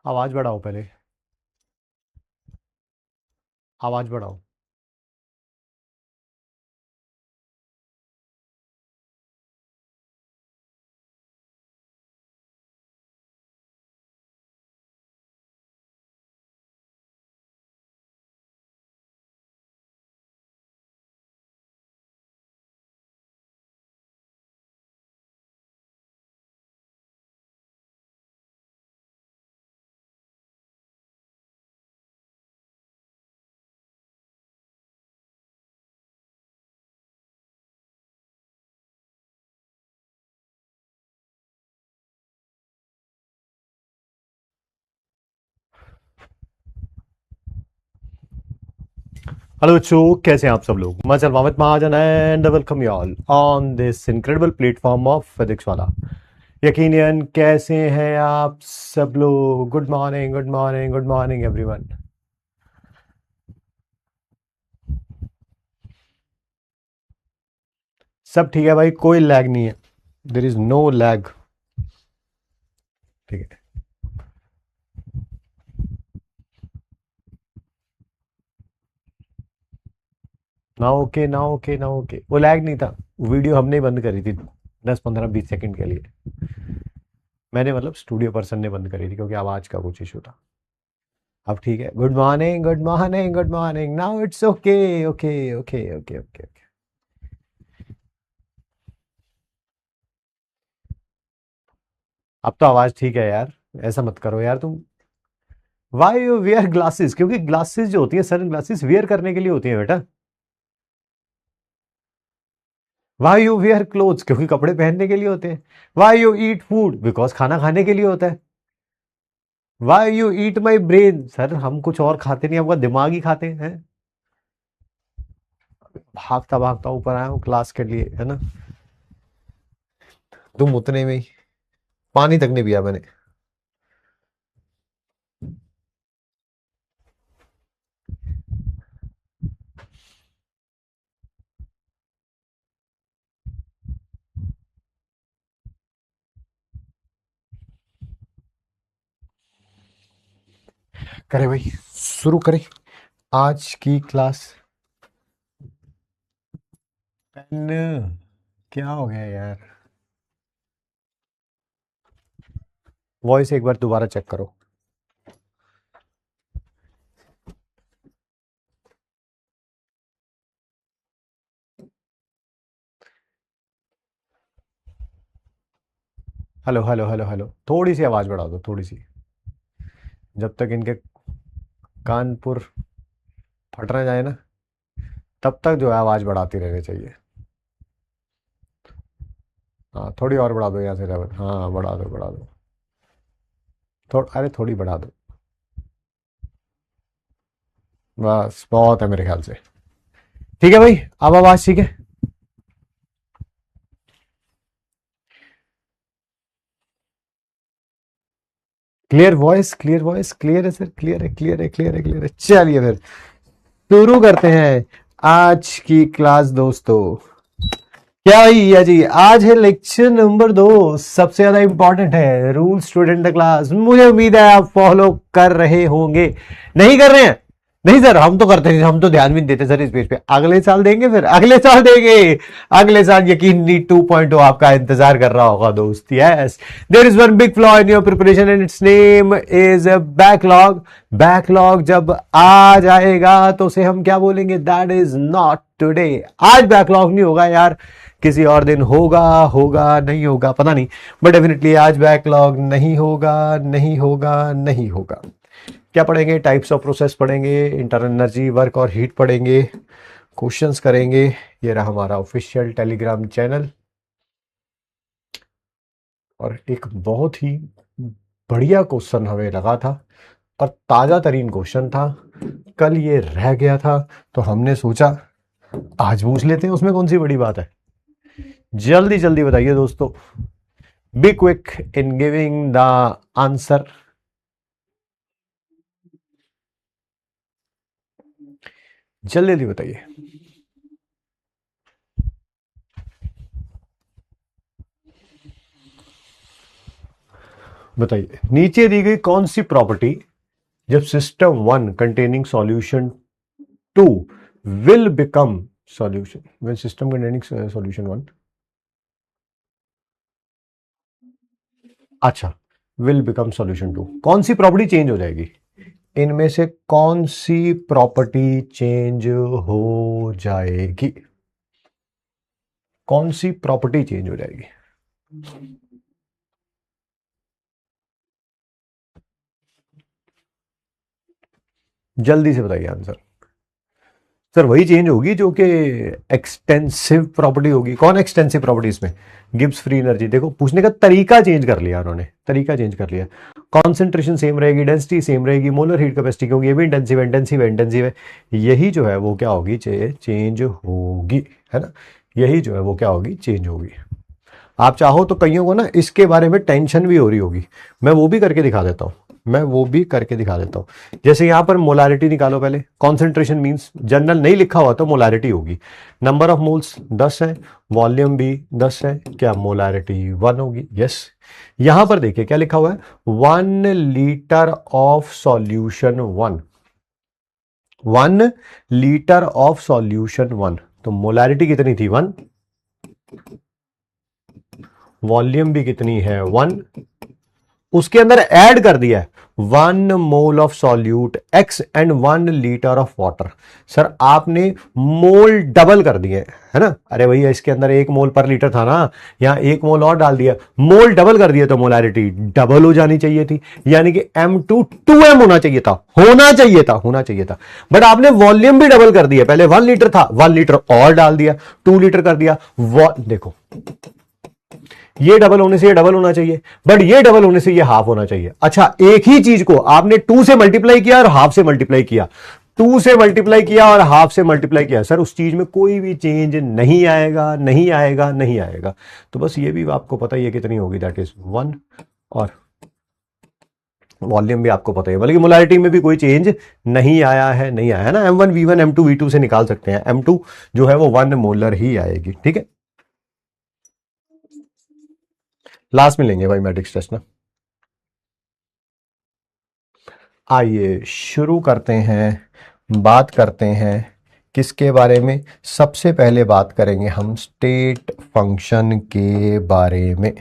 आवाज बढ़ाओ पहले। आवाज बढ़ाओ। हेलो बच्चों, कैसे हैं आप सब लोग। मैं चल Mohammad Mahajan and welcome you all on this incredible platform of physics Wallah. यकीनन कैसे हैं आप सब लोग। Good morning, good morning, good morning everyone. सब ठीक है भाई, कोई लैग नहीं है। There is no lag. ठीक है। ना ओके, ना ओके, ना ओके, वो लैग नहीं था। वीडियो हमने बंद करी थी 10 15 20 सेकंड के लिए। मैंने मतलब स्टूडियो पर्सन ने बंद करी थी क्योंकि आवाज का कुछ इशू था। अब ठीक है। Good morning, good morning, good morning. Now it's okay. Okay okay okay okay. अब तो आवाज ठीक है यार। ऐसा मत करो यार तुम। Y you where glasses? क्योंकि ग्लासेस जो होती है, सन ग्लासेस वेयर करने के लिए होती है बेटा। Why you wear clothes? क्योंकि कपड़े पहनने के लिए होते हैं। Why you eat food? Because खाना खाने के लिए होता है। Why you eat my brain? Sir हम कुछ और खाते नहीं, आपका दिमाग ही खाते हैं। भागता भागता ऊपर आया हूँ क्लास के लिए, है ना। तुम उतने में ही पानी तक नहीं पिया मैंने। करे भाई, शुरू करें आज की क्लास। पेन, क्या हो गया यार। वॉइस एक बार दोबारा चेक करो। हेलो हेलो हेलो हेलो, थोड़ी सी आवाज बढ़ा दो, थोड़ी सी। जब तक इनके कानपुर फट रहे जाए ना, तब तक जो है आवाज बढ़ाती रहनी चाहिए। हाँ, थोड़ी और बढ़ा दो यहाँ से लेवल। हाँ, बढ़ा दो, बढ़ा दो। अरे थोड़ी बढ़ा दो। बस बहुत है मेरे ख्याल से। ठीक है भाई, अब आवाज ठीक है। Clear voice, clear voice, clear है सर, क्लियर है, क्लियर है, क्लियर है, क्लियर है। चलिए फिर शुरू करते हैं आज की क्लास दोस्तों। क्या भैया जी, आज है लेक्चर नंबर 2। सबसे ज्यादा इंपॉर्टेंट है रूल स्टूडेंट क्लास। मुझे उम्मीद है आप फॉलो कर रहे होंगे। नहीं कर रहे हैं? नहीं सर, हम तो करते हैं, हम तो ध्यान भी नहीं देते सर इस पेज पे। अगले साल देंगे, फिर अगले साल देंगे। अगले साल यकीननी 2.0 आपका इंतजार कर रहा होगा दोस्त। Yes, there is one big flaw in your preparation and it's name is backlog. Backlog जब आ जाएगा तो उसे हम क्या बोलेंगे? That is not today. आज बैकलॉग नहीं होगा यार, किसी और दिन होगा। होगा नहीं होगा पता नहीं, बट डेफिनेटली आज बैकलॉग नहीं होगा, नहीं होगा, नहीं होगा। क्या पढ़ेंगे? टाइप्स ऑफ प्रोसेस पढ़ेंगे, इंटरनल एनर्जी, वर्क और हीट पढ़ेंगे, क्वेश्चंस करेंगे। ये रहा हमारा ऑफिशियल टेलीग्राम चैनल। और एक बहुत ही बढ़िया क्वेश्चन हमें लगा था और ताजा तरीन क्वेश्चन था। कल ये रह गया था तो हमने सोचा आज पूछ लेते हैं, उसमें कौन सी बड़ी बात है। जल्दी जल्दी बताइए दोस्तों। Be quick in giving the answer. जल्दी जल्दी बताइए। बताइए नीचे दी गई कौन सी प्रॉपर्टी जब system 1 containing solution 2 will become solution when system containing solution 1, अच्छा, विल बिकम सॉल्यूशन 2, कौन सी प्रॉपर्टी चेंज हो जाएगी? इनमें से कौन सी प्रॉपर्टी चेंज हो जाएगी? कौन सी प्रॉपर्टी चेंज हो जाएगी? जल्दी से बताइए आंसर। सर वही चेंज होगी जो कि एक्सटेंसिव प्रॉपर्टी होगी। कौन एक्सटेंसिव प्रॉपर्टी इसमें? Gibbs free energy. देखो पूछने का तरीका चेंज कर लिया उन्होंने, तरीका चेंज कर लिया। कॉन्सेंट्रेशन सेम रहेगी, डेंसिटी सेम रहेगी, मोलर हीट कैपेसिटी, क्योंकि ये भी इंटेंसिव इंटेंसिव इंटेंसिव है, यही जो है वो क्या होगी? चेंज होगी, है ना? यही जो है वो क्या होगी? चेंज होगी। आप चाहो तो कईयों को ना इसके बारे में टेंशन भी हो रही होगी, मैं वो भी करके दिखा देता हूं, मैं वो भी करके दिखा देता हूं। जैसे यहां पर मोलारिटी निकालो पहले, कॉन्सेंट्रेशन मींस जनरल नहीं लिखा हुआ तो मोलारिटी होगी। नंबर ऑफ मोल्स 10 है, वॉल्यूम भी 10 है, क्या मोलारिटी 1 होगी? यस। यहां पर देखिए क्या लिखा हुआ है, 1 litre of solution 1, 1 litre of solution 1, तो मोलारिटी कितनी थी? 1, वॉल्यूम भी कितनी है? 1, उसके अंदर ऐड कर दिया है 1 mole of solute x and 1 litre of water. Sir आपने मोल डबल कर दिए, है ना? अरे भैया इसके अंदर 1 मोल पर लीटर था ना, यहां 1 मोल और डाल दिया, मोल डबल कर दिया तो मोलारिटी डबल हो जानी चाहिए थी, यानी कि M2 2M होना चाहिए था, होना चाहिए था। बट आपने वॉल्यूम भी डबल कर दिया, पहले 1 लीटर था, 1 लीटर और डाल दिया, 2 लीटर कर दिया। देखो ये डबल होने से ये डबल होना चाहिए, बट ये डबल होने से ये हाफ होना चाहिए। अच्छा, एक ही चीज को आपने 2 से मल्टीप्लाई किया और हाफ से मल्टीप्लाई किया, 2 से मल्टीप्लाई किया और हाफ से मल्टीप्लाई किया, सर उस चीज में कोई भी चेंज नहीं आएगा, नहीं आएगा, नहीं आएगा। तो बस ये भी आपको पता ही है कितनी होगी, दैट इज 1, और वॉल्यूम भी आपको पता है, बल्कि मोलारिटी में भी कोई चेंज नहीं आया है, नहीं आया है ना। M1 V1 M2 V2 से निकाल सकते हैं, M2 जो है वो 1 मोलर ही आएगी, ठीक है। लास्ट में लेंगे भाई मैट्रिक्स टेस्ट ना। आइए शुरू करते हैं, बात करते हैं किसके बारे में? सबसे पहले बात करेंगे हम स्टेट फंक्शन के बारे में।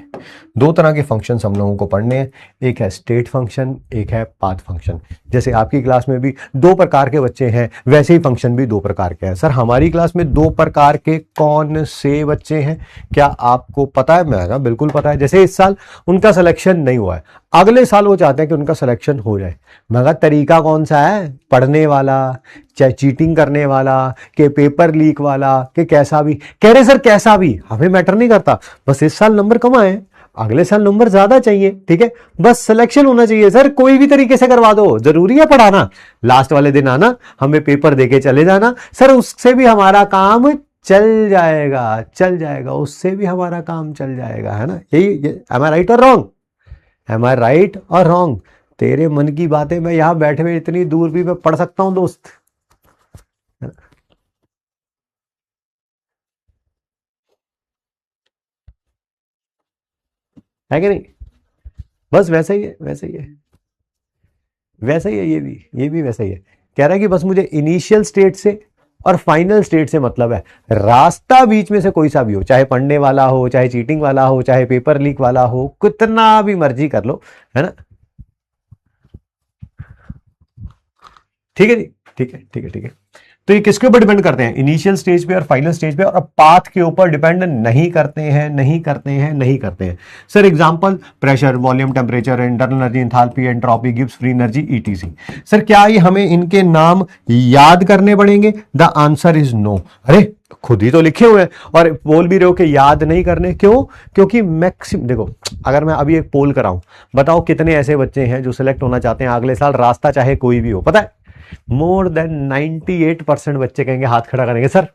2 तरह के फंक्शंस हम लोगों को पढ़ने हैं, एक है स्टेट फंक्शन, एक है पाथ फंक्शन। जैसे आपकी क्लास में भी 2 प्रकार के बच्चे हैं, वैसे ही फंक्शन भी 2 प्रकार के हैं। सर हमारी क्लास में 2 प्रकार के कौन से बच्चे हैं, क्या आपको पता है? मैं कहा बिल्कुल पता है। जैसे इस साल उनका सिलेक्शन नहीं हुआ है, अगले साल वो चाहते हैं कि उनका सिलेक्शन हो जाए। मैं कहा तरीका कौन सा है? पढ़ने वाला, चाहे चीटिंग करने वाला, के पेपर लीक वाला, के कैसा भी? कह रहे सर कैसा भी हमें मैटर नहीं करता, बस इस साल नंबर कम आए, अगले साल नंबर ज्यादा चाहिए, ठीक है, बस सिलेक्शन होना चाहिए। सर कोई भी तरीके से करवा दो, जरूरी है पढ़ाना, लास्ट वाले दिन आना, हमें पेपर देके चले जाना, सर उससे भी हमारा काम चल जाएगा, चल जाएगा, उससे भी हमारा काम चल जाएगा, है ना? यही एम आई राइट और रॉन्ग? एम आई राइट और रॉन्ग? तेरे मन की बातें मैं यहां बैठे हुए इतनी दूर भी मैं पढ़ सकता हूं दोस्त, है कि नहीं? बस वैसा ही है, वैसा ही है, वैसा ही है, ये भी वैसा ही है। कह रहा है कि बस मुझे इनिशियल स्टेट से और फाइनल स्टेट से मतलब है, रास्ता बीच में से कोई सा भी हो, चाहे पढ़ने वाला हो, चाहे चीटिंग वाला हो, चाहे पेपर लीक वाला हो, कितना भी मर्जी कर लो, है ना? ठीक है जी, ठीक है, ठीक है, ठीक है। तो ये किसके ऊपर डिपेंड करते हैं? इनिशियल स्टेज पे और फाइनल स्टेज पे, और अब पाथ के ऊपर डिपेंड नहीं करते हैं, नहीं करते हैं, नहीं करते हैं। Sir example, pressure, volume, temperature, internal energy, enthalpy, entropy, Gibbs free energy, ETC. Sir क्या ये हमें इनके नाम याद करने पड़ेंगे? The answer is no. अरे खुद ही तो लिखे हुए हैं और बोल भी रहे हो कि याद नहीं करने, क्यों? क्योंकि मैक्सिमम देखो, अगर मैं अभी एक पोल कराऊं, बताओ कितने ऐसे बच्चे हैं जो सिलेक्ट होना चाहते हैं अगले साल, रास्ता चाहे कोई भी हो? पता है मोर देन 98% बच्चे कहेंगे, हाथ खड़ा करेंगे, सर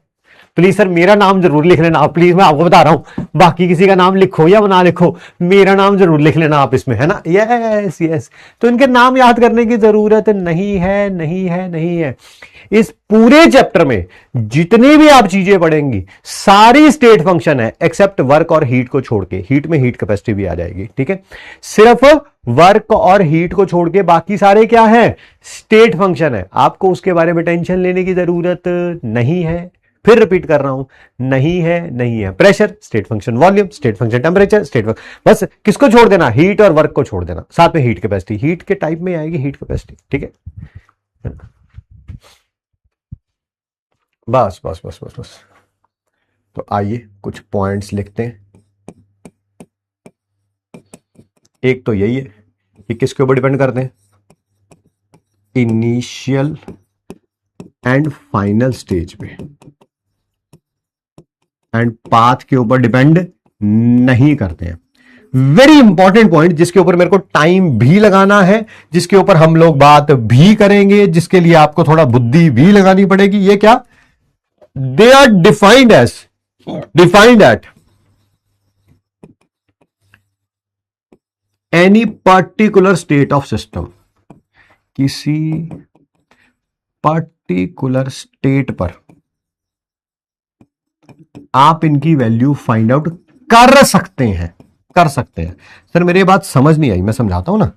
प्लीज सर मेरा नाम जरूर लिख लेना आप, प्लीज मैं आपको बता रहा हूं, बाकी किसी का नाम लिखो या ना लिखो, मेरा नाम जरूर लिख लेना आप इसमें, है ना? Yes yes. तो इनके नाम याद करने की जरूरत नहीं है, नहीं है, नहीं है। इस पूरे चैप्टर में जितनी भी आप चीजें पढ़ेंगी सारी स्टेट फंक्शन है, एक्सेप्ट वर्क और हीट को छोड़ के। हीट में हीट कैपेसिटी भी आ जाएगी, ठीक है? सिर्फ वर्क और हीट को छोड़ के बाकी सारे क्या है, स्टेट फंक्शन है। आपको उसके बारे में टेंशन लेने की जरूरत नहीं है। फिर रिपीट कर रहा हूं, नहीं है, नहीं है। Pressure state function, volume state function, temperature state function. बस किसको छोड़ देना, हीट और वर्क को छोड़ देना, साथ में हीट कैपेसिटी, हीट के टाइप में आएगी हीट कैपेसिटी, ठीक है। बस बस बस बस बस। तो आइए कुछ पॉइंट्स लिखते हैं। एक तो यही है कि किसके ऊपर डिपेंड करते हैं, इनिशियल एंड फाइनल स्टेज पे, एंड पाथ के ऊपर डिपेंड नहीं करते हैं। वेरी इंपॉर्टेंट पॉइंट, जिसके ऊपर मेरे को टाइम भी लगाना है, जिसके ऊपर हम लोग बात भी करेंगे, जिसके लिए आपको थोड़ा बुद्धि भी लगानी पड़ेगी। ये क्या, they are defined at any particular state of system. किसी पर्टिकुलर स्टेट पर आप इनकी वैल्यू फाइंड आउट कर सकते हैं, कर सकते हैं। सर मेरी बात समझ नहीं आई, मैं समझाता हूं ना।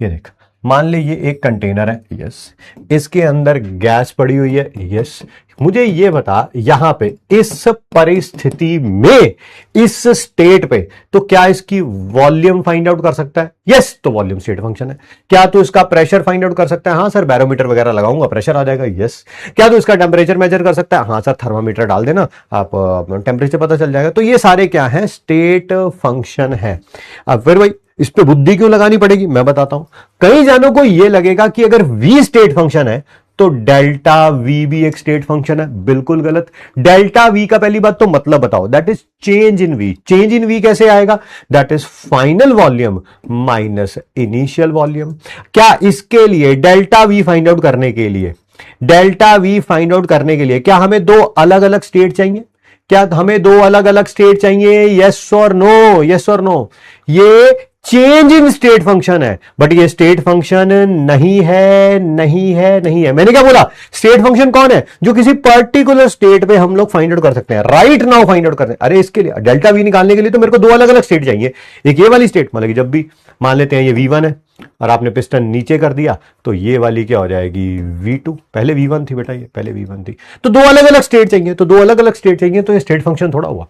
ये देख, मान ले ये एक कंटेनर है, यस, इसके अंदर गैस पड़ी हुई है, यस। मुझे ये बता, यहां पे इस परिस्थिति में, इस स्टेट पे, तो क्या इसकी वॉल्यूम फाइंड आउट कर सकता है? यस, तो वॉल्यूम स्टेट फंक्शन है। क्या तो इसका प्रेशर फाइंड आउट कर सकता है? हाँ सर, बैरोमीटर वगैरह लगाऊंगा प्रेशर आ जाएगा, यस। क्या तो इसका टेम्परेचर मेजर कर सकता है? हाँ सर, थर्मामीटर डाल देना, आप टेम्परेचर पता चल जाएगा। तो ये सारे क्या है, स्टेट फंक्शन है। अब फिर भाई इस पे बुद्धि क्यों लगानी पड़ेगी, मैं बताता हूं। कई जनों को यह लगेगा कि अगर v स्टेट फंक्शन है तो डेल्टा v भी एक स्टेट फंक्शन है। बिल्कुल गलत। डेल्टा v का पहली बात तो मतलब बताओ, that is change in v। Change in v कैसे आएगा? That is final volume minus initial volume. क्या इसके लिए डेल्टा v फाइंड आउट करने के लिए, डेल्टा v फाइंड आउट करने के लिए क्या हमें दो अलग अलग स्टेट चाहिए? क्या हमें दो अलग अलग स्टेट चाहिए? यस और नो, यस और नो। ये चेंज इन स्टेट फंक्शन है, बट ये स्टेट फंक्शन नहीं है, नहीं है, नहीं है। मैंने क्या बोला, स्टेट फंक्शन कौन है? जो किसी पर्टिकुलर स्टेट पे हम लोग फाइंड आउट कर सकते हैं, राइट नाउ फाइंड आउट करते हैं। अरे इसके लिए डेल्टा वी निकालने के लिए तो मेरे को दो अलग अलग स्टेट चाहिए। एक ये वाली स्टेट, मतलब कि जब भी मान लेते हैं ये V1 है और आपने पिस्टन नीचे कर दिया, तो ये वाली क्या हो जाएगी, V2। पहले V1 थी बेटा, ये पहले V1 थी। तो दो अलग अलग स्टेट चाहिए, तो दो अलग अलग स्टेट चाहिए, तो ये स्टेट फंक्शन थोड़ा हुआ,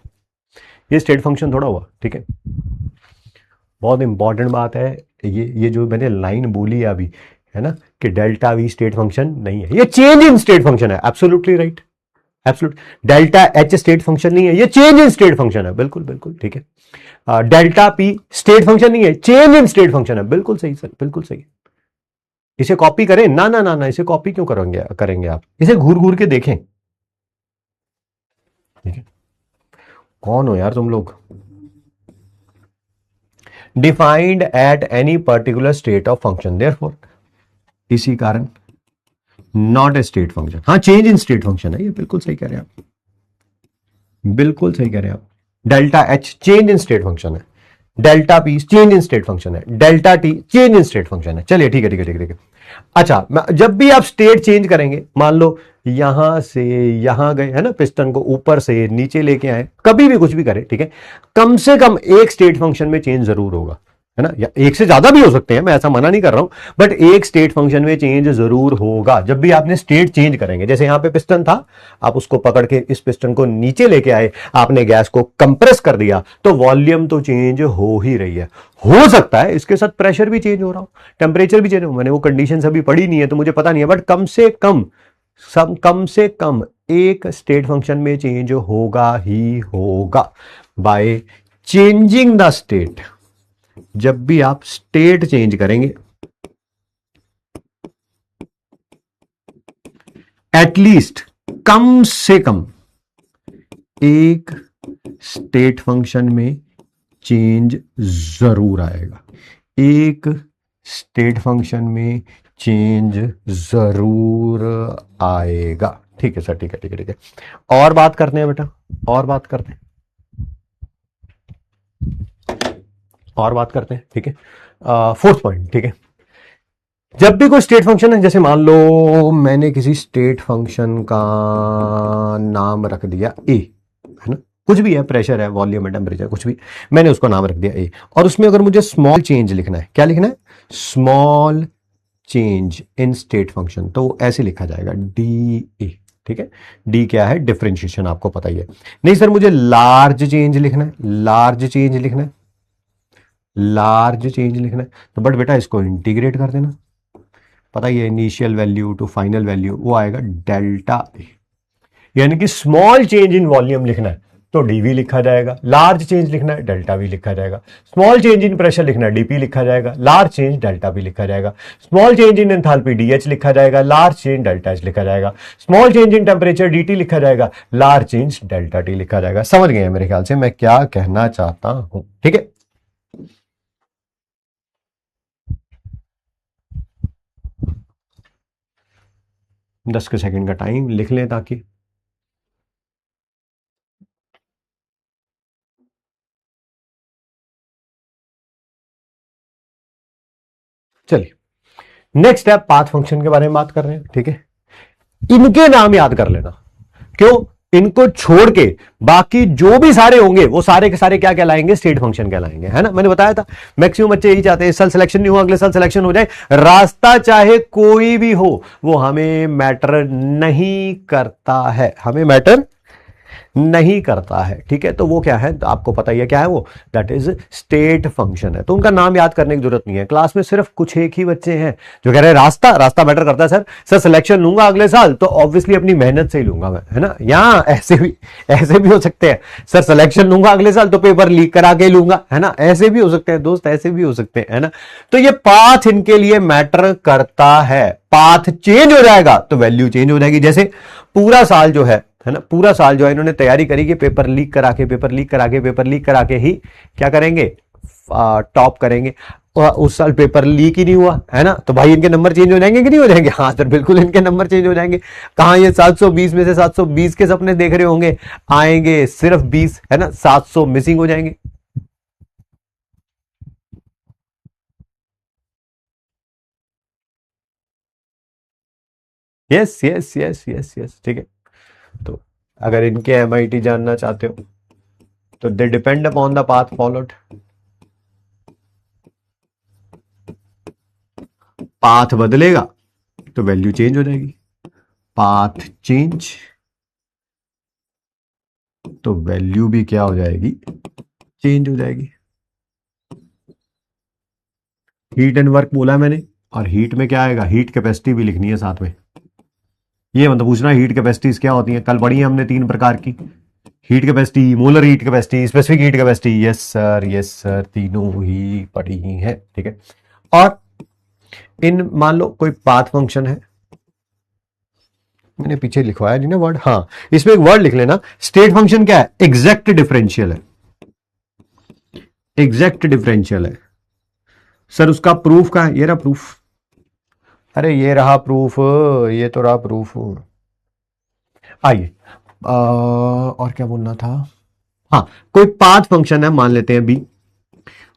ये स्टेट फंक्शन थोड़ा हुआ, ठीक है। बहुत इंपॉर्टेंट बात है ये जो मैंने लाइन बोली है अभी, है ना, कि डेल्टा वी स्टेट फंक्शन नहीं है, ये चेंज इन स्टेट फंक्शन है। Absolutely right, absolute. Delta H state function नहीं है, ये चेंज इन स्टेट फंक्शन है। बिल्कुल बिल्कुल ठीक है। डेल्टा पी स्टेट फंक्शन नहीं है, चेंज इन स्टेट फंक्शन है। बिल्कुल सही सर, बिल्कुल सही। इसे कॉपी करें ना ना ना ना, इसे कॉपी क्यों करेंगे आप? इसे घूर घूर के देखें, ठीक है। कौन हो यार तुम लोग? Defined at any particular state of function, therefore, इसी कारण नॉट ए स्टेट फंक्शन। हाँ, चेंज इन स्टेट फंक्शन है, ये बिल्कुल सही कह रहे हैं आप, बिल्कुल सही कह रहे हैं आप। Delta H change in state function है, delta P change in state function है, delta T change in state function है। चलिए ठीक है ठीक है ठीक है ठीक है। अच्छा, जब भी आप स्टेट चेंज करेंगे, मान लो यहां से यहां गए, है ना, पिस्टन को ऊपर से नीचे लेके आए, कभी भी कुछ भी करें, ठीक है, कम से कम एक स्टेट फंक्शन में चेंज जरूर होगा, है ना, या एक से ज्यादा भी हो सकते हैं, मैं ऐसा मना नहीं कर रहा हूं, बट एक स्टेट फंक्शन में चेंज जरूर होगा जब भी आपने स्टेट चेंज करेंगे। जैसे यहां पे पिस्टन था, आप उसको पकड़ के इस पिस्टन को नीचे लेके आए, आपने गैस को कंप्रेस कर दिया, तो वॉल्यूम तो चेंज हो ही रही है। हो सकता है इसके साथ प्रेशर भी चेंज हो रहा हो, टेम्परेचर भी चेंज हो, मैंने वो कंडीशन अभी पढ़ी नहीं है तो मुझे पता नहीं है, बट कम से कम एक स्टेट फंक्शन में चेंज होगा ही होगा बाय चेंजिंग द स्टेट। जब भी आप स्टेट चेंज करेंगे, एटलीस्ट कम से कम एक स्टेट फंक्शन में चेंज जरूर आएगा, एक स्टेट फंक्शन में चेंज जरूर आएगा। ठीक है सर, ठीक है ठीक है ठीक है। और बात करते हैं बेटा, और बात करते हैं, और बात करते हैं, ठीक है। फोर्थ पॉइंट, ठीक है। जब भी कोई स्टेट फंक्शन है, जैसे मान लो मैंने किसी स्टेट फंक्शन का नाम रख दिया ए, है ना, कुछ भी है, प्रेशर है, वॉल्यूम है, टेम्परेचर, कुछ भी, मैंने उसको नाम रख दिया ए। और उसमें अगर मुझे स्मॉल चेंज लिखना है, क्या लिखना है, small change in state function, तो ऐसे लिखा जाएगा डी ए। ठीक है, डी क्या है, डिफरेंशिएशन, आपको पता ही है। नहीं सर मुझे लार्ज चेंज लिखना है, लार्ज चेंज लिखना है, लार्ज चेंज लिखना है, तो बट बेटा इसको इंटीग्रेट कर देना, पता ही है initial value to final value, वो आएगा डेल्टा ए। यानी कि स्मॉल चेंज इन वॉल्यूम लिखना है तो डीवी लिखा जाएगा, लार्ज चेंज लिखना है डेल्टा वी लिखा जाएगा, स्मॉल चेंज इन प्रेशर लिखना है डीपी लिखा जाएगा, लार्ज चेंज डेल्टा पी लिखा जाएगा, small change in enthalpy DH लिखा जाएगा, लार्ज चेंज डेल्टा एच लिखा जाएगा, small change in temperature DT लिखा जाएगा, लार्ज चेंज डेल्टा टी लिखा जाएगा। समझ गए मेरे ख्याल से मैं क्या कहना चाहता हूं, ठीक है। दस के सेकंड का टाइम लिख लें ताकि, चलिए नेक्स्ट है पाथ फंक्शन के बारे में बात कर रहे हैं, ठीक है। इनके नाम याद कर लेना, क्यों, इनको छोड़ के बाकी जो भी सारे होंगे वो सारे के सारे क्या कहलाएंगे, स्टेट फंक्शन कहलाएंगे, है ना। मैंने बताया था मैक्सिमम बच्चे यही चाहते हैं, सेल सिलेक्शन नहीं हुआ अगले साल सिलेक्शन हो जाए, रास्ता चाहे कोई भी हो वो हमें मैटर नहीं करता है, हमें मैटर नहीं करता है, ठीक है। तो वो क्या है, तो आपको पता ही है क्या है वो, दैट इज स्टेट फंक्शन है। तो उनका नाम याद करने की जरूरत नहीं है। क्लास में सिर्फ कुछ एक ही बच्चे हैं जो कह रहे हैं रास्ता, रास्ता मैटर करता है सर सिलेक्शन लूंगा अगले साल तो ऑब्वियसली अपनी मेहनत से ही लूंगा मैं, है ना। यहाँ ऐसे भी हो सकते हैं, सर सिलेक्शन लूंगा अगले साल तो पेपर लीक करा के लूंगा, है ना, ऐसे भी हो सकते हैं दोस्त, ऐसे भी हो सकते हैं, है ना। तो ये पाथ इनके लिए मैटर करता है, पाथ चेंज हो जाएगा तो वैल्यू चेंज हो जाएगी। जैसे पूरा साल जो है ना, पूरा साल जो है इन्होंने तैयारी करी कि पेपर लीक करा के, पेपर लीक करा के, पेपर लीक करा के ही क्या करेंगे, टॉप करेंगे। उस साल पेपर लीक ही नहीं हुआ, है ना, तो भाई इनके नंबर चेंज हो जाएंगे कि नहीं हो जाएंगे, हाँ सर बिल्कुल इनके नंबर चेंज हो जाएंगे। कहां ये 720 में से 720 के सपने देख रहे होंगे, आएंगे सिर्फ 20, है ना, 700 मिसिंग हो जाएंगे। Yes yes yes yes yes, ठीक है। तो अगर इनके एमआईटी जानना चाहते हो तो they depend upon the path followed, path बदलेगा तो वैल्यू चेंज हो जाएगी, पाथ चेंज तो वैल्यू भी क्या हो जाएगी, चेंज हो जाएगी। हीट एंड वर्क बोला मैंने, और हीट में क्या आएगा, हीट कैपेसिटी भी लिखनी है साथ में। ये मतलब पूछना हीट कैपेसिटीज क्या होती है, कल पढ़ी है हमने 3 प्रकार की, heat capacity, molar heat capacity, specific heat capacity. Yes sir, yes sir, तीनों ही पढ़ी ही है, ठीक है। और इन मान लो कोई पाथ फंक्शन है, मैंने पीछे लिखवाया नहीं ना वर्ड, हाँ इसमें एक वर्ड लिख लेना, स्टेट फंक्शन क्या है, एग्जैक्ट डिफरेंशियल है, एग्जैक्ट डिफरेंशियल है। सर उसका प्रूफ कहां है, ये रहा प्रूफ, अरे ये रहा प्रूफ, ये तो रहा प्रूफ। आइए और क्या बोलना था, हाँ कोई पाथ फंक्शन है मान लेते हैं बी,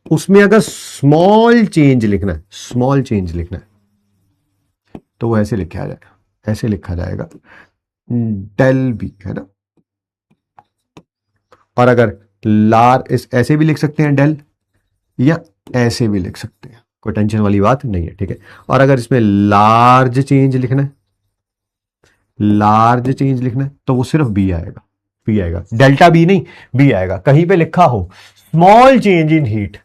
उसमें अगर स्मॉल चेंज लिखना है, स्मॉल चेंज लिखना है तो वो ऐसे लिखा जाएगा, ऐसे लिखा जाएगा डेल बी, है ना। और अगर लार इस ऐसे भी लिख सकते हैं डेल, या ऐसे भी लिख सकते हैं, कोई टेंशन वाली बात नहीं है, ठीक है। और अगर इसमें लार्ज चेंज लिखना है, लार्ज चेंज लिखना है तो वो सिर्फ बी आएगा, बी आएगा, डेल्टा बी नहीं, बी आएगा। कहीं पे लिखा हो स्मॉल चेंज इन हीट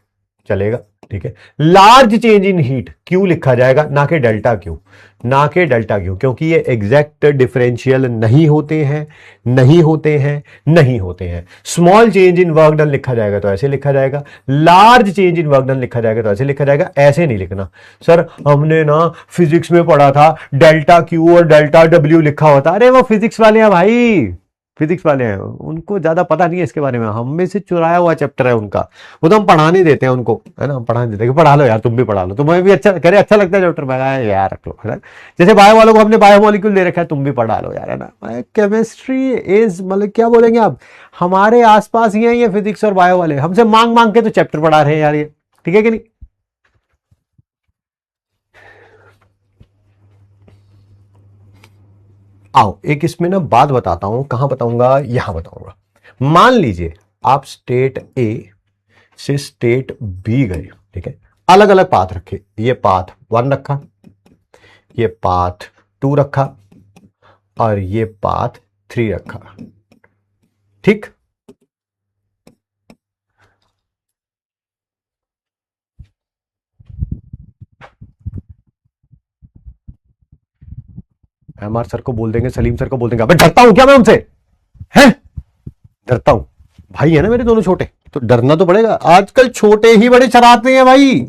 चलेगा, ठीक है। लार्ज चेंज इन हीट क्यों लिखा जाएगा, ना कि डेल्टा क्यों, ना कि डेल्टा क्यों, क्योंकि ये एग्जैक्ट डिफरेंशियल नहीं होते हैं, नहीं होते हैं, नहीं होते हैं। Small change in work done लिखा जाएगा तो ऐसे लिखा जाएगा, large change in work done लिखा जाएगा तो ऐसे लिखा जाएगा, ऐसे नहीं लिखना। सर हमने ना फिजिक्स में पढ़ा था डेल्टा क्यू और डेल्टा डब्ल्यू लिखा होता, अरे वो फिजिक्स वाले हैं भाई, फिजिक्स वाले हैं, उनको ज्यादा पता नहीं है इसके बारे में, हम में से चुराया हुआ चैप्टर है उनका, वो तो हम पढ़ा नहीं देते हैं उनको, है ना, हम पढ़ा नहीं देते कि पढ़ा लो यार, तुम भी पढ़ा लो, तुम्हें भी अच्छा करे, अच्छा लगता है चैप्टर में यार, रख लो, है ना। जैसे बायो वालों को हमने बायोमोलिक्यूल दे रखा है, तुम भी पढ़ा लो यार, है ना। केमिस्ट्री इज मतलब क्या बोलेंगे आप, हमारे आसपास ही है ये फिजिक्स और बायो वाले, हमसे मांग मांग के तो चैप्टर पढ़ा रहे हैं यार ये, ठीक है कि नहीं। आओ एक इसमें ना बात बताता हूं, कहां बताऊंगा, यहां बताऊंगा। मान लीजिए आप स्टेट ए से स्टेट बी गए, ठीक है, अलग अलग पाथ रखे, ये पाथ 1 रखा, ये पाथ 2 रखा और ये पाथ 3 रखा, ठीक। एमआर सर को बोल देंगे, सलीम सर को बोल देंगे, अबे डरता हूं क्या मैं उनसे, हैं? डरता हूं? भाई है ना मेरे दोनों छोटे, तो डरना तो पड़ेगा। आजकल छोटे ही बड़े शरारते हैं भाई।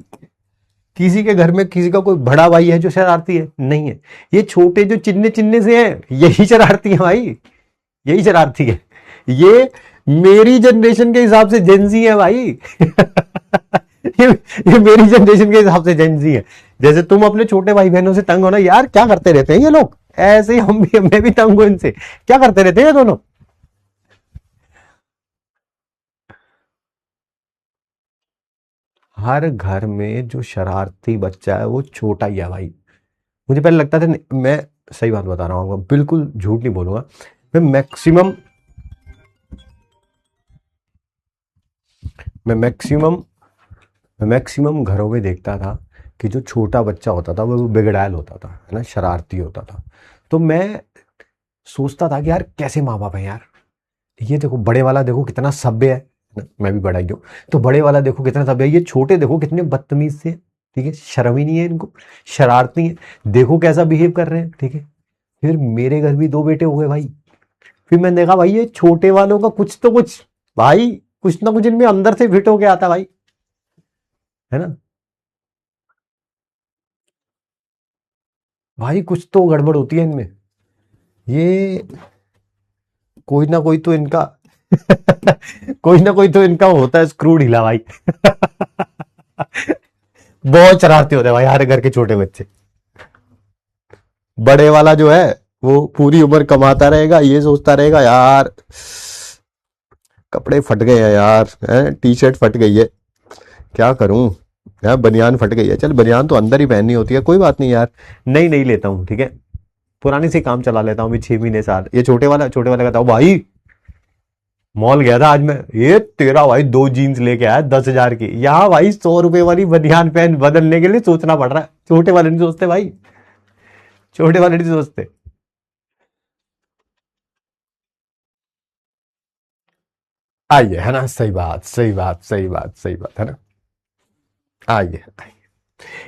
किसी के घर में किसी का कोई बड़ा भाई है जो शरारती है? नहीं है। ये छोटे जो चिन्ने चिन्ने से हैं यही शरारती है भाई, यही शरारती है। ये मेरी जनरेशन के हिसाब से जेंजी है भाई। ये मेरी जनरेशन के हिसाब से जेंजी है। जैसे तुम अपने छोटे भाई बहनों से तंग हो ना, यार क्या करते रहते हैं ये लोग, ऐसे ही मैं भी तंग हूं इनसे, क्या करते रहते हैं दोनों। हर घर में जो शरारती बच्चा है वो छोटा ही है भाई। मुझे पहले लगता था, मैं सही बात बता रहा हूँ, बिल्कुल झूठ नहीं बोलूंगा, मैं मैक्सिमम मैं मैक्सिमम मैं मैक्सिमम घरों में देखता था कि जो छोटा बच्चा होता था वो बिगड़ैल होता था, है ना, शरारती होता था। तो मैं सोचता था कि यार कैसे माँ बाप है यार, ये देखो बड़े वाला देखो कितना सभ्य है ना, मैं भी बड़ा ही हूँ, तो बड़े वाला देखो कितना सभ्य है, ये छोटे देखो कितने बदतमीज से, ठीक है, शर्म ही नहीं है इनको, शरारती है, देखो कैसा बिहेव कर रहे हैं, ठीक है। फिर मेरे घर भी 2 बेटे हो गए भाई। फिर मैंने देखा भाई ये छोटे वालों का कुछ तो कुछ, भाई कुछ ना कुछ इनमें अंदर से फिट होके आता भाई, है ना। भाई कुछ तो गड़बड़ होती है इनमें, ये कोई ना कोई तो इनका कोई ना कोई तो इनका होता है स्क्रू ढीला भाई। बहुत शरारती होते हैं भाई हर घर के छोटे बच्चे। बड़े वाला जो है वो पूरी उम्र कमाता रहेगा, ये सोचता रहेगा यार कपड़े फट गए हैं यार, टी शर्ट फट गई है, क्या करूं यार, बनियान फट गई है, चल बनियान तो अंदर ही पहननी होती है, कोई बात नहीं यार, नई नई लेता हूं, ठीक है, पुरानी से काम चला लेता हूं भी 6 महीने साल। ये छोटे वाला कहता हूँ भाई मॉल गया था आज मैं, ये तेरा भाई 2 जीन्स लेके आया 10,000 की, यहाँ भाई 100 रुपए वाली बनियान पहन बदलने के लिए सोचना पड़ रहा है। छोटे वाले नहीं सोचते भाई, छोटे वाले नहीं सोचते। आइए, है ना, सही बात सही बात सही बात सही बात, है ना। आइए आइए।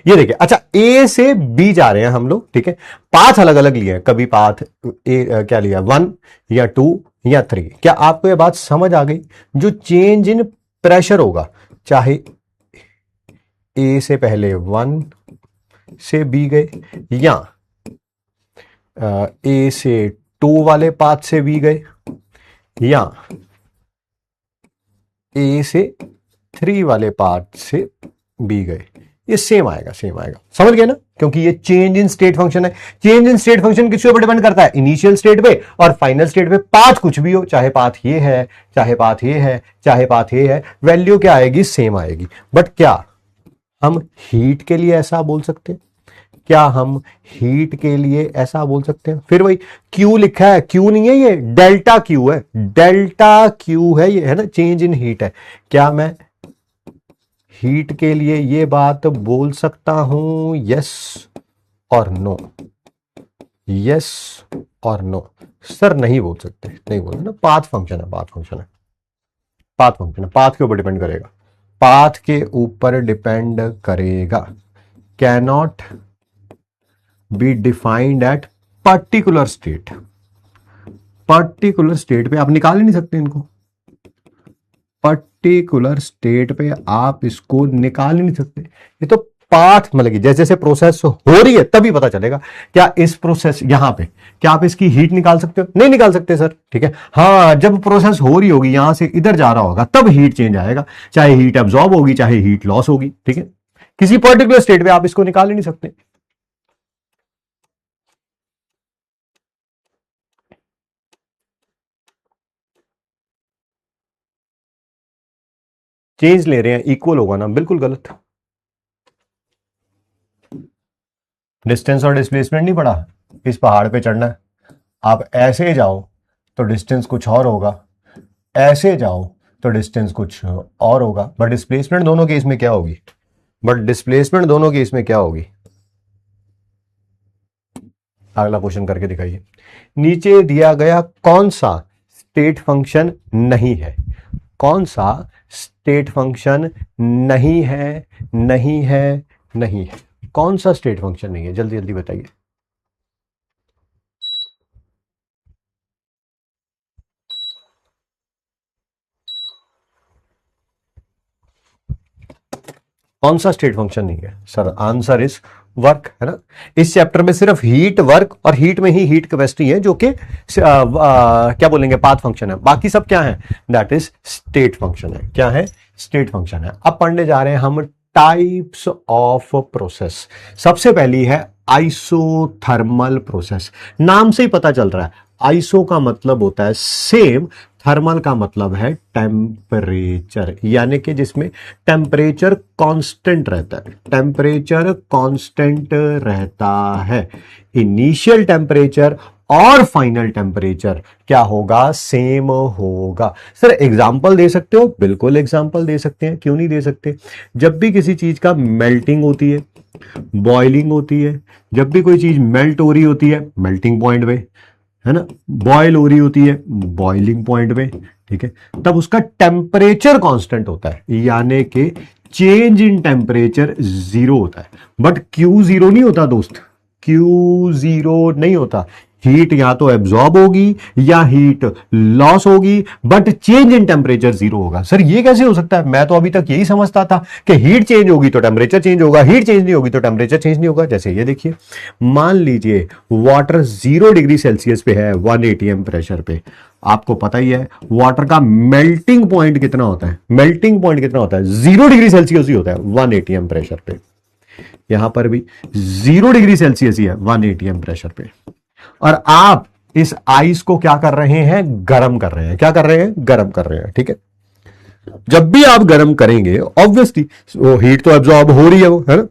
ये देखिए, अच्छा ए से बी जा रहे हैं हम लोग, ठीक है, पाथ अलग अलग लिए हैं, कभी पाथ क्या लिया 1 या 2 या 3। क्या आपको ये बात समझ आ गई? जो चेंज इन प्रेशर होगा, चाहे ए से पहले 1 से बी गए या ए से 2 वाले पाथ से बी गए या ए से 3 वाले पार्ट से बी गए, ये सेम आएगा, सेम आएगा, समझ गए ना, क्योंकि ये चेंज इन स्टेट फंक्शन है। चेंज इन स्टेट फंक्शन किसके ऊपर डिपेंड करता है? इनिशियल स्टेट पे और फाइनल स्टेट पे। पाथ कुछ भी हो, चाहे पाथ ये है, चाहे पाथ ये है, चाहे पाथ ये है, वैल्यू क्या आएगी? सेम आएगी। बट क्या हम हीट के लिए ऐसा बोल सकते हैं? क्या हम हीट के लिए ऐसा बोल सकते हैं? फिर वही क्यू लिखा है, क्यू नहीं है, ये डेल्टा क्यू है, डेल्टा क्यू है ये, है ना, चेंज इन हीट है। क्या मैं हीट के लिए ये बात बोल सकता हूं? यस और नो, यस और नो। सर नहीं बोल सकते, नहीं बोल ना, पाथ फंक्शन है, पाथ फंक्शन है, पाथ फंक्शन है, पाथ के ऊपर डिपेंड करेगा, पाथ के ऊपर डिपेंड करेगा। Cannot be defined at particular state, particular state पे आप निकाल ही नहीं सकते इनको, पर्टिकुलर स्टेट पे आप इसको निकाल ही नहीं सकते। ये तो पाथ मतलब कि जैसे जैसे प्रोसेस हो रही है तभी पता चलेगा। क्या इस प्रोसेस यहां पे क्या आप इसकी हीट निकाल सकते हो? नहीं निकाल सकते सर, ठीक है। हाँ, जब प्रोसेस हो रही होगी यहां से इधर जा रहा होगा तब हीट चेंज आएगा, चाहे हीट एब्जॉर्ब होगी चाहे हीट लॉस होगी, ठीक है। किसी पर्टिकुलर स्टेट पे आप इसको निकाल ही नहीं सकते। चेंज ले रहे हैं, इक्वल होगा ना, बिल्कुल गलत। डिस्टेंस और डिस्प्लेसमेंट नहीं पड़ा, इस पहाड़ पे चढ़ना है, आप ऐसे ही जाओ तो डिस्टेंस कुछ और होगा, ऐसे जाओ तो डिस्टेंस कुछ और होगा, बट डिस्प्लेसमेंट दोनों केस में क्या होगी? अगला क्वेश्चन करके दिखाइए। नीचे दिया गया कौन सा स्टेट फंक्शन नहीं है? कौन सा स्टेट फंक्शन नहीं है? नहीं है, नहीं है। कौन सा स्टेट फंक्शन नहीं है? जल्दी जल्दी बताइए। कौन सा स्टेट फंक्शन नहीं है सर? आंसर इज वर्क, है ना। इस चैप्टर में सिर्फ हीट, वर्क और हीट में ही हीट कैपेसिटी है जो कि क्या बोलेंगे, पाथ फंक्शन है। बाकी सब क्या है? दैट इज स्टेट फंक्शन है। क्या है? स्टेट फंक्शन है। अब पढ़ने जा रहे हैं हम टाइप्स ऑफ प्रोसेस। सबसे पहली है आइसोथर्मल प्रोसेस। नाम से ही पता चल रहा है, आइसो का मतलब होता है सेम, थर्मल का मतलब है टेम्परेचर, यानी कि जिसमें टेम्परेचर कांस्टेंट रहता है। टेम्परेचर कांस्टेंट रहता है। इनिशियल टेम्परेचर और फाइनल टेम्परेचर क्या होगा? सेम होगा। सर एग्जाम्पल दे सकते हो? बिल्कुल एग्जाम्पल दे सकते हैं, क्यों नहीं दे सकते। जब भी किसी चीज का मेल्टिंग होती है, बॉइलिंग होती है, जब भी कोई चीज मेल्ट हो रही होती है मेल्टिंग पॉइंट पे, है ना, बॉयल हो रही होती है बॉइलिंग पॉइंट पे, ठीक है, तब उसका टेम्परेचर कांस्टेंट होता है, यानी कि चेंज इन टेम्परेचर जीरो होता है। बट क्यू जीरो नहीं होता दोस्त, क्यू जीरो नहीं होता। हीट या तो एब्जॉर्ब होगी या हीट लॉस होगी, but change in temperature zero होगा। सर ये कैसे हो सकता है? मैं तो अभी तक यही समझता था कि हीट चेंज होगी तो टेम्परेचर चेंज होगा, हीट चेंज नहीं होगी तो टेम्परेचर चेंज नहीं होगा। जैसे ये देखिए, मान लीजिए वाटर 0 डिग्री सेल्सियस पे है 1 एटीएम प्रेशर पे। आपको पता ही है वाटर का मेल्टिंग पॉइंट कितना होता है? मेल्टिंग पॉइंट कितना होता है? 0 डिग्री सेल्सियस ही होता है 1 एटीएम प्रेशर पे। यहां पर भी 0 डिग्री सेल्सियस ही है 1 एटीएम प्रेशर पे। और आप इस आइस को क्या कर रहे हैं? गर्म कर रहे हैं। क्या कर रहे हैं? गर्म कर रहे हैं, ठीक है। जब भी आप गर्म करेंगे ऑब्वियसली वो हीट तो एब्जॉर्ब हो रही है, वो है ना।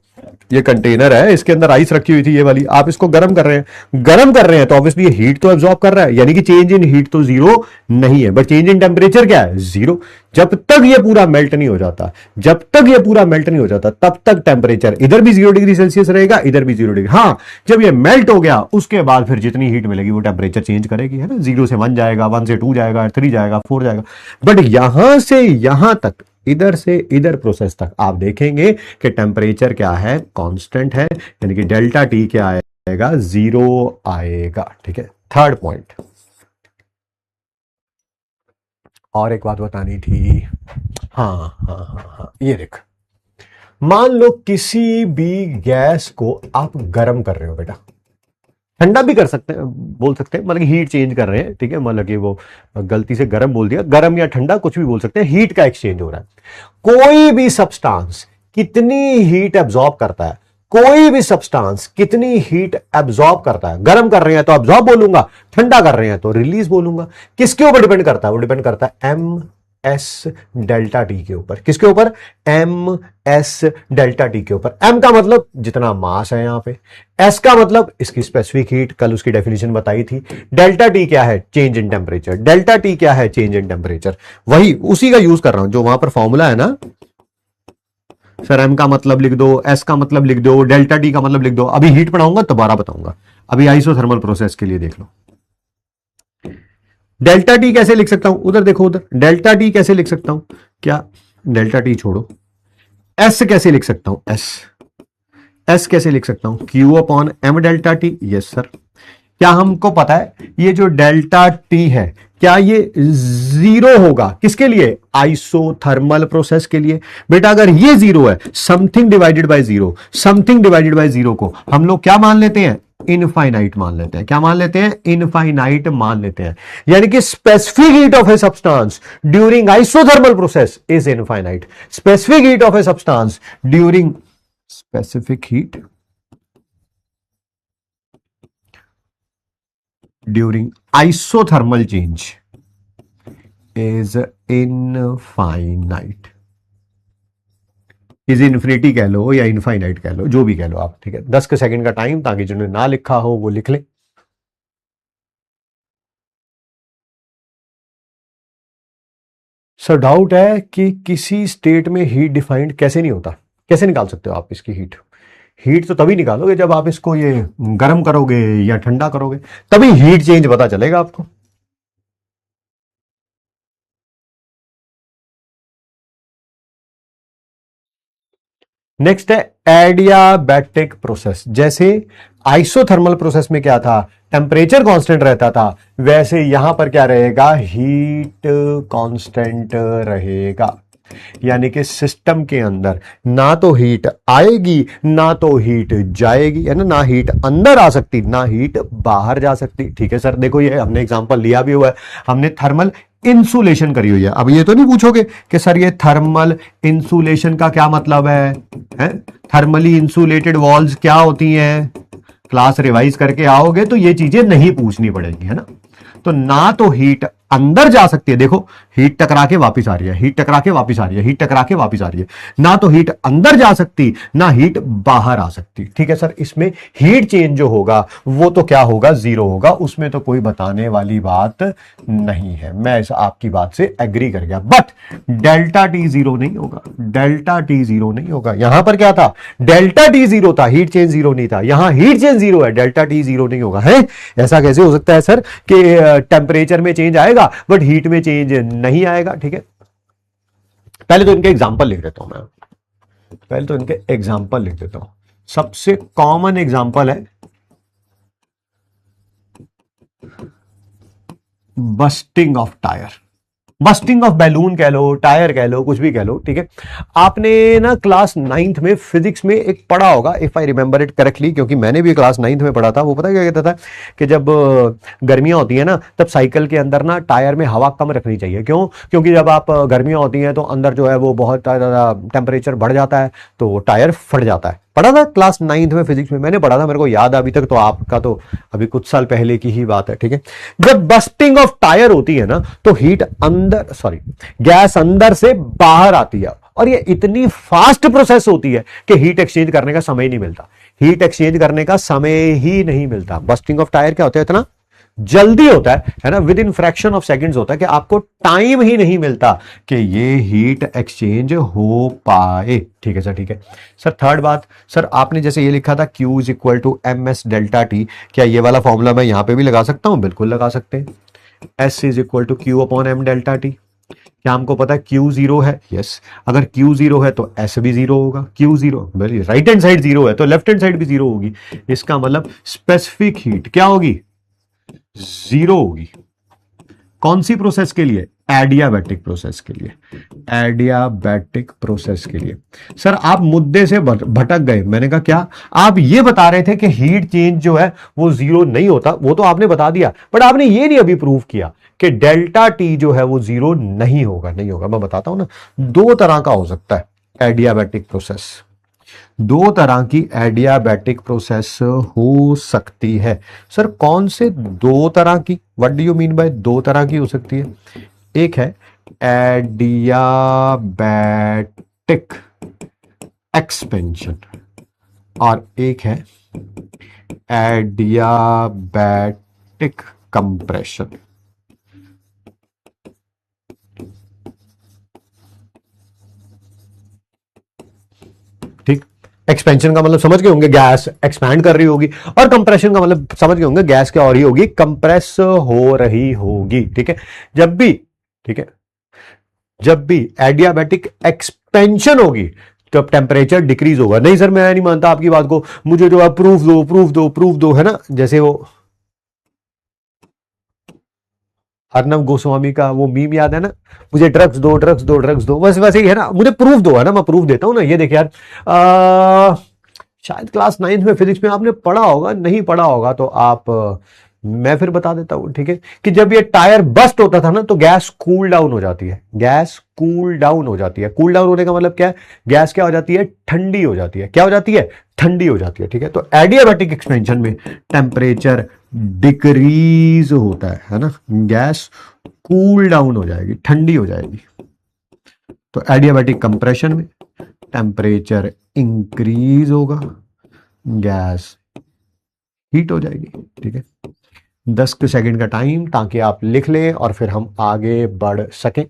ये कंटेनर है, इसके अंदर आइस रखी हुई थी ये वाली, आप इसको गर्म कर रहे हैं। गर्म कर रहे हैं तो ऑब्वियसली ये हीट तो एब्जॉर्ब कर रहा है, यानी कि चेंज इन हीट तो जीरो नहीं है, बट चेंज इन टेम्परेचर क्या है? जीरो। जब तक ये पूरा मेल्ट नहीं हो जाता, जब तक ये पूरा मेल्ट नहीं हो जाता, तब तक टेम्परेचर इधर भी 0 डिग्री सेल्सियस रहेगा, इधर भी 0 डिग्री। हाँ, जब ये मेल्ट हो गया उसके बाद फिर जितनी हीट मिलेगी वो टेम्परेचर चेंज करेगी, है ना। 0 से 1 जाएगा, 1 से 2 जाएगा, 3 जाएगा, 4 जाएगा। बट यहां से यहां तक, इधर से इधर प्रोसेस तक आप देखेंगे कि टेम्परेचर क्या है? कांस्टेंट है, यानी कि डेल्टा टी क्या आएगा? जीरो आएगा, ठीक है। थर्ड पॉइंट, और एक बात बतानी थी। हाँ हाँ हाँ हाँ, ये देख, मान लो किसी भी गैस को आप गर्म कर रहे हो बेटा, ठंडा भी कर सकते हैं, बोल सकते हैं, मतलब हीट चेंज कर रहे हैं, ठीक है। मतलब कि वो गलती से गर्म बोल दिया, गर्म या ठंडा कुछ भी बोल सकते हैं, हीट का एक्सचेंज हो रहा है। कोई भी सब्सटेंस कितनी हीट एब्जॉर्ब करता है? कोई भी सब्सटेंस कितनी हीट एब्जॉर्ब करता है? गर्म कर रहे हैं तो एब्जॉर्ब बोलूंगा, ठंडा कर रहे हैं तो रिलीज बोलूंगा। किसके ऊपर डिपेंड करता है? वो डिपेंड करता है एम एस डेल्टा टी के ऊपर। किसके ऊपर? एम एस डेल्टा टी के ऊपर। एम का मतलब जितना मास है यहां पे, एस का मतलब इसकी स्पेसिफिक हीट, कल उसकी डेफिनेशन बताई थी। डेल्टा टी क्या है? Change in temperature. Delta T क्या है? Change in temperature. वही उसी का यूज कर रहा हूं जो वहां पर फॉर्मूला है ना सर। एम का मतलब लिख दो, एस का मतलब लिख दो, डेल्टा टी का मतलब लिख दो। अभी हीट पढ़ाऊंगा दोबारा बताऊंगा, अभी आइसोथर्मल प्रोसेस के लिए देख लो। डेल्टा टी कैसे लिख सकता हूं? उधर देखो, उधर डेल्टा टी कैसे लिख सकता हूं? क्या डेल्टा टी छोड़ो, एस कैसे लिख सकता हूं? एस, एस कैसे लिख सकता हूं? Q upon M delta T. Yes sir. क्या हमको पता है ये जो डेल्टा टी है, क्या ये जीरो होगा? किसके लिए? आइसोथर्मल प्रोसेस के लिए। बेटा अगर ये जीरो है, something divided by zero, something divided by zero को हम लोग क्या मान लेते हैं? इनफाइनाइट मान लेते हैं। क्या मान लेते हैं? इनफाइनाइट मान लेते हैं। यानी कि specific heat of a substance during isothermal process is infinite. Specific heat of a substance during, specific heat during isothermal change is infinite. Is infinity कह लो या इनफाइनाइट कह लो, जो भी कह लो आप, ठीक है। 10 सेकंड का टाइम, ताकि जिन्होंने ना लिखा हो वो लिख ले। सर डाउट है कि किसी स्टेट में हीट डिफाइंड कैसे नहीं होता, कैसे निकाल सकते हो आप इसकी हीट? हीट तो तभी निकालोगे जब आप इसको ये गर्म करोगे या ठंडा करोगे, तभी हीट चेंज पता चलेगा आपको। नेक्स्ट है एडियाबैटिक प्रोसेस। जैसे आइसोथर्मल प्रोसेस में क्या था, टेम्परेचर कांस्टेंट रहता था, वैसे यहां पर क्या रहेगा, हीट कांस्टेंट रहेगा। यानी कि सिस्टम के अंदर ना तो हीट आएगी ना तो हीट जाएगी, है ना, ना हीट अंदर आ सकती ना हीट बाहर जा सकती। ठीक है सर, देखो ये हमने एग्जांपल लिया भी हुआ है, हमने थर्मल इंसुलेशन करी हुई है। अब ये तो नहीं पूछोगे कि सर ये थर्मल इंसुलेशन का क्या मतलब है? थर्मली इंसुलेटेड वॉल्स क्या होती हैं? क्लास रिवाइज करके आओगे तो ये चीजें नहीं पूछनी पड़ेगी, है ना। तो ना तो हीट अंदर जा सकती है, देखो हीट टकरा के वापस आ रही है, हीट टकरा के वापस आ रही है, हीट टकरा के वापस आ रही है, ना तो हीट अंदर जा सकती ना हीट बाहर आ सकती। ठीक है सर, इसमें हीट चेंज जो होगा वो तो क्या होगा, जीरो होगा, उसमें तो कोई बताने वाली बात नहीं है। मैं इस आपकी बात से एग्री कर गया, बट डेल्टा टी जीरो नहीं होगा, डेल्टा टी जीरो नहीं होगा। यहां पर क्या था, डेल्टा टी जीरो था, हीट चेंज जीरो नहीं था। यहां हीट चेंज जीरो है, डेल्टा टी जीरो नहीं होगा। है ऐसा कैसे हो सकता है सर कि टेम्परेचर में चेंज आएगा बट हीट में चेंज नहीं आएगा? ठीक है, पहले तो इनके एग्जांपल लिख देता हूं मैं, पहले तो इनके एग्जांपल लिख देता हूं। सबसे कॉमन एग्जांपल है busting of tyre, busting of balloon कह लो, टायर कह लो, कुछ भी कह लो। ठीक है, आपने ना क्लास नाइन्थ में फिजिक्स में एक पढ़ा होगा, if I remember it correctly, क्योंकि मैंने भी क्लास नाइन्थ में पढ़ा था। वो पता क्या कहता था कि जब गर्मियां होती है ना तब साइकिल के अंदर ना टायर में हवा कम रखनी चाहिए। क्यों? क्योंकि जब आप गर्मियां होती हैं तो अंदर जो है वो बहुत ज़्यादा टेम्परेचर बढ़ जाता है तो टायर फट जाता है। पढ़ा था क्लास नाइन्थ में फिजिक्स में, मैंने पढ़ा था, मेरे को याद है अभी तक। तो आपका तो अभी कुछ साल पहले की ही बात है। ठीक है, जब बस्टिंग ऑफ टायर होती है ना तो हीट अंदर, सॉरी, गैस अंदर से बाहर आती है, और ये इतनी फास्ट प्रोसेस होती है कि हीट एक्सचेंज करने का समय नहीं मिलता, हीट एक्सचेंज करने का समय ही नहीं मिलता। बस्टिंग ऑफ टायर क्या होता है, इतना जल्दी होता है ना, with in fraction of seconds होता है कि आपको टाइम ही नहीं मिलता कि ये हीट एक्सचेंज हो पाए। ठीक है सर, ठीक है सर। थर्ड बात, सर आपने जैसे ये लिखा था Q is equal to M S delta T, क्या ये वाला फॉर्मूला मैं यहां पे भी लगा सकता हूं? बिल्कुल लगा सकते हैं। S is equal to Q upon M delta T, क्या हमको पता है Q जीरो है? यस, अगर Q जीरो है तो S भी जीरो होगा। Q zero, right hand side zero है तो लेफ्ट हैंड साइड भी जीरो होगी। इसका मतलब स्पेसिफिक हीट क्या होगी, जीरो होगी। कौन सी प्रोसेस के लिए? एडियाबैटिक प्रोसेस के लिए, एडियाबैटिक प्रोसेस के लिए। सर आप मुद्दे से भटक गए। मैंने कहा क्या? आप ये बता रहे थे कि हीट चेंज जो है वो जीरो नहीं होता, वो तो आपने बता दिया, बट आपने ये नहीं अभी प्रूव किया कि डेल्टा टी जो है वो जीरो नहीं होगा। नहीं होगा, मैं बताता हूं ना। दो तरह का हो सकता है एडियाबैटिक प्रोसेस, दो तरह की एडियाबैटिक प्रोसेस हो सकती है। सर कौन से दो तरह की, what do you mean by दो तरह की हो सकती है? एक है एडियाबैटिक एक्सपेंशन और एक है एडियाबैटिक कंप्रेशन। ठीक, एक्सपेंशन का मतलब समझ गए होंगे, गैस एक्सपैंड कर रही होगी, और कंप्रेशन का मतलब समझ गए होंगे, गैस क्या हो रही होगी, कंप्रेस हो रही होगी। ठीक है, जब भी, ठीक है, जब भी एडियाबैटिक एक्सपेंशन होगी तब टेम्परेचर डिक्रीज होगा। नहीं सर मैं नहीं मानता आपकी बात को, मुझे जो है प्रूफ दो, प्रूफ दो, प्रूफ दो, है ना। जैसे वो अर्नब गोस्वामी का वो मीम याद है ना, मुझे ड्रग्स दो, ड्रग्स दो, ड्रग्स दो, बस वैसे ही है ना, मुझे प्रूफ दो, है ना, मैं प्रूफ देता हूं ना। ये देख यार, शायद क्लास नाइन्थ में फिजिक्स में आपने पढ़ा होगा, नहीं पढ़ा होगा तो आप मैं फिर बता देता हूं। ठीक है, कि जब ये टायर बस्ट होता था ना तो गैस कूल डाउन हो जाती है, गैस कूल डाउन हो जाती है। कूल डाउन होने का मतलब क्या है, गैस क्या हो जाती है, ठंडी हो जाती है। क्या हो जाती है, ठंडी हो जाती है। ठीक है, तो एडियाबैटिक एक्सपेंशन में टेम्परेचर डिक्रीज होता है ना, गैस कूल डाउन हो जाएगी, ठंडी हो जाएगी। तो एडियाबैटिक कंप्रेशन में टेम्परेचर इंक्रीज होगा, गैस हीट हो जाएगी। ठीक है, 10 सेकंड का टाइम ताकि आप लिख लें और फिर हम आगे बढ़ सकें।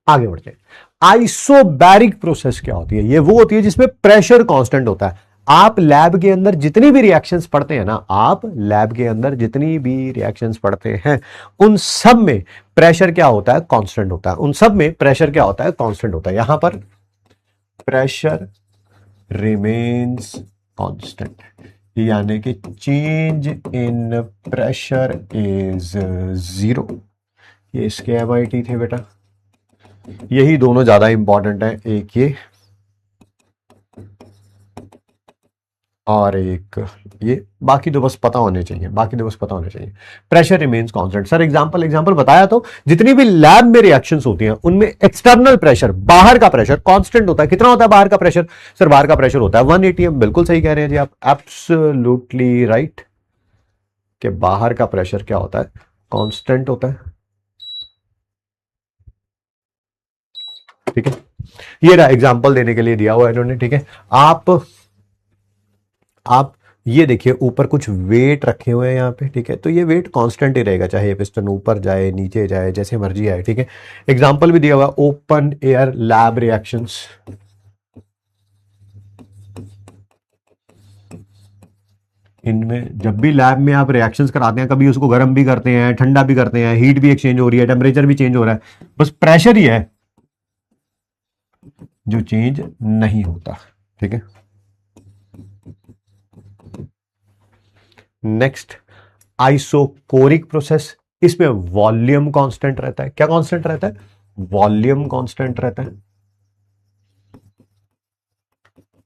आगे बढ़ते हैं। आइसोबैरिक प्रोसेस क्या होती है? ये वो होती है जिसमें प्रेशर कांस्टेंट होता है। आप लैब के अंदर जितनी भी रिएक्शंस पढ़ते हैं ना, आप लैब के अंदर जितनी भी रिएक्शंस पढ़ते हैं, उन सब में प्रेशर क्या होता है? कांस्टेंट होता है। उन सब में प्रेशर क्या होता है? कांस्टेंट होता है। यहां पर प्रेशर रिमेन्स कांस्टेंट, यानी कि change in pressure is zero. ये इसके MIT थे बेटा, यही दोनों ज्यादा इंपॉर्टेंट है, एक ये और एक ये। बाकी तो बस पता होने चाहिए, बाकी तो बस पता होने चाहिए। Pressure remains constant. Sir example बताया तो, जितनी भी लैब में रिएक्शंस होती हैं उनमें एक्सटर्नल प्रेशर, बाहर का प्रेशर कांस्टेंट होता है। कितना होता है बाहर का प्रेशर? सर बाहर का प्रेशर होता है 1 ATM। बिल्कुल सही कह रहे हैं जी आप, एब्सोल्युटली राइट, कि बाहर का प्रेशर क्या होता है? कांस्टेंट होता है। ठीक है, ये रहा एग्जांपल देने के लिए दिया हुआ है इन्होंने। ठीक है, आप ये देखिए ऊपर कुछ वेट रखे हुए हैं यहाँ पे। ठीक है, तो ये वेट कांस्टेंट ही रहेगा, चाहे पिस्टन ऊपर जाए नीचे जाए, जैसे मर्जी आए। ठीक है, एग्जांपल भी दिया हुआ, ओपन एयर लैब रिएक्शंस। इनमें जब भी लैब में आप रिएक्शंस कराते हैं, कभी उसको गर्म भी करते हैं, ठंडा भी करते हैं, हीट भी एक्सचेंज हो रही है, टेम्परेचर भी चेंज हो रहा है, बस प्रेशर ही है जो चेंज नहीं होता। ठीक है, नेक्स्ट आइसोकोरिक प्रोसेस। इसमें वॉल्यूम कांस्टेंट रहता है। क्या कांस्टेंट रहता है? वॉल्यूम कांस्टेंट रहता है,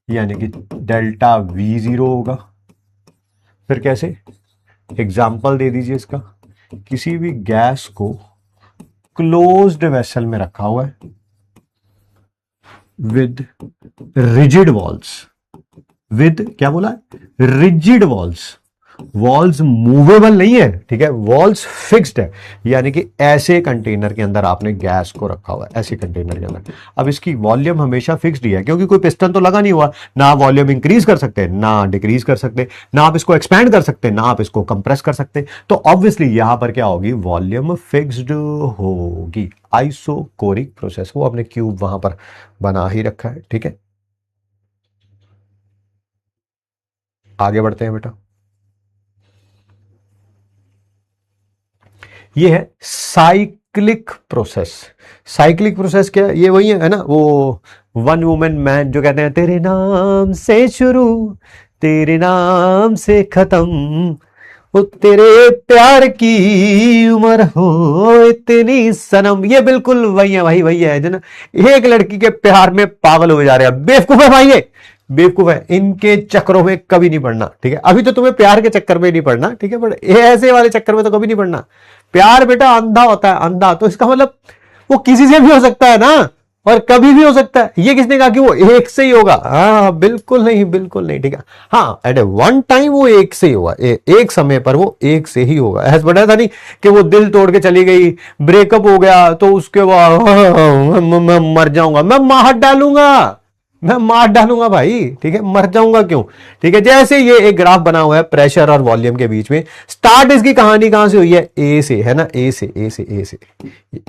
यानी कि डेल्टा V0 होगा। फिर कैसे? एग्जाम्पल दे दीजिए इसका। किसी भी गैस को क्लोज्ड वेसल में रखा हुआ है विद रिजिड वॉल्स, विद क्या बोला है? Rigid walls. वॉल्स मूवेबल नहीं है, ठीक है, वॉल्स फिक्स्ड है, यानी कि ऐसे कंटेनर के अंदर आपने गैस को रखा हुआ है, ऐसे कंटेनर के अंदर। अब इसकी वॉल्यूम हमेशा फिक्स्ड ही है, क्योंकि कोई पिस्टन तो लगा नहीं हुआ। ना वॉल्यूम इंक्रीज कर सकते, ना डिक्रीज कर सकते, ना आप इसको एक्सपैंड कर सकते, ना आप इसको कंप्रेस कर सकते। तो ऑब्वियसली यहां पर क्या होगी? वॉल्यूम फिक्स्ड होगी। आइसोकोरिक प्रोसेस, वो आपने क्यूब वहां पर बना ही रखा है। ठीक है, आगे बढ़ते हैं बेटा। ये है साइक्लिक प्रोसेस। साइक्लिक प्रोसेस क्या है? ये वही है ना, वो वन वुमेन मैन जो कहते हैं तेरे नाम से शुरू तेरे नाम से खत्म, वो तेरे प्यार की उम्र हो इतनी सनम। ये बिल्कुल वही है भाई, वही है जो ना एक लड़की के प्यार में पागल हो जा रहे हैं। बेवकूफ है भाई, ये बेवकूफ है, इनके चक्करों में कभी नहीं पड़ना। ठीक है, अभी तो तुम्हें प्यार के चक्कर में नहीं पड़ना, ठीक है, बट ऐसे वाले चक्कर में तो कभी नहीं पड़ना। प्यार बेटा अंधा होता है, अंधा। तो इसका मतलब वो किसी से भी हो सकता है ना, और कभी भी हो सकता है। ये किसने कहा कि वो एक से ही होगा? हाँ बिल्कुल नहीं, बिल्कुल नहीं। ठीक है, हाँ एट ए वन टाइम वो एक से ही होगा, एक समय पर वो एक से ही होगा। ऐसा बताया था नहीं कि वो दिल तोड़ के चली गई, ब्रेकअप हो गया, तो उसके बाद मैं मर जाऊंगा, मैं मार डालूंगा, मैं मार डालूंगा भाई। ठीक है, मर जाऊंगा क्यों? ठीक है, जैसे ये एक ग्राफ बना हुआ है प्रेशर और वॉल्यूम के बीच में। स्टार्ट इसकी कहानी कहां से हुई है? ए से, है ना, ए से, ए से, ए से, है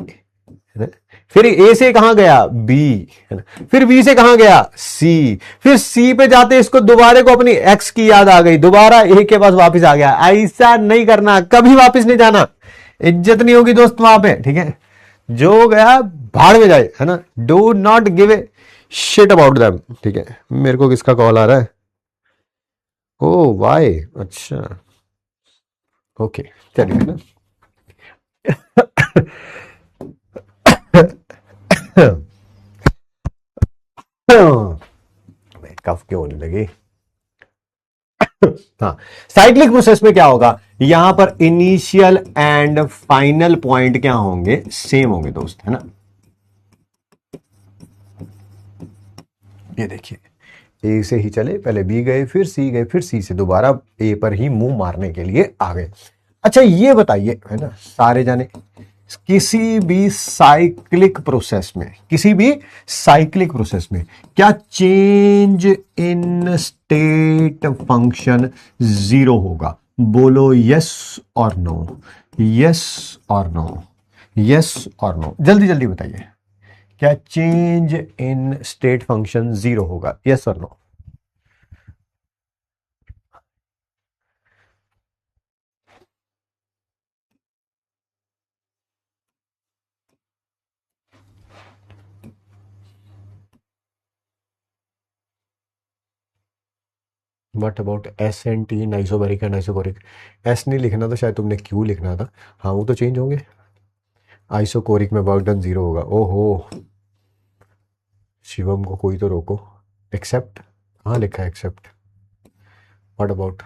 ना? फिर ए से कहां गया? बी, है ना? फिर बी से कहां गया? सी। फिर सी पे जाते इसको दोबारा को अपनी एक्स की याद आ गई, दोबारा ए के पास वापस आ गया। ऐसा नहीं करना, कभी वापस नहीं जाना, इज्जत नहीं होगी दोस्त वहां पे। ठीक है, जो गया भाड़ में जाए, है ना। Do not give a shit about them. ठीक है, मेरे को किसका कॉल आ रहा है? ओ वाई, अच्छा, ओके, चलिए ना। कफ क्यों होने लगी? हाँ, साइक्लिक प्रोसेस में क्या होगा? यहां पर इनिशियल एंड फाइनल पॉइंट क्या होंगे? सेम होंगे दोस्त, है ना। ये देखिए, ए से ही चले, पहले बी गए, फिर सी गए, फिर सी से दोबारा ए पर ही मुंह मारने के लिए आ गए। अच्छा ये बताइए, है ना, सारे जाने, किसी भी साइक्लिक प्रोसेस में, किसी भी साइक्लिक प्रोसेस में क्या change in state function zero होगा? बोलो यस और नो, यस और नो, यस और नो, जल्दी जल्दी बताइए। क्या change in state function zero होगा? यस और no? What about S N T, isobaric and isochoric? S नहीं लिखना था शायद, तुमने क्यू लिखना था। हाँ वो तो चेंज होंगे। आइसोकोरिक में वर्क डन जीरो होगा। ओहो, शिवम को कोई तो रोको। एक्सेप्ट, हाँ लिखा है एक्सेप्ट। व्हाट अबाउट,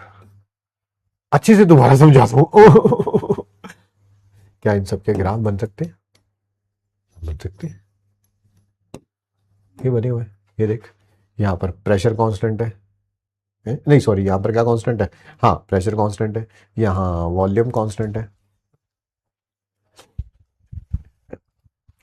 अच्छे से दोबारा समझा दो। क्या इन सब के ग्राफ बन सकते हैं? बन सकते हैं, ये बने हुए हैं। ये देख, यहाँ पर प्रेशर कांस्टेंट है, नहीं सॉरी, यहाँ पर क्या कांस्टेंट है? हाँ प्रेशर कांस्टेंट है, यहाँ वॉल्यूम कांस्टेंट है।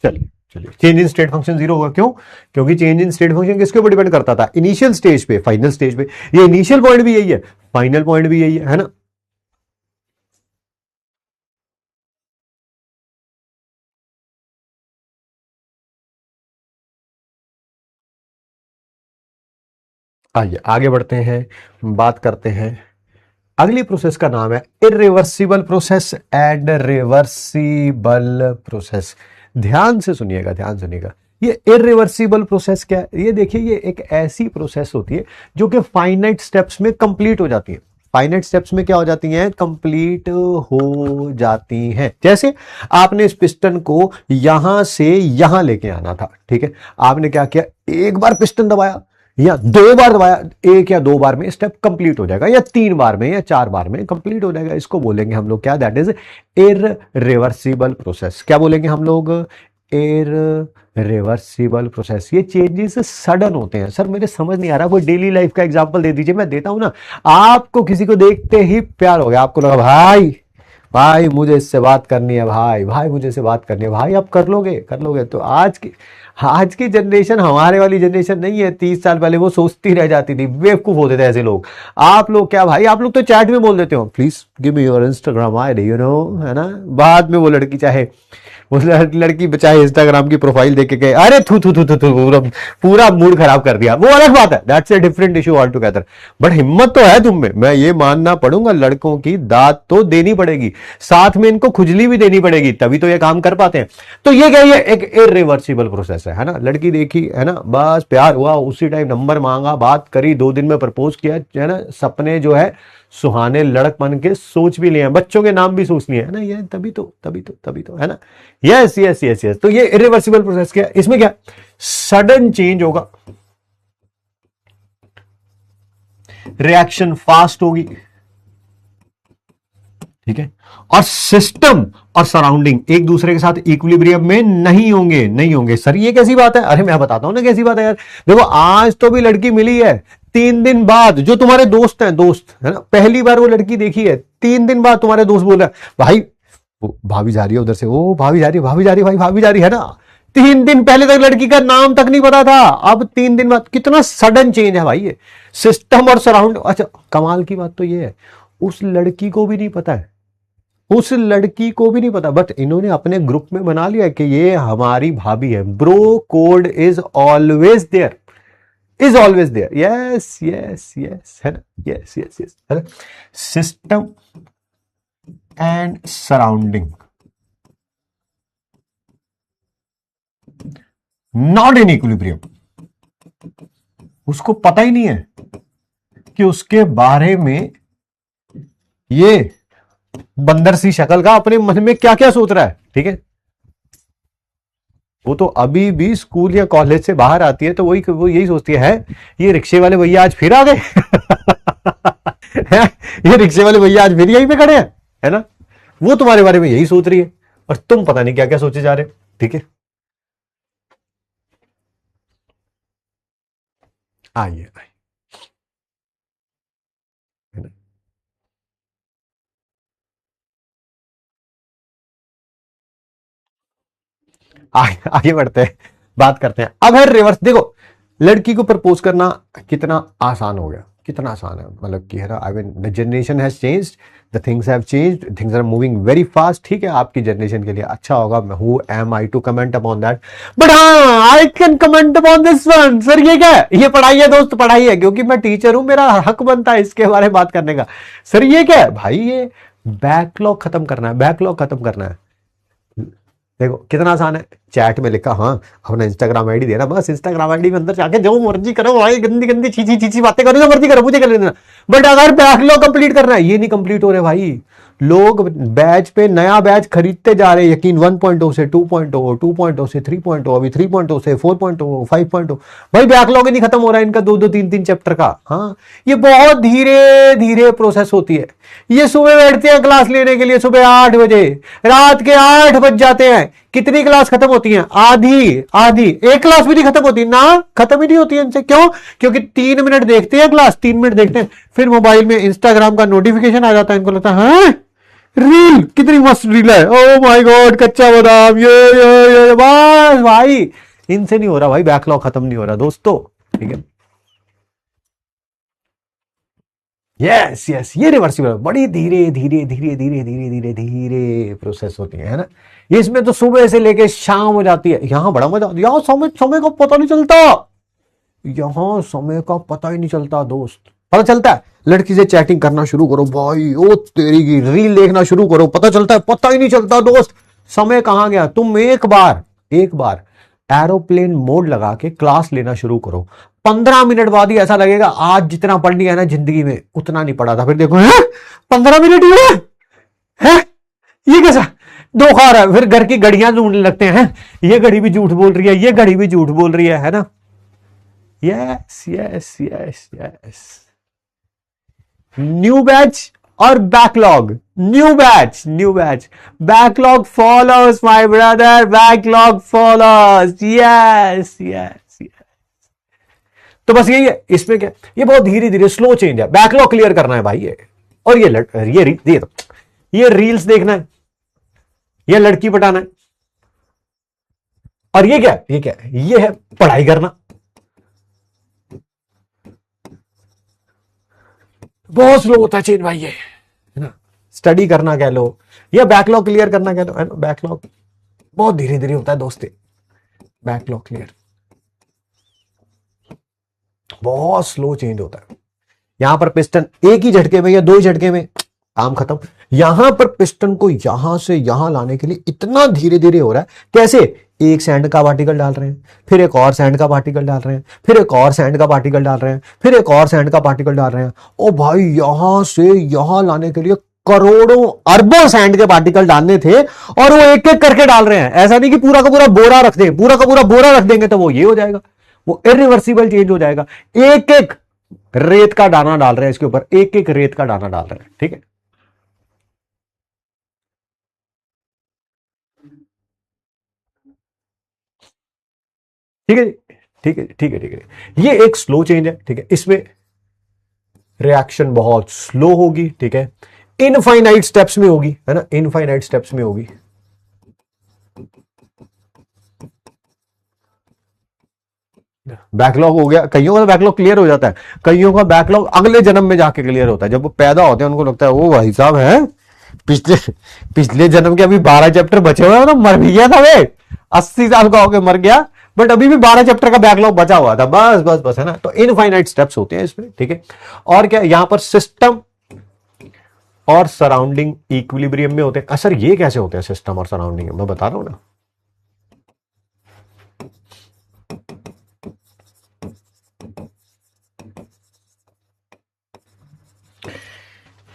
चलिए चलिए, change in state function zero होगा। क्यों? क्योंकि चेंज इन स्टेट फंक्शन किसके ऊपर डिपेंड करता था? इनिशियल स्टेज पे, फाइनल स्टेज पे। ये इनिशियल पॉइंट भी यही है, फाइनल पॉइंट भी यही है ना? आइए आगे बढ़ते हैं, बात करते हैं। अगली प्रोसेस का नाम है irreversible process and reversible process. ध्यान से सुनिएगा, ध्यान सुनिएगा। ये इरिवर्सिबल प्रोसेस क्या है? ये देखिए, ये एक ऐसी प्रोसेस होती है जो कि फाइनाइट स्टेप्स में कंप्लीट हो जाती है। फाइनाइट स्टेप्स में क्या हो जाती हैं? कंप्लीट हो जाती हैं। जैसे आपने इस पिस्टन को यहां से यहां लेके आना था, ठीक है? आपने क्या किया? एक बार पिस्टन दबाया या दो बार दबाया, एक या दो बार में स्टेप कंप्लीट हो जाएगा, या तीन बार में या चार बार में कंप्लीट हो जाएगा। इसको बोलेंगे हम लोग क्या? That is irreversible process. क्या बोलेंगे हम लोग? Irreversible process. ये चेंजेस सडन होते हैं। सर मेरे समझ नहीं आ रहा, कोई डेली लाइफ का एग्जांपल दे दीजिए। मैं देता हूं ना, आपको किसी को देखते ही प्यार हो गया, आपको लगा भाई भाई मुझे इससे बात करनी है, भाई भाई मुझे इससे बात करनी है, भाई आप कर लोगे, कर लोगे। तो आज की जनरेशन हमारे वाली जनरेशन नहीं है। 30 साल पहले वो सोचती रह जाती थी, बेवकूफ होते थे ऐसे लोग। आप लोग क्या भाई, आप लोग तो चैट में बोल देते हो please give me your Instagram ID, you know, है ना? बाद में वो लड़की चाहे, वो लड़की चाहे इंस्टाग्राम की प्रोफाइल देख के कहे अरे थू थू थू थू थू, पूरा पूरा मूड खराब कर दिया, वो अलग बात है, that's a different issue all together. But हिम्मत तो है तुम में, मैं ये मानना पड़ूंगा। लड़कों की दाद तो देनी पड़ेगी, साथ में इनको खुजली भी देनी पड़ेगी, तभी तो ये काम कर पाते हैं। तो ये क्या, ये एक इरिवर्सिबल प्रोसेस है ना? लड़की देखी है ना, बस प्यार हुआ, उसी टाइम नंबर मांगा, बात करी, 2 दिन में प्रपोज किया, है ना? सपने जो है सुहाने लड़क बन के सोच भी लिए हैं, बच्चों के नाम भी सोच लिए है ना? ये तभी तो है ना? Yes yes yes yes. तो ये इरिवर्सिबल प्रोसेस क्या? इसमें क्या सडन चेंज होगा, रिएक्शन फास्ट होगी, ठीक है? और सिस्टम और सराउंडिंग एक दूसरे के साथ इक्विलिब्रियम में नहीं होंगे। सर ये कैसी बात है? अरे मैं बताता हूं ना कैसी बात है यार। देखो आज तो भी लड़की मिली है, 3 दिन बाद जो तुम्हारे दोस्त हैं, दोस्त है ना, पहली बार वो लड़की देखी है, 3 दिन बाद तुम्हारे दोस्त बोल रहे हैं भाई वो भाभी जा रही है उधर से, ओ भाभी जा रही है, भाभी जा रही है, भाई भाभी जा रही है ना? 3 दिन पहले तक लड़की का नाम तक नहीं पता था, अब 3 दिन बाद कितना सडन चेंज है भाई ये सिस्टम और सराउंड। अच्छा कमाल की बात तो ये है, उस लड़की को भी नहीं पता है, उस लड़की को भी नहीं पता, बट इन्होंने अपने ग्रुप में बना लिया कि ये हमारी भाभी है। Bro code is always there, is always there. Yes yes yes, है ना? यस यस यस, है ना? System and surrounding not in equilibrium. उसको पता ही नहीं है कि उसके बारे में ये बंदर सी शक्ल का अपने मन में क्या क्या सोच रहा है, ठीक है? वो तो अभी भी स्कूल या कॉलेज से बाहर आती है तो वो यही सोचती है ये रिक्शे वाले भैया आज फिर आ गए। ये रिक्शे वाले भैया आज फिर यहीं पे खड़े हैं, है ना? वो तुम्हारे बारे में यही सोच रही है और तुम पता नहीं क्या क्या सोचे जा रहे हो, ठीक है? आइए आइए, है ना? आगे बढ़ते हैं, बात करते हैं। अब है रिवर्स। देखो लड़की को प्रपोज करना कितना आसान हो गया, कितना आसान है, मतलब कि है ना, I mean the generation has changed, the things have changed, things are moving very fast. ठीक है, आपकी जनरेशन के लिए अच्छा होगा, who am I to comment upon that, but हाँ I can comment upon this one. Sir ये क्या है? ये पढ़ाई है दोस्त, पढ़ाई है, क्योंकि मैं टीचर हूं, मेरा हक बनता है इसके बारे में बात करने का। सर ये क्या है भाई? ये बैकलॉग खत्म करना है, बैकलॉग खत्म करना है। देखो कितना आसान है, चैट में लिखा, हाँ अपना इंस्टाग्राम आईडी देना, बस इंस्टाग्राम आईडी में अंदर जाके जो मर्जी करो भाई, गंदी गंदी चीची चीची बातें करो, जो मर्जी करो, मुझे कर लेना। बट अगर बैकलॉग कंप्लीट करना है, ये नहीं कंप्लीट हो रहे भाई। लोग बैच पे नया बैच खरीदते जा रहे हैं, यकीन 1.0 से 2.0, 2.0 से 3.0, अभी 3.0 से 4.0, 5.0। भाई बैकलॉग ही नहीं खत्म हो रहा है इनका, 2-2, 3-3 चैप्टर का। हाँ, ये बहुत धीरे धीरे प्रोसेस होती है। ये सुबह बैठते हैं क्लास लेने के लिए, सुबह 8 बजे, रात के 8 बज जाते हैं। कितनी क्लास खत्म होती है? आधी आधी, एक क्लास भी नहीं खत्म होती ना, खत्म ही नहीं होती है इनसे। क्यों? क्योंकि 3 मिनट देखते हैं क्लास, 3 मिनट देखते हैं, फिर मोबाइल में इंस्टाग्राम का नोटिफिकेशन आ जाता है, इनको लगता है हाँ रील, कितनी मस्त रील है, ओ माय गॉड, कच्चा बादाम, ये बस भाई, इनसे नहीं हो रहा भाई, बैकलॉग खत्म नहीं हो रहा दोस्तों। ठीक है, यस यस, ये रिवर्सिबल, बड़ी धीरे धीरे धीरे धीरे धीरे धीरे धीरे प्रोसेस होती है ना। इसमें तो सुबह से लेके शाम हो जाती है, यहां बड़ा मजा आता है, यहां समय समय का पता नहीं चलता, यहां समय का पता ही नहीं चलता दोस्त। पता चलता है, लड़की से चैटिंग करना शुरू करो भाई, ओ तेरी की रील देखना शुरू करो, पता चलता है, पता ही नहीं चलता दोस्त, समय कहां गया। तुम एक बार एरोप्लेन मोड लगा के क्लास लेना शुरू करो, 15 मिनट बाद ही ऐसा लगेगा आज जितना पढ़ लिया ना जिंदगी में उतना नहीं पढ़ा था। फिर देखो 15 मिनट ही हुए है, ये कैसा धोखा आ रहा है। फिर घर की घड़ियां ढूंढने लगते हैं, ये घड़ी भी झूठ बोल रही है, ये घड़ी भी झूठ बोल रही है ना। Yes yes yes yes, new batch और backlog, new batch backlog follows my brother, backlog follows, yes yes yes. तो बस यही है, इसमें क्या, ये बहुत धीरे धीरे स्लो चेंज है, बैकलॉग क्लियर करना है भाई ये। और ये रील्स देखना है, ये लड़की पटाना है, और ये है पढ़ाई करना। बहुत स्लो होता है चेंज भाई ये, है ना। स्टडी करना कह लो या बैकलॉग क्लियर करना कह लो, है ना, बैकलॉग बहुत धीरे धीरे होता है दोस्ते, बैकलॉग क्लियर बहुत स्लो चेंज होता है। यहां पर पिस्टन एक ही झटके में या 2 ही झटके में काम खत्म, यहां पर पिस्टन को यहां से यहां लाने के लिए इतना धीरे धीरे हो रहा है। कैसे? एक सैंड का पार्टिकल डाल रहे हैं, फिर एक और सैंड का पार्टिकल डाल रहे हैं, फिर एक और सैंड का पार्टिकल डाल रहे हैं, फिर एक और सैंड का पार्टिकल डाल रहे हैं। ओ भाई, यहां से यहां लाने के लिए करोड़ों अरबों सैंड के पार्टिकल डालने थे, और वो एक एक करके डाल रहे हैं। ऐसा नहीं कि पूरा का पूरा बोरा रख दें, पूरा का पूरा बोरा रख देंगे तो वो ये हो जाएगा, वो इरिवर्सिबल चेंज हो जाएगा। एक एक रेत का दाना डाल रहे हैं इसके ऊपर, एक एक रेत का दाना डाल रहे हैं। ठीक है, ठीक है, ठीक है, ठीक है, ठीक है। ये एक स्लो चेंज है। ठीक है, इसमें रिएक्शन बहुत स्लो होगी। ठीक है, इनफाइनाइट स्टेप्स में होगी, है ना, इनफाइनाइट स्टेप्स में होगी। बैकलॉग हो गया, कईयों का तो बैकलॉग क्लियर हो जाता है, कईयों का बैकलॉग अगले जन्म में जाके क्लियर होता है। जब वो पैदा होते हैं उनको लगता है वो भाई साहब है, पिछले पिछले जन्म के अभी 12 चैप्टर बचे हुए हैं, तो मर भी गया था वे, 80 साल का होकर मर गया, बट अभी भी 12 चैप्टर का बैकलॉग बचा हुआ था, बस बस बस, है ना। तो इनफाइनाइट स्टेप्स होते हैं इसमें। ठीक है, और क्या, यहां पर सिस्टम और सराउंडिंग इक्विलिब्रियम में होते हैं। सर ये कैसे होते हैं सिस्टम और सराउंडिंग? मैं बता रहा हूं ना,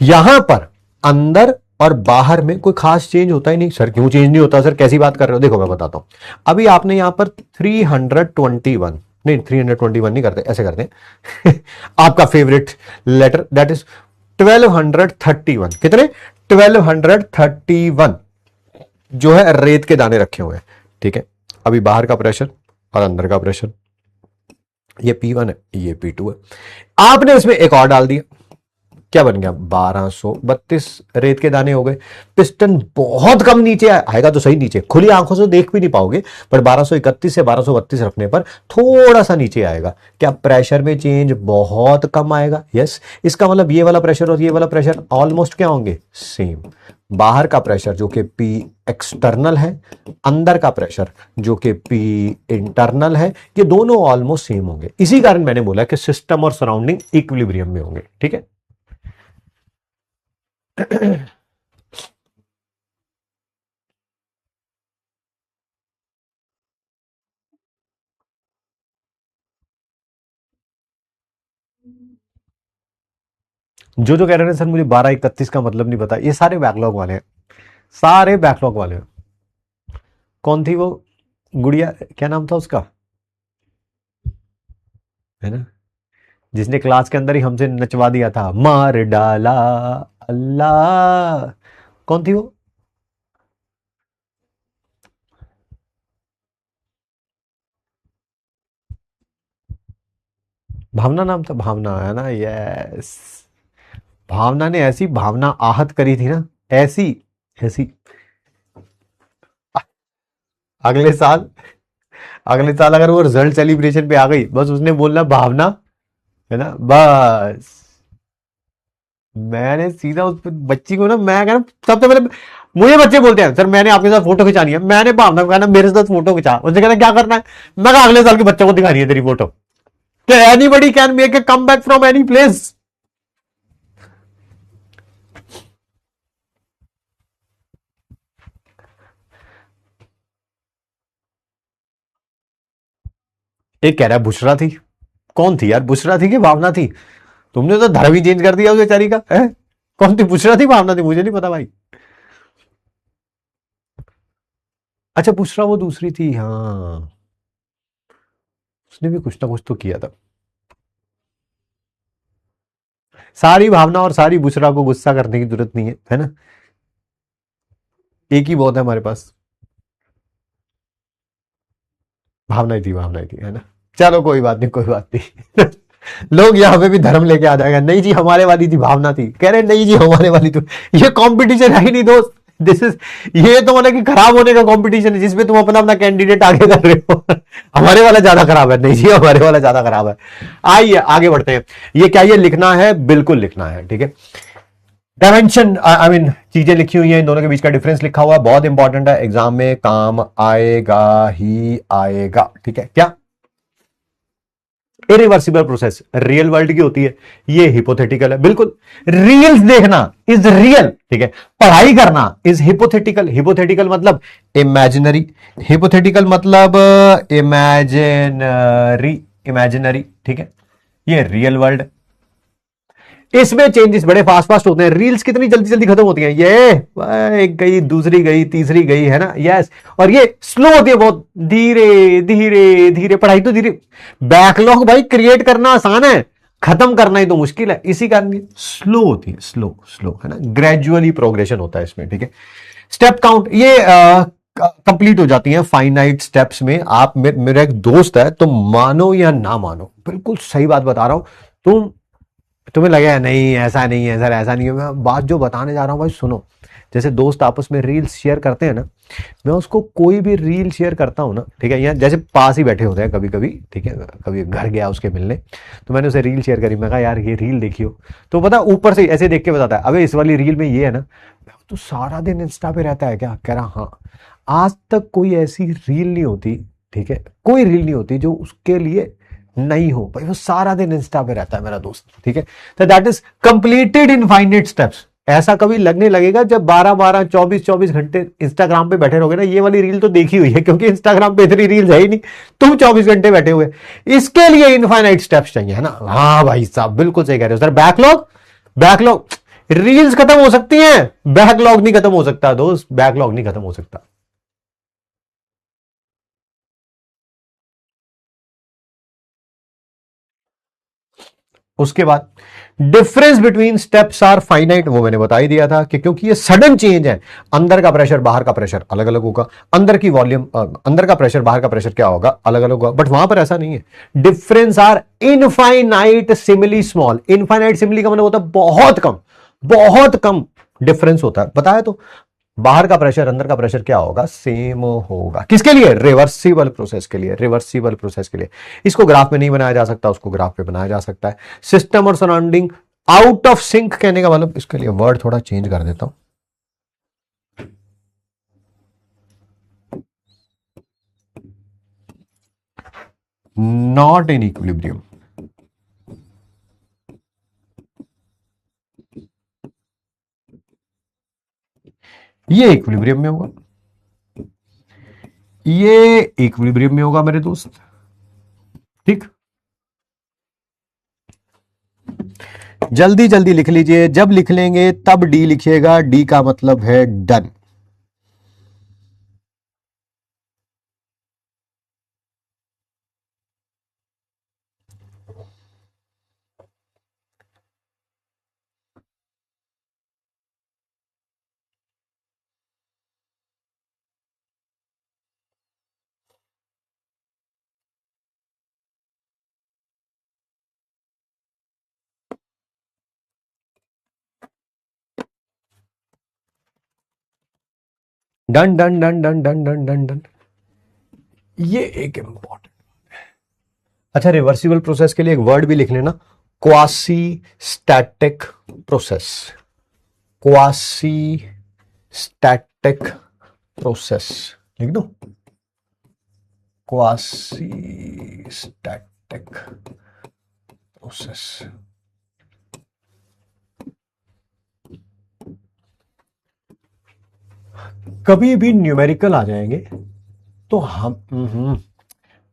यहां पर अंदर और बाहर में कोई खास चेंज होता ही नहीं। सर क्यों चेंज नहीं होता? सर कैसी बात कर रहे हो? देखो मैं बताता हूं, अभी आपने यहां पर 321, नहीं 321 नहीं करते, ऐसे करते हैं आपका फेवरेट लेटर, दैट इज 1231। कितने? 1231 जो है रेत के दाने रखे हुए हैं। ठीक है, अभी बाहर का प्रेशर और अंदर का प्रेशर, ये P1 है, ये P2 है। आपने इसमें एक और डाल दिया, क्या बन गया 1232 रेत के दाने हो गए। पिस्टन बहुत कम नीचे आएगा तो सही, नीचे खुली आंखों से देख भी नहीं पाओगे, पर 1231 से 1232 रखने पर थोड़ा सा नीचे आएगा। क्या प्रेशर में चेंज बहुत कम आएगा? यस। इसका मतलब ये वाला प्रेशर और ये वाला प्रेशर ऑलमोस्ट क्या होंगे? सेम। बाहर का प्रेशर जो कि पी एक्सटर्नल है, अंदर का प्रेशर जो कि पी इंटरनल है, ये दोनों ऑलमोस्ट सेम होंगे। इसी कारण मैंने बोला कि सिस्टम और सराउंडिंग इक्विलिब्रियम में होंगे। ठीक है। जो कह रहे हैं सर मुझे 1231 का मतलब नहीं पता, ये सारे बैकलॉग वाले हैं, सारे बैकलॉग वाले हैं। कौन थी वो गुड़िया, क्या नाम था उसका, है ना, जिसने क्लास के अंदर ही हमसे नचवा दिया था, मार डाला अल्लाह। कौन थी वो? भावना नाम था, भावना है ना, यस। भावना ने ऐसी भावना आहत करी थी ना, ऐसी ऐसी। अगले साल, अगले साल अगर वो रिजल्ट सेलिब्रेशन पे आ गई, बस उसने बोलना भावना, है ना, बस मैंने सीधा उस बच्ची को ना, मैं कहना सबसे पहले, मुझे बच्चे बोलते हैं सर मैंने आपके साथ फोटो खिंचानी है, मैंने भावना को कहना मेरे साथ फोटो खिंचा, उसने कहना क्या करना है, मैं कहा अगले साल के बच्चों को दिखानी है तेरी फोटो, कि anybody can make a come back from any place. एक कह रहा है बुशरा थी। कौन थी यार, बुशरा थी कि भावना थी? तुमने तो धर्म ही चेंज कर दिया उस बेचारी का है? कौन थी, बुशरा थी भावना थी, मुझे नहीं पता भाई। अच्छा बुशरा वो दूसरी थी, हाँ, उसने भी कुछ ना कुछ तो किया था। सारी भावना और सारी बुशरा को गुस्सा करने की जरूरत नहीं है ना, एक ही बहुत है हमारे पास। भावना ही थी, भावना ही थी, है ना। चलो कोई बात नहीं, कोई बात नहीं। लोग यहाँ पे भी धर्म लेके आ जाएगा, नहीं जी हमारे वाली थी भावना थी, कह रहे नहीं जी हमारे वाली तो। ये कंपटीशन है ही नहीं दोस्त, दिस इज, ये तो मतलब कि खराब होने का कंपटीशन है जिसमें तुम अपना अपना कैंडिडेट आगे कर रहे हो। हमारे वाला ज्यादा खराब है, नहीं जी हमारे वाला ज्यादा खराब है। आइए आगे बढ़ते हैं। ये क्या, ये लिखना है, बिल्कुल लिखना है, ठीक है। डायमेंशन, आई मीन चीजें लिखी हुई हैं, इन दोनों के बीच का डिफरेंस लिखा हुआ है, बहुत इंपॉर्टेंट है, एग्जाम में काम आएगा ही आएगा, ठीक है। क्या इरिवर्सिबल प्रोसेस रियल वर्ल्ड की होती है, ये हिपोथेटिकल है, बिल्कुल। रील्स देखना इज रियल, ठीक है। पढ़ाई करना इज हिपोथेटिकल, हिपोथेटिकल मतलब इमेजिनरी, हिपोथेटिकल मतलब इमेजिनरी, इमेजिनरी, ठीक है। ये रियल वर्ल्ड, इसमें चेंजेस बड़े फास्ट फास्ट होते हैं, रील्स कितनी जल्दी जल्दी खत्म होती हैं, ये एक गई दूसरी गई तीसरी गई, है ना, यस। और ये स्लो होती है बहुत, धीरे धीरे धीरे, पढ़ाई तो धीरे। बैकलॉग भाई क्रिएट करना आसान है, खत्म करना ही तो मुश्किल है, इसी कारण स्लो होती है, स्लो स्लो, है ना, ग्रेजुअली प्रोग्रेशन होता है इसमें, ठीक है। स्टेप काउंट ये कंप्लीट हो जाती है फाइनाइट स्टेप्स में। आप मेरा एक दोस्त है, तुम मानो या ना मानो, बिल्कुल सही बात बता रहा हूं। तुम, तुम्हें लगेगा नहीं ऐसा नहीं है सर, ऐसा नहीं है, मैं बात जो बताने जा रहा हूं भाई सुनो। जैसे दोस्त आपस में रील्स शेयर करते हैं ना, मैं उसको कोई भी रील शेयर करता हूँ ना, ठीक है, यहाँ जैसे पास ही बैठे होते हैं कभी कभी, ठीक है, कभी घर गया उसके मिलने, तो मैंने उसे रील शेयर करी, मैं कहा यार ये रील देखियो, तो पता ऊपर से ऐसे देख के बताता है, अबे इस वाली रील में ये है ना। तो सारा दिन इंस्टा पे रहता है क्या, कह रहा हाँ। आज तक कोई ऐसी रील नहीं होती, ठीक है, कोई रील नहीं होती जो उसके लिए नहीं हो भाई, वो सारा दिन इंस्टा पे रहता है मेरा दोस्त, ठीक है। तो that is completed in finite steps. ऐसा कभी लगने लगेगा जब 12 12 24 घंटे इंस्टाग्राम पे बैठे रहोगे ना, ये वाली रील तो देखी हुई है क्योंकि इंस्टाग्राम पे इतनी रील्स है ही नहीं, तुम 24 घंटे बैठे हुए, इसके लिए इनफाइनाइट स्टेप्स चाहिए, है ना। हाँ भाई साहब बिल्कुल सही कह रहे हो सर, बैकलॉग, बैकलॉग, रील्स खत्म हो सकती हैं, बैकलॉग नहीं खत्म हो सकता दोस्त, बैकलॉग नहीं खत्म हो सकता। उसके बाद difference between steps are finite, वो मैंने बता ही दिया था कि क्योंकि ये सडन चेंज है, अंदर का प्रेशर बाहर का प्रेशर अलग अलग होगा, अंदर की वॉल्यूम अंदर का प्रेशर बाहर का प्रेशर क्या होगा, अलग अलग होगा, बट वहां पर ऐसा नहीं है। Difference are infinitesimally small, infinitesimally का मतलब होता है बहुत कम डिफरेंस होता है, बताया तो। बाहर का प्रेशर अंदर का प्रेशर क्या होगा, सेम होगा। किसके लिए, रिवर्सिबल प्रोसेस के लिए, रिवर्सिबल प्रोसेस के लिए। इसको ग्राफ में नहीं बनाया जा सकता, उसको ग्राफ पे बनाया जा सकता है। सिस्टम और सराउंडिंग आउट ऑफ सिंक कहने का मतलब, इसके लिए वर्ड थोड़ा चेंज कर देता हूं, नॉट इन इक्विलिब्रियम। ये इक्विलिब्रियम में होगा, ये इक्विलिब्रियम में होगा मेरे दोस्त, ठीक। जल्दी जल्दी लिख लीजिए, जब लिख लेंगे तब डी लिखिएगा, डी का मतलब है done. Done done done done done done done done. ये एक इंपॉर्टेंट, अच्छा रिवर्सिबल प्रोसेस के लिए एक वर्ड भी लिख लेना, quasi static process, quasi static process लिख दो, क्वासी स्टैटिक प्रोसेस। कभी भी न्यूमेरिकल आ जाएंगे तो हम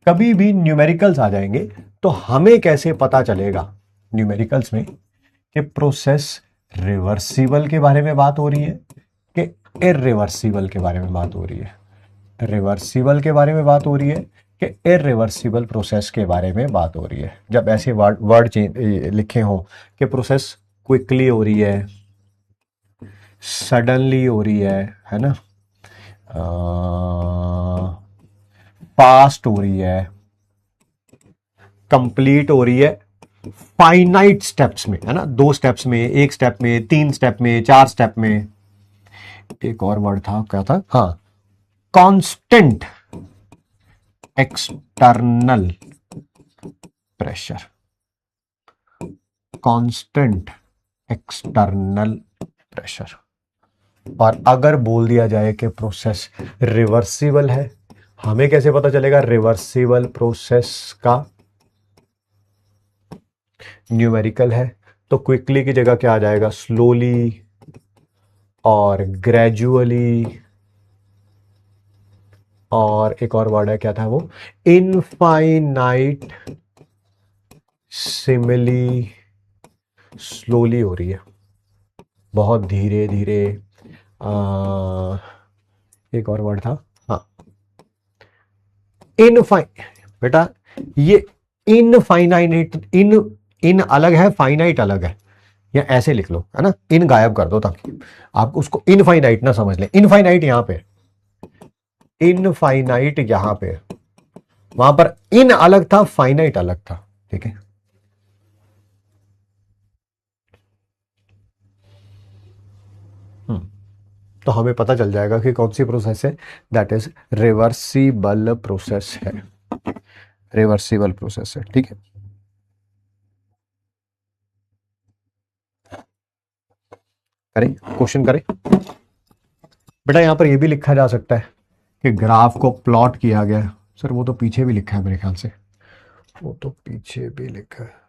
कभी भी न्यूमेरिकल्स आ जाएंगे तो हमें कैसे पता चलेगा न्यूमेरिकल्स में कि प्रोसेस रिवर्सिबल के बारे में बात हो रही है कि इररिवर्सिबल के बारे में बात हो रही है, रिवर्सिबल के बारे में बात हो रही है कि इररिवर्सिबल प्रोसेस के बारे में बात हो रही है। जब ऐसे वर्ड चेंज लिखे हो कि प्रोसेस क्विकली हो रही है, सडनली हो रही है ना, फास्ट हो रही है, कंप्लीट हो रही है, फाइनाइट स्टेप्स में, है ना, 2 स्टेप्स में, 1 स्टेप में, 3 स्टेप में, 4 स्टेप में। एक और वर्ड था, क्या था, हाँ, constant external pressure, constant external pressure. और अगर बोल दिया जाए कि प्रोसेस रिवर्सिबल है, हमें कैसे पता चलेगा रिवर्सिबल प्रोसेस का, न्यूमेरिकल है तो क्विकली की जगह क्या आ जाएगा, स्लोली और ग्रेजुअली, और एक और वर्ड है, क्या था वो, इनफाइनाइट सिमिली, स्लोली हो रही है, बहुत धीरे धीरे। एक और वर्ड था, हाँ, बेटा ये इनफाइनाइट, इन अलग है, फाइनाइट अलग है, या ऐसे लिख लो, है ना, इन गायब कर दो ताकि आप उसको इनफाइनाइट ना समझ लें। इनफाइनाइट यहां पे, इनफाइनाइट यहां पे, वहां पर इन अलग था, फाइनाइट अलग था, ठीक है। तो हमें पता चल जाएगा कि कौन सी प्रोसेस है, दैट इज रिवर्सिबल प्रोसेस है, रिवर्सिबल प्रोसेस है, ठीक है। करें क्वेश्चन करें बेटा, यहां पर यह भी लिखा जा सकता है कि ग्राफ को प्लॉट किया गया। सर वो तो पीछे भी लिखा है मेरे ख्याल से, वो तो पीछे भी लिखा है।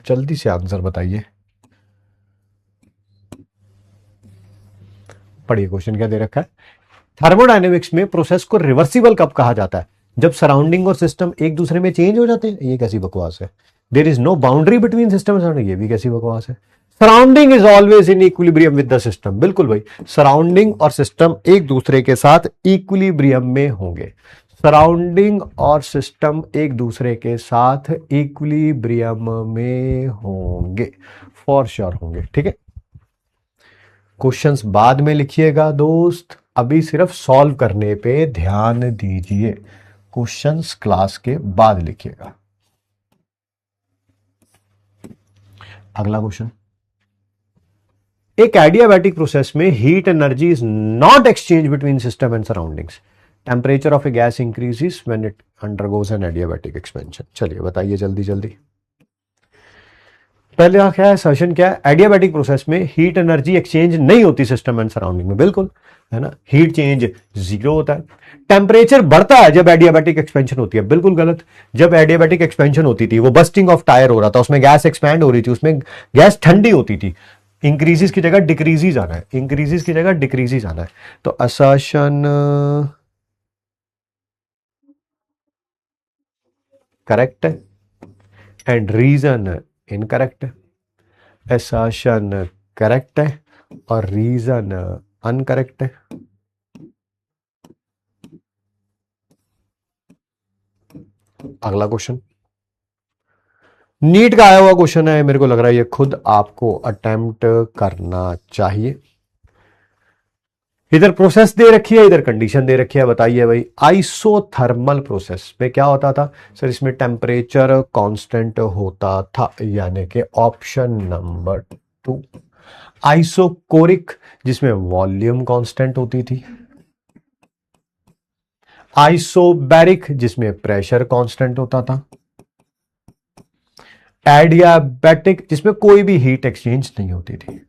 जल्दी से आंसर बताइए, पढ़िए क्वेश्चन क्या दे रखा है। थर्मोडायनेमिक्स में प्रोसेस को रिवर्सिबल कब कहा जाता है, जब सराउंडिंग और सिस्टम एक दूसरे में चेंज हो जाते हैं। ये कैसी बकवास है, there is no boundary between system and surrounding, ये भी कैसी बकवास है। Surrounding is always in equilibrium with the system. बिल्कुल भाई, सराउंडिंग और सिस्टम एक दूसरे के साथ इक्विलिब्रियम में होंगे। सराउंडिंग और सिस्टम एक दूसरे के साथ इक्विलिब्रियम में होंगे, फॉर श्योर होंगे। ठीक है, क्वेश्चंस बाद में लिखिएगा दोस्त, अभी सिर्फ सॉल्व करने पे ध्यान दीजिए। क्वेश्चंस क्लास के बाद लिखिएगा। अगला क्वेश्चन, एक एडियाबैटिक प्रोसेस में heat energy is not exchange between system and surroundings. Temperature of a gas increases when it undergoes an adiabatic expansion. चलिए बताइए जल्दी जल्दी। पहले क्या है, सर्शन क्या है, एडियाबैटिक प्रोसेस में हीट एनर्जी एक्सचेंज नहीं होती सिस्टम एंड सराउंडिंग में। बिल्कुल है ना, हीट चेंज जीरो होता है। टेम्परेचर बढ़ता है जब एडियाबैटिक एक्सपेंशन होती है। बिल्कुल गलत, जब एडियाबैटिक एक्सपेंशन होती थी वो बस्टिंग ऑफ टायर हो रहा था, उसमें गैस एक्सपैंड हो रही थी, उसमें गैस ठंडी होती थी। इंक्रीजेस की जगह डिक्रीजेस आना है, इंक्रीजेस की जगह डिक्रीजेस आना है। तो असर्शन करेक्ट है एंड रीजन इनकरेक्ट है। असर्शन करेक्ट है और रीजन अनकरेक्ट है। अगला क्वेश्चन नीट का आया हुआ क्वेश्चन है, मेरे को लग रहा है ये खुद आपको अटेम्प्ट करना चाहिए। इधर प्रोसेस दे रखी है, इधर कंडीशन दे रखी है। बताइए भाई, आइसोथर्मल प्रोसेस में क्या होता था सर, इसमें टेम्परेचर कांस्टेंट होता था, यानी कि ऑप्शन नंबर 2। आइसोकोरिक जिसमें वॉल्यूम कांस्टेंट होती थी। आइसोबैरिक जिसमें प्रेशर कांस्टेंट होता था। एडियाबैटिक जिसमें कोई भी हीट एक्सचेंज नहीं होती थी।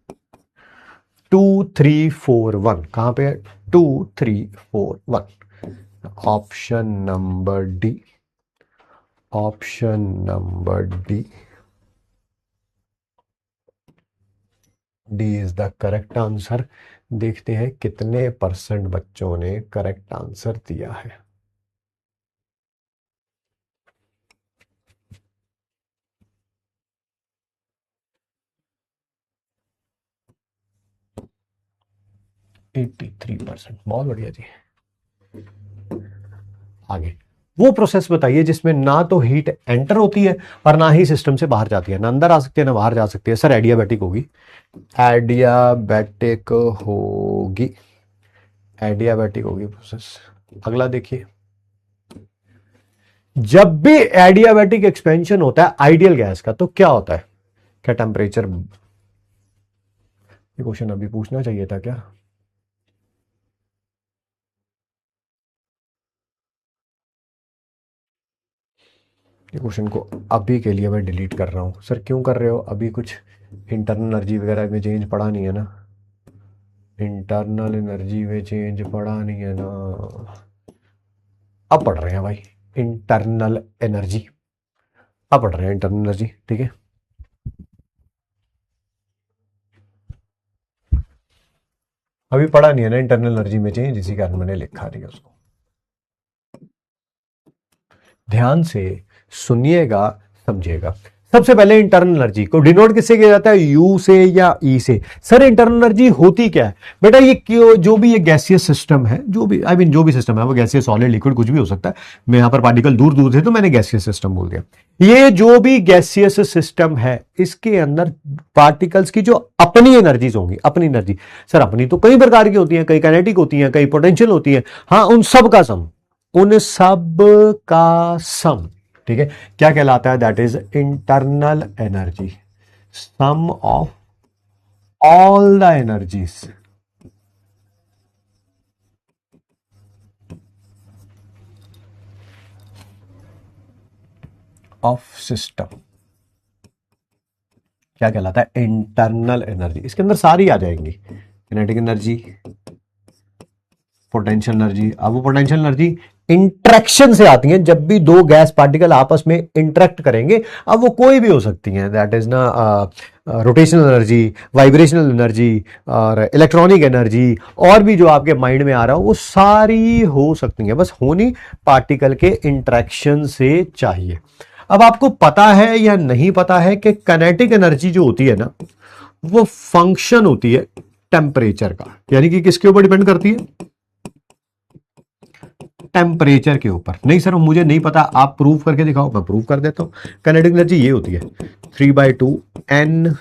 2 3 4 1 कहां पे है, 2 3 4 1, option number D, option number D, D is the correct answer. देखते हैं कितने परसेंट बच्चों ने करेक्ट आंसर दिया है। एट्टी 3%, बहुत बढ़िया जी। आगे वो प्रोसेस बताइए जिसमें ना तो हीट एंटर होती है और ना ही सिस्टम से बाहर जाती है, ना अंदर आ सकती है ना बाहर जा सकती है। सर एडियाबैटिक होगी, एडियाबैटिक होगी, एडियाबैटिक होगी प्रोसेस। अगला देखिए, जब भी एडियाबैटिक एक्सपेंशन होता है आइडियल गैस का तो क्या होता है, क्या टेम्परेचर, ये क्वेश्चन अभी पूछना चाहिए था क्या। ये क्वेश्चन को अभी के लिए मैं डिलीट कर रहा हूं। सर क्यों कर रहे हो, अभी कुछ इंटरनल एनर्जी वगैरह में चेंज पड़ा नहीं है ना, इंटरनल एनर्जी में चेंज पड़ा नहीं है ना। अब पढ़ रहे हैं भाई इंटरनल एनर्जी, अब पढ़ रहे हैं इंटरनल एनर्जी। ठीक है, अभी पढ़ा नहीं है ना इंटरनल एनर्जी में चेंज, इसी कारण मैंने लिखा नहीं उसको। ध्यान से सुनिएगा, समझिएगा। सबसे पहले इंटरनल एनर्जी को डिनोट किससे किया जाता है, यू से या ई से। सर इंटरनल एनर्जी होती क्या है बेटा, ये क्यों, जो भी ये गैसियस सिस्टम है, जो भी आई मीन जो भी सिस्टम है वो गैसियस सॉलिड लिक्विड कुछ भी हो सकता है। मैं यहां पर पार्टिकल दूर दूर थे तो मैंने गैसियस सिस्टम बोल दिया। ये जो भी गैसियस सिस्टम है इसके अंदर पार्टिकल्स की जो अपनी एनर्जीज होंगी, अपनी एनर्जी। सर अपनी तो कई प्रकार की होती है, कई काइनेटिक होती है, कई पोटेंशियल होती है। हाँ उन सब का सम, उन सब का सम, ठीक है, क्या कहलाता है, that is internal energy, sum of all the energies of system, क्या कहलाता है, इंटरनल एनर्जी। इसके अंदर सारी आ जाएंगी, किनेटिक एनर्जी, पोटेंशियल एनर्जी। अब वो पोटेंशियल एनर्जी इंटरेक्शन से आती है, जब भी दो गैस पार्टिकल आपस में इंटरेक्ट करेंगे, अब वो कोई भी हो सकती है, दैट इज ना रोटेशनल एनर्जी, वाइब्रेशनल एनर्जी और इलेक्ट्रॉनिक एनर्जी, और भी जो आपके माइंड में आ रहा हो वो सारी हो सकती है, बस होनी पार्टिकल के इंटरेक्शन से चाहिए। अब आपको पता है या नहीं पता है कि काइनेटिक एनर्जी जो होती है ना वो फंक्शन होती है टेम्परेचर का, यानी कि किसके ऊपर डिपेंड करती है? टेम्परेचर के ऊपर। नहीं सर मुझे नहीं पता, आप प्रूव करके दिखाओ। मैं प्रूव कर देता हूं। काइनेटिक एनर्जी ये होती है 3/2 NRT।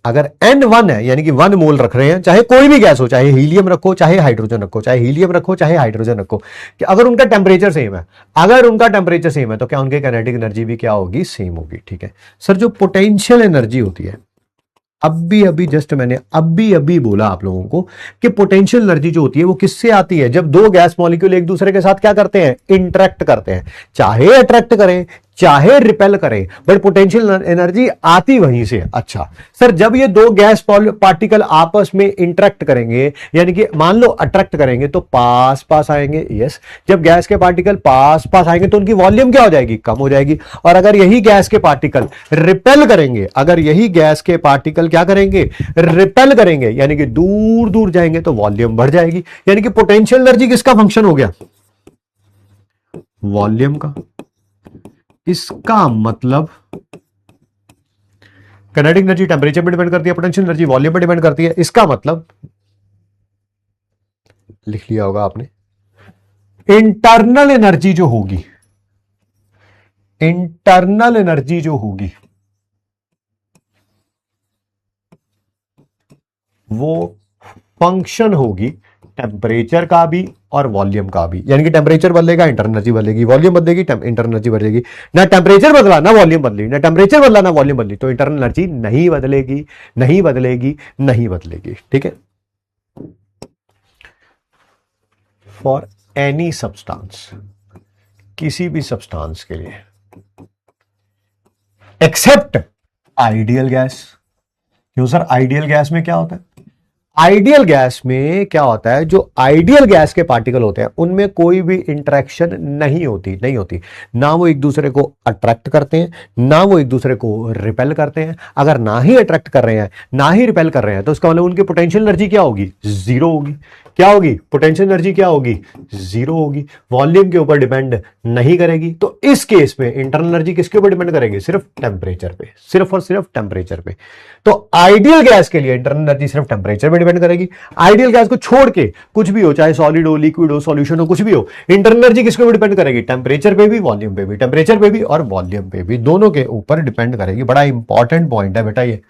अगर N 1 है यानी कि 1 मोल रख रहे हैं, चाहे कोई भी गैस हो, चाहे हीलियम रखो चाहे हाइड्रोजन रखो, चाहे हीलियम रखो चाहे हाइड्रोजन रखो, कि अगर उनका टेम्परेचर सेम है, अगर उनका टेम्परेचर सेम है तो क्या उनके काइनेटिक एनर्जी भी क्या होगी? सेम होगी। ठीक है सर, जो पोटेंशियल एनर्जी होती है, अभी अभी जस्ट मैंने अभी अभी बोला आप लोगों को कि पोटेंशियल एनर्जी जो होती है वो किससे आती है? जब दो गैस मॉलिक्यूल एक दूसरे के साथ क्या करते हैं? इंटरेक्ट करते हैं। चाहे अट्रैक्ट करें चाहे रिपेल करें, बट पोटेंशियल एनर्जी आती वहीं से। अच्छा सर, जब ये दो गैस पार्टिकल आपस में इंटरेक्ट करेंगे, यानी कि मान लो अट्रैक्ट करेंगे तो पास पास आएंगे। यस, जब गैस के पार्टिकल पास पास आएंगे तो उनकी वॉल्यूम क्या हो जाएगी? कम हो जाएगी। और अगर यही गैस के पार्टिकल रिपेल करेंगे, अगर यही गैस के पार्टिकल क्या करेंगे? रिपेल करेंगे, यानी कि दूर दूर जाएंगे तो वॉल्यूम बढ़ जाएगी। यानी कि पोटेंशियल एनर्जी किसका फंक्शन हो गया? वॉल्यूम का। इसका मतलब काइनेटिक एनर्जी टेंपरेचर पर डिपेंड करती है, पोटेंशियल एनर्जी वॉल्यूम पर डिपेंड करती है। इसका मतलब लिख लिया होगा आपने, इंटरनल एनर्जी जो होगी, इंटरनल एनर्जी जो होगी वो फंक्शन होगी टेम्परेचर का भी और वॉल्यूम का भी। यानी कि टेम्परेचर बदलेगा इंटरनल एनर्जी बदलेगी, वॉल्यूम बदलेगी इंटरनल एनर्जी बदलेगी। ना टेम्परेचर बदला ना वॉल्यूम बदली, ना टेम्परेचर बदला ना वॉल्यूम बदली, तो इंटरनल एनर्जी नहीं बदलेगी, नहीं बदलेगी, नहीं बदलेगी। ठीक है, फॉर एनी सब्सटेंस, किसी भी सब्सटेंस के लिए, एक्सेप्ट आइडियल गैस। क्यों सर? आइडियल गैस में क्या होता है? आइडियल गैस में क्या होता है? जो आइडियल गैस के पार्टिकल होते हैं उनमें कोई भी इंटरेक्शन नहीं होती, नहीं होती। ना वो एक दूसरे को अट्रैक्ट करते हैं, ना वो एक दूसरे को रिपेल करते हैं। अगर ना ही अट्रैक्ट कर रहे हैं ना ही रिपेल कर रहे हैं तो उसका मतलब उनकी पोटेंशियल एनर्जी क्या होगी? जीरो होगी। क्या होगी? पोटेंशियल एनर्जी क्या होगी? जीरो होगी। वॉल्यूम के ऊपर डिपेंड नहीं करेगी। तो इस केस में इंटरनल एनर्जी किसके ऊपर डिपेंड करेगी? सिर्फ टेम्परेचर पे, सिर्फ और सिर्फ टेम्परेचर पे। तो आइडियल गैस के लिए इंटरनल एनर्जी सिर्फ टेम्परेचर पे डिपेंड करेगी। आइडियल गैस को छोड़ के कुछ भी हो, चाहे सॉलिड हो, लिक्विड हो, सॉल्यूशन हो, कुछ भी हो, इंटरनल एनर्जी किसके ऊपर डिपेंड करेगी? टेम्परेचर पे भी, वॉल्यूम पे भी। टेम्परेचर पे भी और वॉल्यूम पे भी, दोनों के ऊपर डिपेंड करेगी। बड़ा इंपॉर्टेंट पॉइंट है बेटा ये,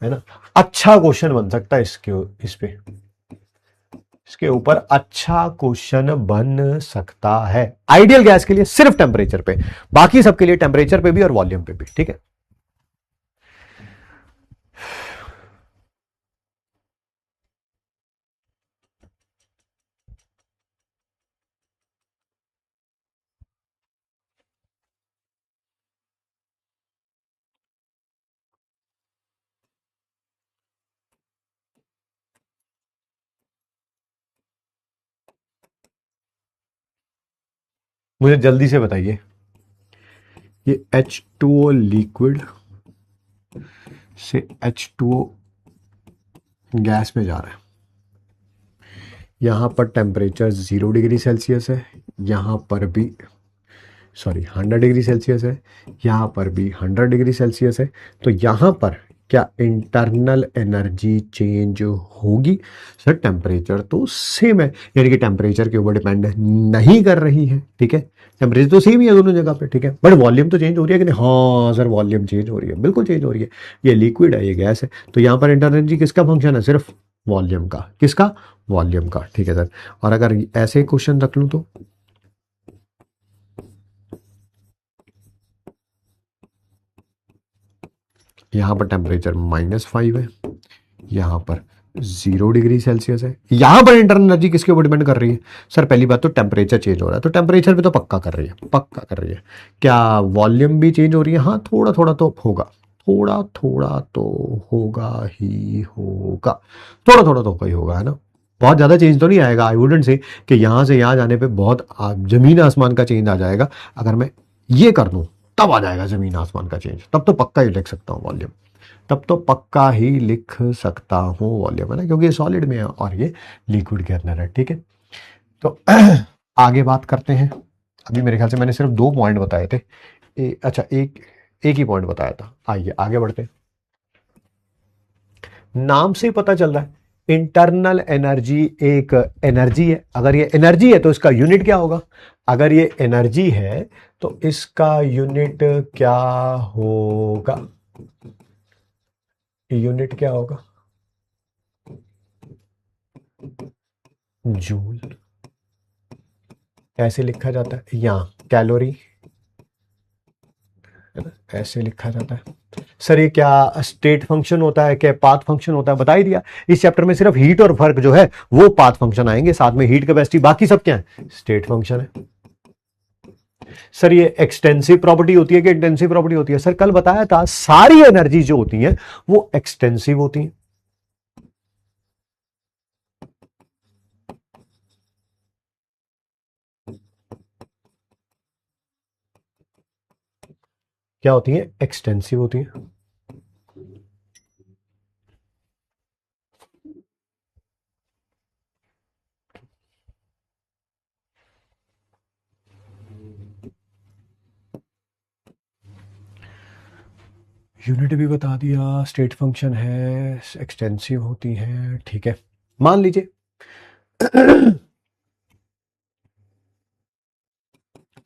है ना। अच्छा क्वेश्चन बन सकता है इसके ऊपर अच्छा क्वेश्चन बन सकता है। आइडियल गैस के लिए सिर्फ टेम्परेचर पे, बाकी सबके लिए टेम्परेचर पे भी और वॉल्यूम पे भी। ठीक है, मुझे जल्दी से बताइए, ये H2O लिक्विड से H2O गैस में जा रहा है। यहां पर टेम्परेचर 0 डिग्री सेल्सियस है, यहां पर भी 100 डिग्री सेल्सियस है, यहां पर भी 100 डिग्री सेल्सियस है। तो यहां पर क्या इंटरनल एनर्जी चेंज होगी? सर टेम्परेचर तो सेम है, यानी कि टेम्परेचर के ऊपर डिपेंड नहीं कर रही है। ठीक है, टेम्परेचर तो सेम ही है दोनों जगह पे। ठीक है, बट वॉल्यूम तो चेंज हो रही है कि नहीं? हाँ सर, वॉल्यूम चेंज हो रही है, बिल्कुल चेंज हो रही है। ये लिक्विड है, ये गैस है, तो यहां पर इंटरनल एनर्जी किसका फंक्शन है? सिर्फ वॉल्यूम का। किसका? वॉल्यूम का। ठीक है सर, और अगर ऐसे क्वेश्चन रख लूं तो यहां पर टेम्परेचर -5 है, यहां पर 0 डिग्री सेल्सियस है। यहां पर इंटरनल एनर्जी किसके ऊपर डिपेंड कर रही है? सर पहली बात तो टेम्परेचर चेंज हो रहा है, तो टेम्परेचर पे तो पक्का कर रही है, पक्का कर रही है। क्या वॉल्यूम भी चेंज हो रही है? हाँ, थोड़ा थोड़ा तो होगा, थोड़ा थोड़ा तो होगा ही होगा, थोड़ा थोड़ा तो कोई होगा, है ना। बहुत ज्यादा चेंज तो नहीं आएगा। आई वुडेंट से कि यहां से यहां जाने पे बहुत जमीन आसमान का चेंज आ जाएगा। अगर मैं ये कर दूं तब आ जाएगा जमीन आसमान का चेंज, तब तो पक्का ही लिख सकता हूँ वॉल्यूम, तब तो पक्का ही लिख सकता हूँ वॉल्यूम, है ना, क्योंकि ये सॉलिड में है और ये लिक्विड के अंदर है। ठीक है, तो आगे बात करते हैं। अभी मेरे ख्याल से मैंने सिर्फ 2 पॉइंट बताए थे। अच्छा, एक ही पॉइंट बताया था। आइए आगे बढ़ते हैं। नाम से ही पता चल रहा है इंटरनल एनर्जी एक एनर्जी है। अगर ये एनर्जी है तो इसका यूनिट क्या होगा? अगर ये एनर्जी है तो इसका यूनिट क्या होगा? यूनिट क्या होगा? जूल। ऐसे लिखा जाता है यहां कैलोरी, है ना, ऐसे लिखा जाता है। सर ये क्या स्टेट फंक्शन होता है, क्या पाथ फंक्शन होता है? बता ही दिया। इस चैप्टर में सिर्फ हीट और वर्क जो है वो पाथ फंक्शन आएंगे, साथ में हीट कैपेसिटी, बाकी सब क्या है? स्टेट फंक्शन है। सर ये एक्सटेंसिव प्रॉपर्टी होती है कि इंटेंसिव प्रॉपर्टी होती है? सर कल बताया था सारी एनर्जी जो होती है वो एक्सटेंसिव होती है। क्या होती है? एक्सटेंसिव होती है। यूनिट भी बता दिया, स्टेट फंक्शन है, एक्सटेंसिव होती है, ठीक है। मान लीजिए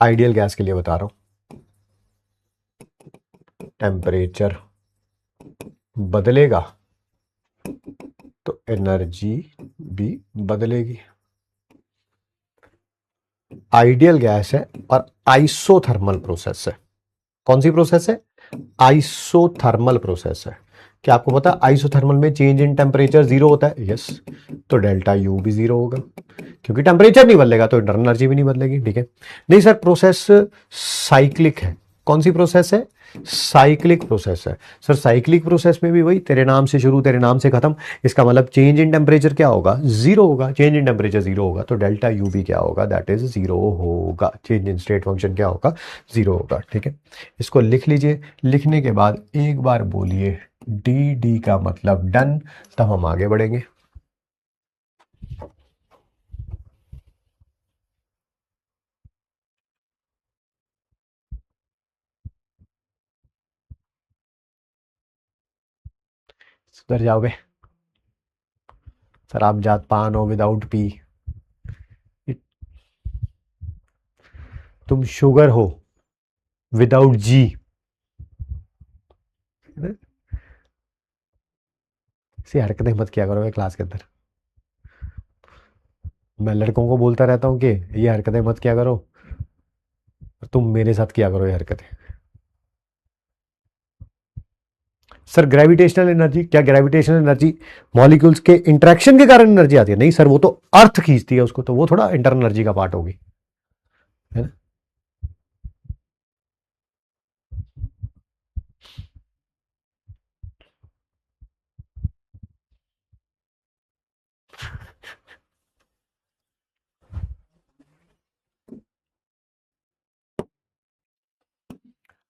आइडियल गैस के लिए बता रहा हूं, टेम्परेचर बदलेगा तो एनर्जी भी बदलेगी। आइडियल गैस है और आइसोथर्मल प्रोसेस है। कौन सी प्रोसेस है? आइसोथर्मल प्रोसेस है। क्या आपको पता है आइसोथर्मल में चेंज इन टेम्परेचर जीरो होता है? यस। तो डेल्टा यू भी जीरो होगा, क्योंकि टेम्परेचर नहीं बदलेगा तो इंटरनल एनर्जी भी नहीं बदलेगी, ठीक है। नहीं सर प्रोसेस साइक्लिक है। कौन सी प्रोसेस है? साइक्लिक प्रोसेस है। सर साइक्लिक प्रोसेस में भी वही, तेरे नाम से शुरू तेरे नाम से खत्म। इसका मतलब चेंज इन टेम्परेचर क्या होगा? जीरो होगा। चेंज इन टेम्परेचर जीरो होगा तो डेल्टा यू भी क्या होगा? दैट इज जीरो होगा। चेंज इन स्टेट फंक्शन क्या होगा? जीरो होगा, ठीक है। इसको लिख लीजिए। लिखने के बाद एक बार बोलिए डी, डी का मतलब डन, तब हम आगे बढ़ेंगे। सुधर जाओगे? सर आप जात पान हो विदाउट पी, तुम शुगर हो विदाउट जी। ऐसी हरकतें मत किया करो क्लास के अंदर। मैं लड़कों को बोलता रहता हूँ कि ये हरकतें मत किया करो, तुम मेरे साथ किया करो ये हरकतें। सर ग्रेविटेशनल एनर्जी, क्या ग्रेविटेशनल एनर्जी मॉलिक्यूल्स के इंटरेक्शन के कारण एनर्जी आती है? नहीं सर, वो तो अर्थ खींचती है उसको, तो वो थोड़ा इंटरनल एनर्जी का पार्ट होगी, है ना।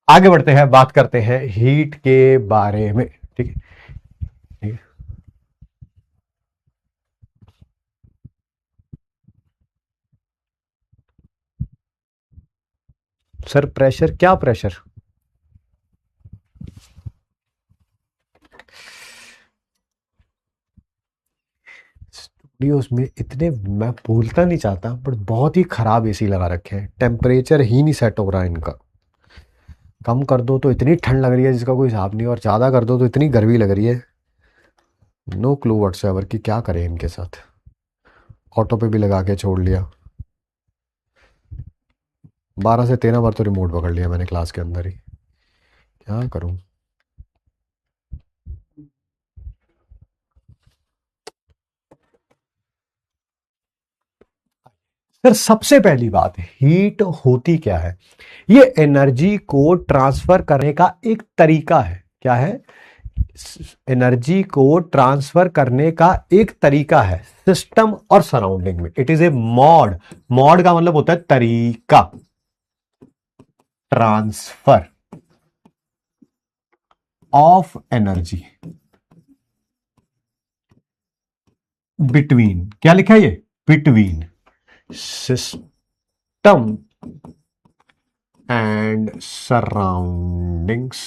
आगे बढ़ते हैं, बात करते हैं हीट के बारे में, ठीक है। ठीक है सर, प्रेशर, क्या प्रेशर? स्टूडियोज में इतने, मैं बोलता नहीं चाहता बट बहुत ही खराब एसी लगा रखे हैं, टेम्परेचर ही नहीं सेट हो रहा है इनका। कम कर दो तो इतनी ठंड लग रही है जिसका कोई हिसाब नहीं, और ज़्यादा कर दो तो इतनी गर्मी लग रही है। नो क्लू व्हाट्सएवर कि क्या करें इनके साथ। ऑटो पे भी लगा के छोड़ लिया, 12 से 13 बार तो रिमोट पकड़ लिया मैंने क्लास के अंदर ही। क्या करूं? सर सबसे पहली बात, हीट होती क्या है? ये एनर्जी को ट्रांसफर करने का एक तरीका है। क्या है? एनर्जी को ट्रांसफर करने का एक तरीका है सिस्टम और सराउंडिंग में। It is A mod. Mod का मतलब होता है तरीका, ट्रांसफर ऑफ एनर्जी बिटवीन, क्या लिखा है ये? Between system and surroundings,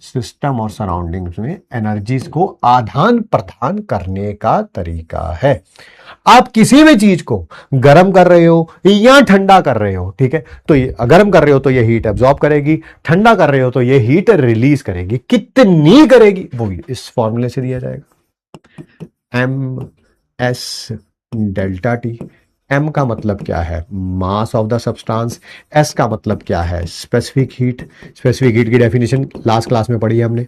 system और सराउंडिंग्स में एनर्जीज को आदान प्रदान करने का तरीका है। आप किसी भी चीज को गर्म कर रहे हो या ठंडा कर रहे हो, ठीक है, तो ये गर्म कर रहे हो तो ये हीट एब्जॉर्ब करेगी, ठंडा कर रहे हो तो ये हीट रिलीज करेगी। कितनी करेगी वो इस फॉर्मूले से दिया जाएगा, M S delta T. M का मतलब क्या है, mass of the substance. S का मतलब क्या है, स्पेसिफिक हीट। स्पेसिफिक हीट की डेफिनेशन लास्ट क्लास में पढ़ी है हमने।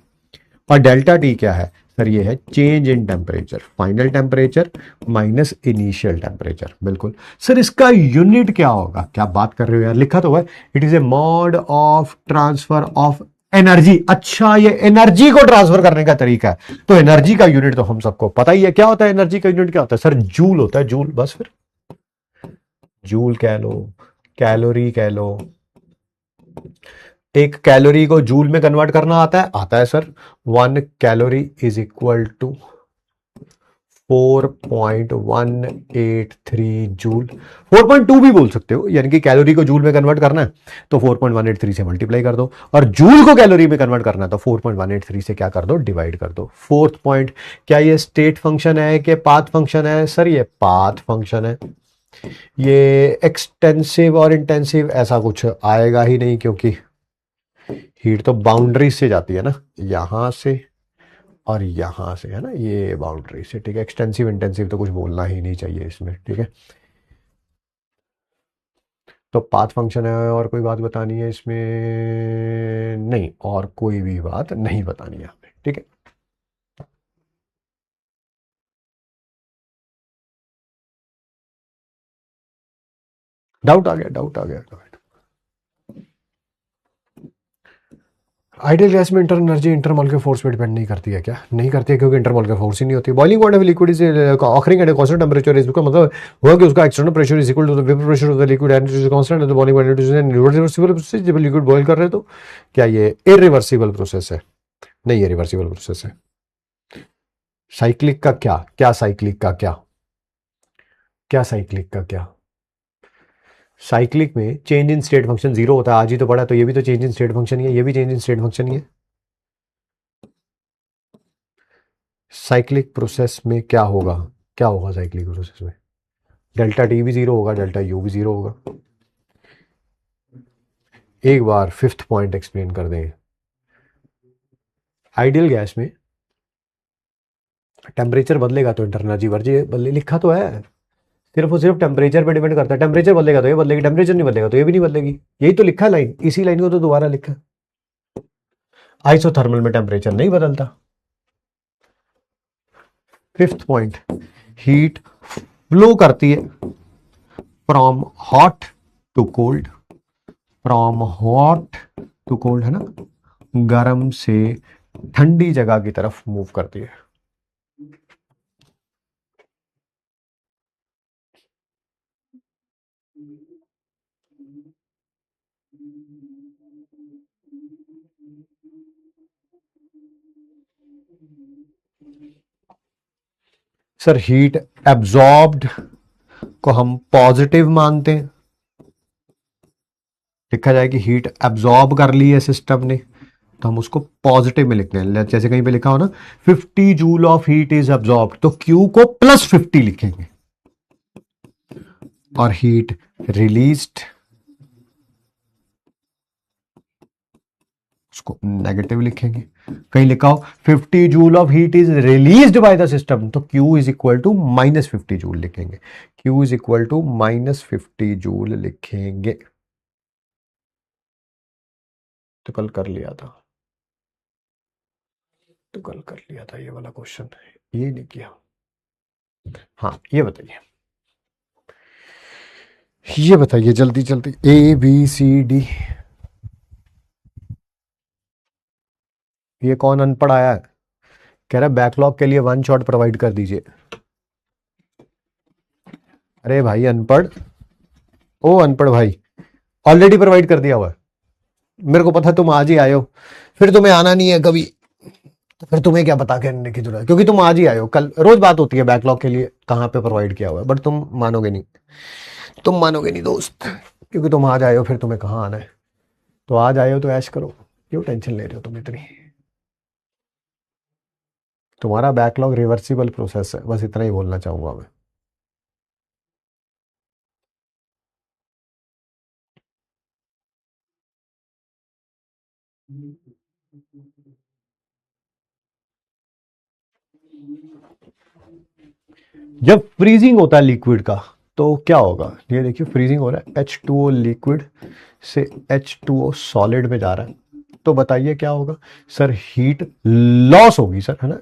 और डेल्टा टी क्या है सर, ये है change in temperature, final temperature minus initial temperature. बिल्कुल सर, इसका यूनिट क्या होगा, क्या बात कर रहे हो यार, लिखा तो है it is a mode of transfer of energy. अच्छा, ये एनर्जी को ट्रांसफर करने का तरीका है। तो एनर्जी का यूनिट तो हम सबको पता ही है, क्या होता है एनर्जी का यूनिट, क्या होता है सर, जूल होता है, जूल। बस फिर जूल कह लो, कैलोरी कह लो। एक कैलोरी को जूल में कन्वर्ट करना आता है sir. 1 calorie is equal to 4.183 joule. 4.2 भी बोल सकते हो, यानी कि कैलोरी को जूल में कन्वर्ट करना है तो 4.183 से मल्टीप्लाई कर दो, और जूल को कैलोरी में कन्वर्ट करना है तो 4.183 से क्या कर दो, डिवाइड कर दो। फोर्थ पॉइंट, क्या ये स्टेट फंक्शन है कि पाथ फंक्शन है सर, ये पाथ फंक्शन है। ये एक्सटेंसिव और इंटेंसिव ऐसा कुछ आएगा ही नहीं, क्योंकि हीट तो बाउंड्री से जाती है ना, यहां से और यहां से, है ना, ये बाउंड्री से, ठीक है। एक्सटेंसिव इंटेंसिव तो कुछ बोलना ही नहीं चाहिए इसमें, ठीक है। तो पाथ फंक्शन है, और कोई बात बतानी है इसमें, नहीं, और कोई भी बात नहीं बतानी है हमें, ठीक है। डाउट आ गया, डाउट आ गया। आइडियल गैस में इंटर एनर्जी इंटरमॉलिक्यूलर फोर्स पे डिपेंड नहीं करती है क्या, नहीं करती है, क्योंकि इंटरमॉलिक्यूलर फोर्स ही नहीं होती। Boiling point of liquid is occurring at a constant temperature, इसका मतलब हुआ कि उसका external pressure is equal to the vapour pressure of the liquid and it is constant at the boiling point. It is an irreversible process. जब liquid boil कर रहे हो तो क्या ये इरिवर्सिबल प्रोसेस है? नहीं, ये रिवर्सिबल प्रोसेस है। साइक्लिक का क्या, क्या साइक्लिक का क्या, क्या साइक्लिक का क्या, साइक्लिक में change in state function zero होता है, आज ही तो पढ़ा, तो ये भी तो चेंज इन स्टेट फंक्शन ही है, ये भी चेंज इन स्टेट फंक्शन ही है। साइक्लिक प्रोसेस में क्या होगा, क्या होगा साइक्लिक प्रोसेस में, डेल्टा टी भी जीरो होगा, डेल्टा यू भी जीरो होगा। एक बार फिफ्थ पॉइंट एक्सप्लेन कर दें। आइडियल गैस में टेम्परेचर बदलेगा तो इंटरनल एनर्जी बदले, लिखा तो है, सिर्फ और सिर्फ टेम्परेचर पे डिपेंड करता है। टेम्परेचर बदलेगा तो ये बदलेगी, टेम्परेचर नहीं बदलेगा तो ये भी नहीं बदलेगी। यही तो लिखा है लाइन, इसी लाइन को तो दोबारा लिखा। आइसोथर्मल में टेम्परेचर नहीं बदलता। फिफ्थ पॉइंट, हीट फ्लो करती है from hot to cold, from hot to cold, है ना, गर्म से ठंडी जगह की तरफ मूव करती है। सर हीट एब्जॉर्ब्ड को हम पॉजिटिव मानते हैं, लिखा जाए कि हीट एब्जॉर्ब कर ली है सिस्टम ने, तो हम उसको पॉजिटिव में लिखते हैं। जैसे कहीं पे लिखा हो ना 50 joule of heat is absorb, तो क्यू को +50 लिखेंगे, और हीट रिलीज्ड उसको नेगेटिव लिखेंगे। कहीं लिखा हो 50 joule of heat is released by the system, तो Q is equal to -50 joule लिखेंगे। Q is equal to -50 joule लिखेंगे। तो कल कर लिया था, तो कल कर लिया था ये वाला क्वेश्चन, ये नहीं किया। हाँ, ये बताइए, ये बताइए जल्दी जल्दी, ABCD। ये कौन अनपढ़ आया है, कह रहा है बैकलॉग के लिए 1 शॉट प्रोवाइड कर दीजिए। अरे भाई अनपढ़, ओ अनपढ़ भाई, ऑलरेडी प्रोवाइड कर दिया हुआ है। मेरे को पता तुम आज ही आए हो, फिर तुम्हें आना नहीं है कभी, तो फिर तुम्हें क्या पता करने की जरूरत है, क्योंकि तुम आज ही आए हो। कल रोज बात होती है बैकलॉग के लिए कहाँ पे प्रोवाइड किया हुआ है, बट तुम मानोगे नहीं। तुम मानोगे नहीं दोस्त, क्योंकि तुम आज आए हो, फिर तुम्हें कहाँ आना है। तो आज आए हो तो ऐश करो, क्यों टेंशन ले रहे हो तुम इतनी। तुम्हारा बैकलॉग रिवर्सिबल प्रोसेस है, बस इतना ही बोलना चाहूंगा मैं। जब फ्रीजिंग होता है लिक्विड का तो क्या होगा, ये देखिए फ्रीजिंग हो रहा है, H2O लिक्विड से H2O सॉलिड में जा रहा है, तो बताइए क्या होगा सर, हीट लॉस होगी सर, है ना,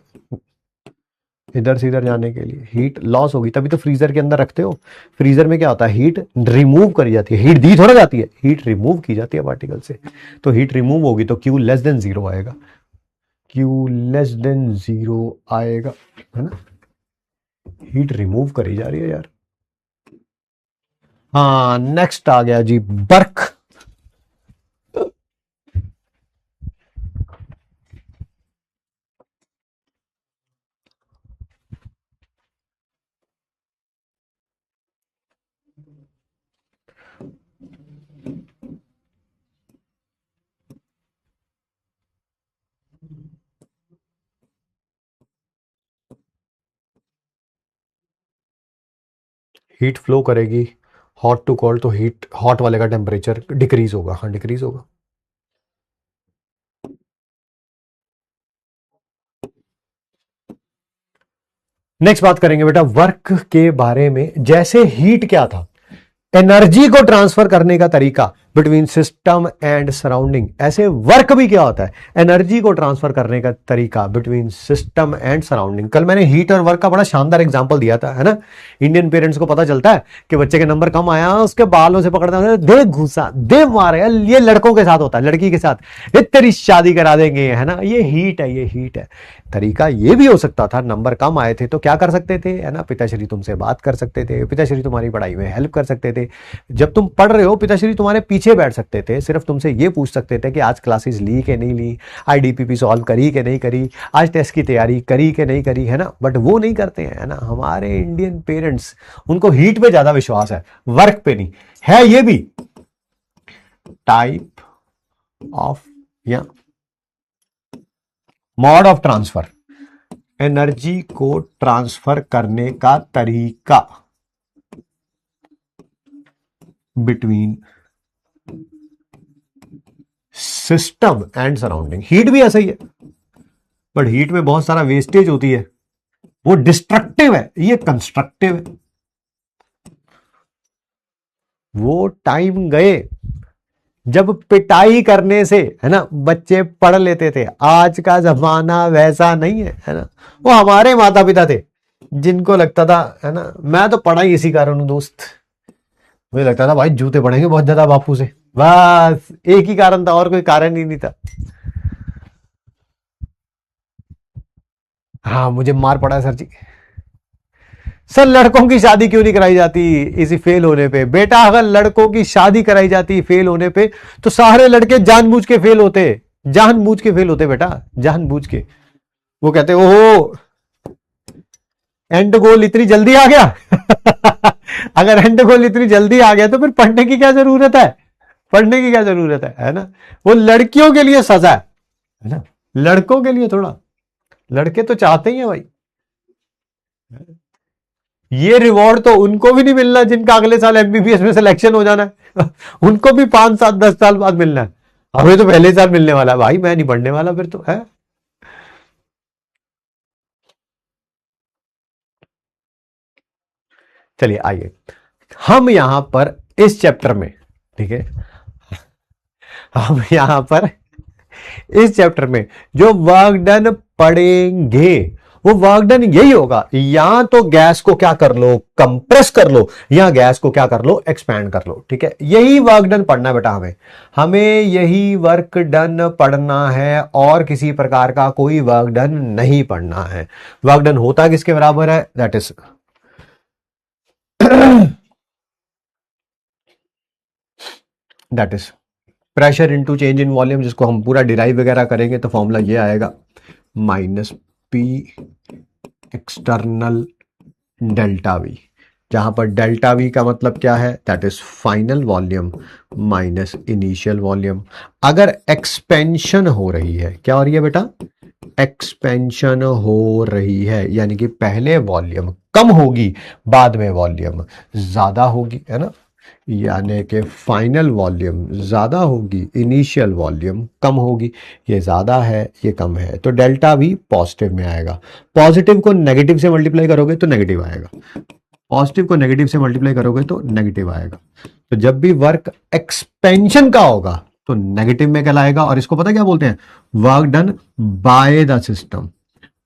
इधर से इधर जाने के लिए हीट लॉस होगी, तभी तो फ्रीजर के अंदर रखते हो। फ्रीजर में क्या होता है, हीट रिमूव करी जाती है, हीट दी थोड़ा जाती है, हीट रिमूव की जाती है पार्टिकल से, तो हीट रिमूव होगी तो Q लेस देन जीरो आएगा, Q लेस देन जीरो आएगा, है ना, हीट रिमूव करी जा रही है यार। हाँ नेक्स्ट आ गया जी, बर्क। हीट फ्लो करेगी हॉट टू कोल्ड, तो हीट हॉट वाले का टेम्परेचर डिक्रीज होगा, हाँ डिक्रीज होगा। नेक्स्ट बात करेंगे बेटा वर्क के बारे में, जैसे हीट क्या था, एनर्जी को ट्रांसफर करने का तरीका बिटवीन सिस्टम एंड सराउंडिंग, ऐसे वर्क भी क्या होता है, एनर्जी को ट्रांसफर करने का तरीका बिटवीन सिस्टम एंड सराउंडिंग। कल मैंने हीट और वर्क का बड़ा शानदार एग्जांपल दिया था, है ना। इंडियन पेरेंट्स को पता चलता है कि बच्चे के नंबर कम आया, उसके बालों से पकड़ना, दे घुसा दे मारे, ये लड़कों के साथ होता है, लड़की के साथ तेरी शादी करा देंगे, है ना, ये हीट है, ये हीट है। तरीका ये भी हो सकता था, नंबर कम आए थे तो क्या कर सकते थे, है ना, पिताश्री तुमसे बात कर सकते थे, पिताश्री तुम्हारी पढ़ाई में हेल्प कर सकते थे। जब तुम पढ़ रहे हो पिताश्री तुम्हारे पीछे बैठ सकते थे, सिर्फ तुमसे ये पूछ सकते थे कि आज क्लासेस ली कि नहीं ली, आईडीपीपी सॉल्व करी कि नहीं करी, आज टेस्ट की तैयारी करी कि नहीं करी, है ना। बट वो नहीं करते हैं, है ना, हमारे इंडियन पेरेंट्स, उनको हीट पे ज्यादा विश्वास है, वर्क पे नहीं है। ये भी टाइप ऑफ या मोड ऑफ ट्रांसफर, एनर्जी को ट्रांसफर करने का तरीका between system and surrounding. Heat भी ऐसा ही है, बट हीट में बहुत सारा वेस्टेज होती है, वो डिस्ट्रक्टिव है, ये कंस्ट्रक्टिव है। वो टाइम गए जब पिटाई करने से, है ना, बच्चे पढ़ लेते थे, आज का जमाना वैसा नहीं है, है ना। वो हमारे माता पिता थे जिनको लगता था, है ना, मैं तो पढ़ा ही इसी कारण हूं दोस्त, मुझे लगता था भाई जूते पड़ेंगे बहुत ज्यादा बापू से, बस एक ही कारण था, और कोई कारण ही नहीं था। हाँ मुझे मार पड़ा है सर जी। सर लड़कों की शादी क्यों नहीं कराई जाती इसी फेल होने पे, बेटा अगर लड़कों की शादी कराई जाती फेल होने पे तो सारे लड़के जानबूझ के फेल होते, जानबूझ के फेल होते बेटा, जानबूझ के। वो कहते ओहो एंड गोल इतनी जल्दी आ गया अगर एंड गोल इतनी जल्दी आ गया तो फिर पढ़ने की क्या जरूरत है, पढ़ने की क्या जरूरत है ना। वो लड़कियों के लिए सजा है ना, लड़कों के लिए थोड़ा, लड़के तो चाहते ही हैं भाई। ये रिवॉर्ड तो उनको भी नहीं मिलना जिनका अगले साल एमबीबीएस में सिलेक्शन हो जाना है उनको भी 5 7 10 साल बाद मिलना है, हमें तो पहले साल मिलने वाला है भाई, मैं नहीं पढ़ने वाला फिर तो है। चलिए आइए हम यहां पर इस चैप्टर में, ठीक है, हम यहां पर इस चैप्टर में जो वर्क डन पढ़ेंगे वो वर्क डन यही होगा, या तो गैस को क्या कर लो कंप्रेस कर लो, या गैस को क्या कर लो एक्सपैंड कर लो, ठीक है, यही वर्क डन पढ़ना है बेटा, हमें हमें यही वर्क डन पढ़ना है, और किसी प्रकार का कोई वर्क डन नहीं पढ़ना है। वर्क डन होता किसके बराबर है, that is that is pressure into change in volume, जिसको हम पूरा डिराइव वगैरह करेंगे तो फॉर्मूला ये आएगा minus P external delta we, जहां पर डेल्टा वी का मतलब क्या है, that is final volume minus initial volume. अगर एक्सपेंशन हो रही है, क्या हो रही है बेटा, एक्सपेंशन हो रही है, यानी कि पहले वॉल्यूम कम होगी, बाद में वॉल्यूम ज्यादा होगी, है ना, यानी कि फाइनल वॉल्यूम ज्यादा होगी, इनिशियल वॉल्यूम कम होगी। ये ज्यादा है, ये कम है, तो डेल्टा वी पॉजिटिव में आएगा। पॉजिटिव को नेगेटिव से मल्टीप्लाई करोगे तो नेगेटिव आएगा, पॉजिटिव को नेगेटिव से मल्टीप्लाई करोगे तो नेगेटिव आएगा। तो जब भी वर्क एक्सपेंशन का होगा तो नेगेटिव में कहलाएगा, और इसको पता क्या बोलते हैं, work done by the system,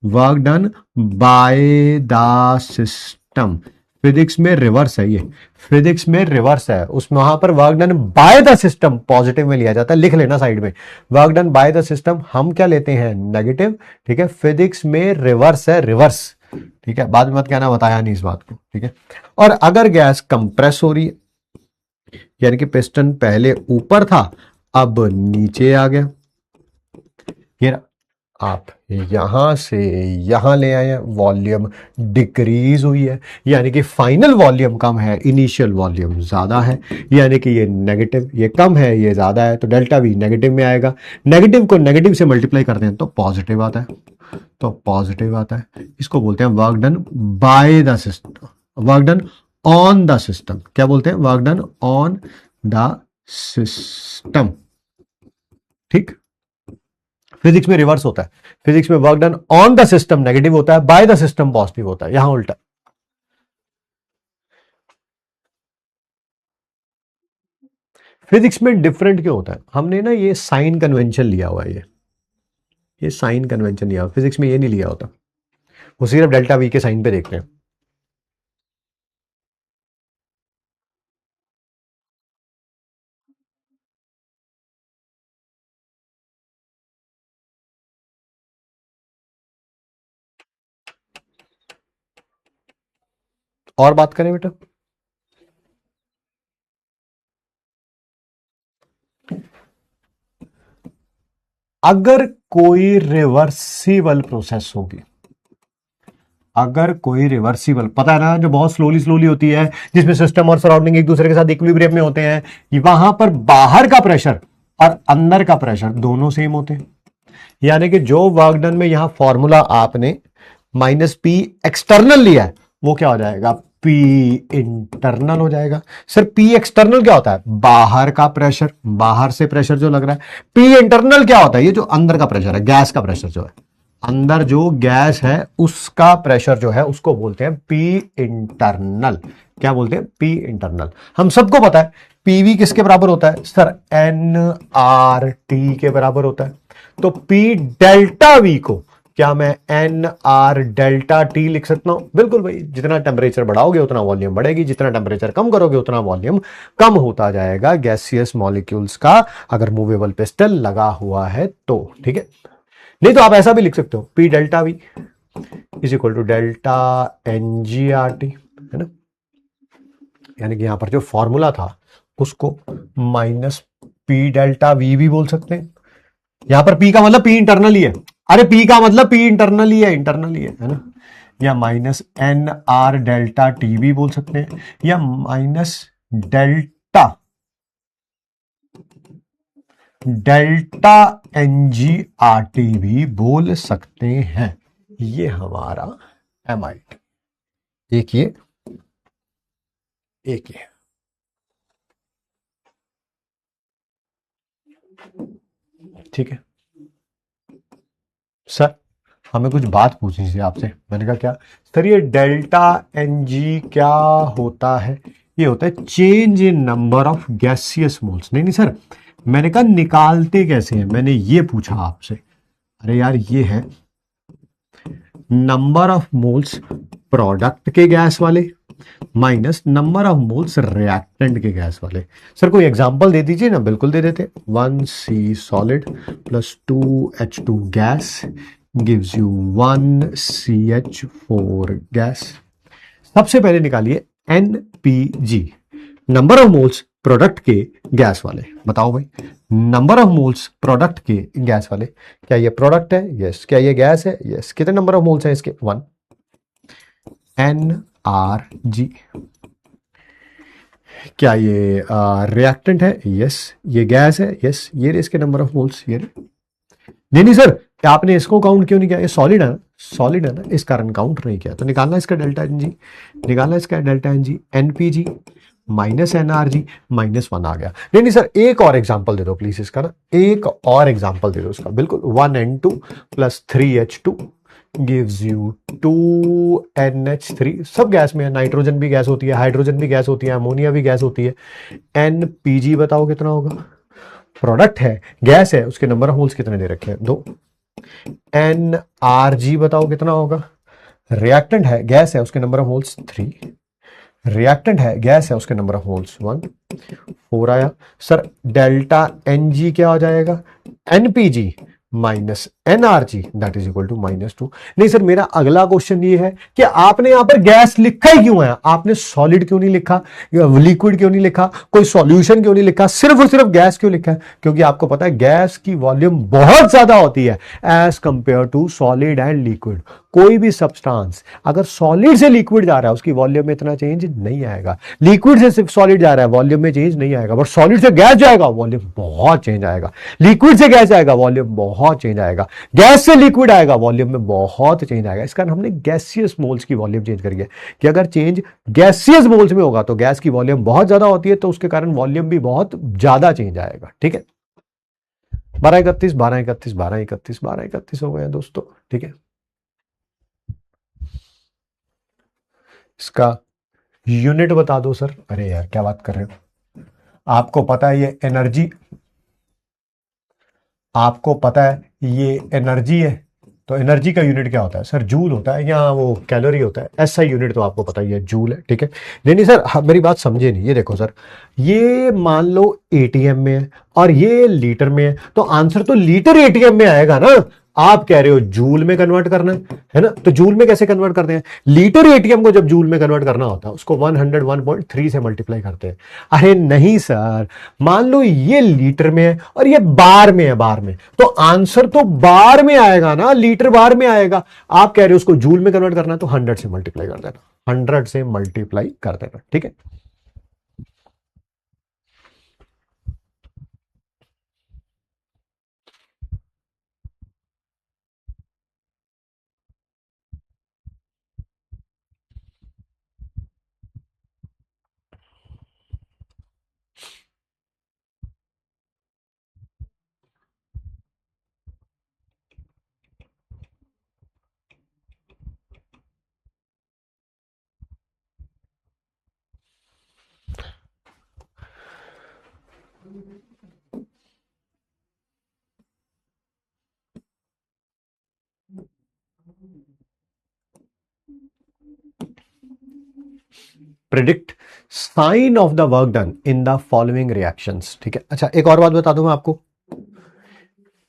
work done by the system. Physics में रिवर्स है, ये फिजिक्स में रिवर्स है, उसमें वहां पर work done by the system positive में लिया जाता है, लिख लेना साइड में, work done by the system हम क्या लेते हैं, नेगेटिव। ठीक है, फिजिक्स में रिवर्स है, रिवर्स। ठीक है, बाद में मत कहना बताया नहीं इस बात को। ठीक है, और अगर गैस कंप्रेस हो रही है, यानी कि पिस्टन पहले ऊपर था अब नीचे आ गया, ये आप यहां से यहां ले आए, वॉल्यूम डिक्रीज हुई है, यानी कि फाइनल वॉल्यूम कम है, इनिशियल वॉल्यूम ज्यादा है, यानी कि ये नेगेटिव, ये कम है, ये ज्यादा है, तो डेल्टा वी नेगेटिव में आएगा। नेगेटिव को नेगेटिव से मल्टीप्लाई करते हैं तो पॉजिटिव आता है, तो पॉजिटिव आता है। इसको बोलते हैं work done by the system, work done on the system. क्या बोलते हैं, work done on the system. ठीक, फिजिक्स में रिवर्स होता है, फिजिक्स में work done on the system negative होता है, बाय द सिस्टम पॉजिटिव होता है, यहां उल्टा। फिजिक्स में डिफरेंट क्यों होता है, हमने ना ये साइन कन्वेंशन लिया हुआ है, ये साइन कन्वेंशन लिया हुआ, फिजिक्स में ये नहीं लिया होता, वो सिर्फ डेल्टा वी के साइन पे देखते हैं। और बात करें बेटा, अगर कोई रिवर्सिबल प्रोसेस होगी, अगर कोई रिवर्सिबल, पता है ना, जो बहुत स्लोली स्लोली होती है, जिसमें सिस्टम और सराउंडिंग एक दूसरे के साथ इक्विलिब्रियम में होते हैं, वहां पर बाहर का प्रेशर और अंदर का प्रेशर दोनों सेम होते हैं, यानी कि जो वर्क डन में यहां फॉर्मूला आपने माइनस पी एक्सटर्नल लिया है, वो क्या हो जाएगा, पी इंटरनल हो जाएगा। सर पी एक्सटर्नल क्या होता है, बाहर का प्रेशर, बाहर से प्रेशर जो लग रहा है। पी इंटरनल क्या होता है, ये जो अंदर का प्रेशर है, गैस का प्रेशर जो है, अंदर जो गैस है उसका प्रेशर जो है, उसको बोलते हैं पी इंटरनल। क्या बोलते हैं, पी इंटरनल। हम सबको पता है पीवी किसके बराबर होता है, सर एन आर टी के बराबर होता है। तो पी डेल्टा वी को क्या मैं एन आर डेल्टा टी लिख सकता हूं, बिल्कुल भाई, जितना टेम्परेचर बढ़ाओगे उतना वॉल्यूम बढ़ेगी, जितना टेम्परेचर कम करोगे उतना वॉल्यूम कम होता जाएगा गैसियस मॉलिक्यूल्स का, अगर मूवेबल पिस्टल लगा हुआ है तो। ठीक है, नहीं तो आप ऐसा भी लिख सकते हो, P delta V is equal to delta N G R T, है ना, यानी कि यहां पर जो फॉर्मूला था उसको माइनस पी डेल्टा वी भी बोल सकते हैं। यहां पर पी का मतलब पी इंटरनल ही है, अरे पी का मतलब पी इंटरनल ही है, इंटरनल ही है ना, या minus N R delta T भी बोल सकते हैं, या माइनस डेल्टा डेल्टा एनजीआरटी भी बोल सकते हैं। ये हमारा एमाइट, एक ये, एक ये। ठीक है सर, हमें कुछ बात पूछनी थी आपसे। मैंने कहा क्या सर, ये डेल्टा एनजी क्या होता है, ये होता है change in number of gaseous moles. नहीं नहीं सर, मैंने कहा निकालते कैसे हैं, मैंने ये पूछा आपसे। अरे यार ये है नंबर ऑफ मोल्स प्रोडक्ट के गैस वाले minus number of moles reactant के गैस वाले। सर कोई एग्जांपल दे दीजिए ना। बिल्कुल दे देते, 1C solid plus 2H2 gas gives you 1CH4 gas. सबसे पहले निकालिए NPG, number of moles product के गैस वाले। बताओ भाई, नंबर ऑफ मोल्स प्रोडक्ट के गैस वाले, क्या ये प्रोडक्ट है, यस। क्या ये गैस है, यस। कितने नंबर ऑफ मोल्स है इसके, 1। NRG क्या ये रिएक्टेंट है? यस। ये गैस है? यस। ये इसके नंबर ऑफ मोल्स, ये नहीं नहीं सर, आपने इसको काउंट क्यों नहीं किया? ये सॉलिड है ना, सॉलिड है ना, इस कारण काउंट नहीं किया। तो निकालना इसका डेल्टा एन जी, निकालना इसका delta N G, NPG minus NRG minus one आ गया। नहीं नहीं सर, एक और एग्जांपल दे दो प्लीज इसका ना, एक और एग्जांपल दे दो इसका। बिल्कुल, 1n2 plus 3h2 gives you 2NH3। सब गैस में है, नाइट्रोजन भी गैस होती है, हाइड्रोजन भी गैस होती है, अमोनिया भी गैस होती है। एनपीजी बताओ कितना होगा? प्रोडक्ट है, गैस है, उसके नंबर ऑफ मोल्स कितने दे रखे हैं? 2। एनआरजी बताओ कितना होगा? रिएक्टेंट है, गैस है, उसके नंबर ऑफ मोल्स 3। रिएक्टेंट है, गैस है, उसके नंबर ऑफ मोल्स 1। 4 आया। सर डेल्टा एनजी क्या हो जाएगा? NPG minus NRG that is equal to -2। नहीं सर, मेरा अगला क्वेश्चन ये है कि आपने यहां पर गैस लिखा ही क्यों है? आपने सॉलिड क्यों नहीं लिखा, लिक्विड क्यों नहीं लिखा, कोई सॉल्यूशन क्यों नहीं लिखा, सिर्फ और सिर्फ गैस क्यों लिखा है? क्योंकि आपको पता है गैस की वॉल्यूम बहुत ज्यादा होती है as compare to solid and liquid. कोई भी सब्सटेंस अगर सॉलिड से लिक्विड जा रहा है उसकी वॉल्यूम में इतना चेंज नहीं आएगा, लिक्विड से सिर्फ सॉलिड जा रहा है वॉल्यूम में चेंज नहीं आएगा, बट सॉलिड से गैस जाएगा वॉल्यूम बहुत चेंज आएगा, लिक्विड से गैस जाएगा वॉल्यूम बहुत चेंज आएगा, गैस से लिक्विड आएगा वॉल्यूम में बहुत चेंज आएगा। इस कारण हमने गैसियस मोल्स की वॉल्यूम चेंज करी है कि अगर चेंज गैसियस मोल्स में होगा तो गैस की वॉल्यूम बहुत ज्यादा होती है, तो उसके कारण वॉल्यूम भी बहुत ज्यादा चेंज आएगा। ठीक है, 1231 1231 1231 1231 हो गए दोस्तों। ठीक है, इसका यूनिट बता दो सर। अरे यार क्या बात कर रहे हो, आपको पता है ये एनर्जी, आपको पता है ये एनर्जी है, तो एनर्जी का यूनिट क्या होता है सर? जूल होता है, या वो कैलोरी होता है। ऐसा यूनिट तो आपको पता ही है, जूल है। ठीक है, नहीं नहीं सर, मेरी बात समझे नहीं। ये देखो सर, ये मान लो एटीएम में है और ये लीटर में है, तो आंसर तो लीटर एटीएम में आएगा ना। आप कह रहे हो जूल में कन्वर्ट करना है ना, तो जूल में कैसे कन्वर्ट करते हैं? लीटर एटीएम को जब जूल में कन्वर्ट करना होता है उसको 101.3 से मल्टीप्लाई करते हैं। अरे नहीं सर, मान लो ये लीटर में है और ये बार में है, बार में, तो आंसर तो बार में आएगा ना, लीटर बार में आएगा। आप कह रहे हो उसको जूल में कन्वर्ट करना है तो 100 से मल्टीप्लाई कर देना, 100 से मल्टीप्लाई कर देना। ठीक है, predict sign of the work done in the following reactions. ठीक है, अच्छा एक और बात बता दूं मैं आपको,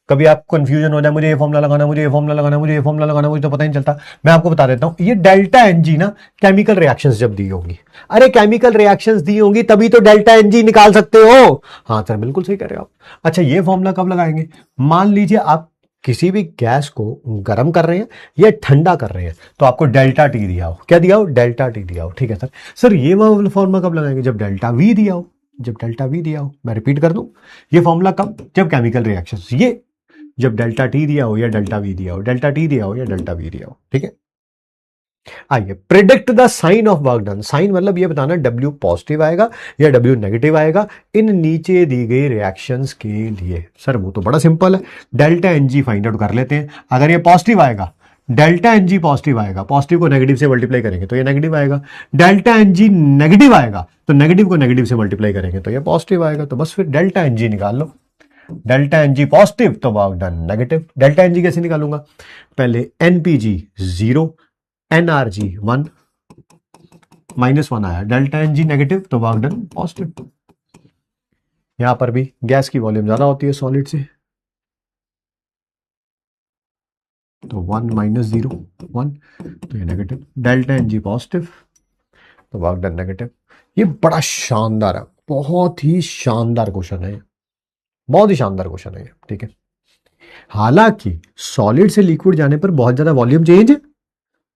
कभी आपको कंफ्यूजन हो जाए, मुझे ये फॉर्मूला लगाना, मुझे ये फॉर्मूला लगाना, मुझे ये फॉर्मूला लगाना, मुझे तो पता ही नहीं चलता। मैं आपको बता देता हूं, ये डेल्टा एनजी ना केमिकल रिएक्शंस जब दी होंगी, अरे केमिकल रिएक्शंस दी होंगी तभी तो डेल्टा एनजी निकाल सकते हो। हाँ सर बिल्कुल सही कह रहे हो आप। अच्छा ये फॉर्मूला कब लगाएंगे? मान लीजिए आप किसी भी गैस को गर्म कर रहे हैं या ठंडा कर रहे हैं, तो आपको डेल्टा टी दिया हो, क्या दिया हो? डेल्टा टी दिया हो। ठीक है सर, सर ये फॉर्मूला कब लगाएंगे? जब डेल्टा वी दिया हो, जब डेल्टा वी दिया हो। मैं रिपीट कर दूं, ये फॉर्मूला कब? जब केमिकल रिएक्शंस, ये जब डेल्टा टी दिया हो या डेल्टा वी दिया हो, डेल्टा टी दिया हो या डेल्टा वी दिया हो। ठीक है, आइए predict the sign of work done. Sign मतलब ये बताना डब्ल्यू पॉजिटिव आएगा या डब्ल्यू नेगेटिव आएगा इन नीचे दी गई रिएक्शंस के लिए। सर वो तो बड़ा सिंपल है, डेल्टा एनजी फाइंड आउट कर लेते हैं। अगर ये पॉजिटिव आएगा, डेल्टा एनजी पॉजिटिव आएगा, पॉजिटिव को नेगेटिव से मल्टीप्लाई करेंगे तो ये नेगेटिव आएगा। डेल्टा एनजी नेगेटिव आएगा तो नेगेटिव को नेगेटिव से मल्टीप्लाई करेंगे तो ये पॉजिटिव आएगा। तो बस फिर डेल्टा एनजी निकाल लो। डेल्टा एनजी पॉजिटिव तो work done negative. Delta NG कैसे निकालूंगा? पहले एनपीजी 0, एनआरजी 1, -1 आया, डेल्टा एनजी नेगेटिव तो वर्क डन पॉजिटिव। यहां पर भी गैस की वॉल्यूम ज्यादा होती है सॉलिड से, तो 1 - 0 1, तो ये नेगेटिव। डेल्टा एनजी पॉजिटिव तो वर्क डन नेगेटिव। ये बड़ा शानदार है, बहुत ही शानदार क्वेश्चन है, बहुत ही शानदार क्वेश्चन है। ठीक है, हालांकि सॉलिड से लिक्विड जाने पर बहुत ज्यादा वॉल्यूम चेंज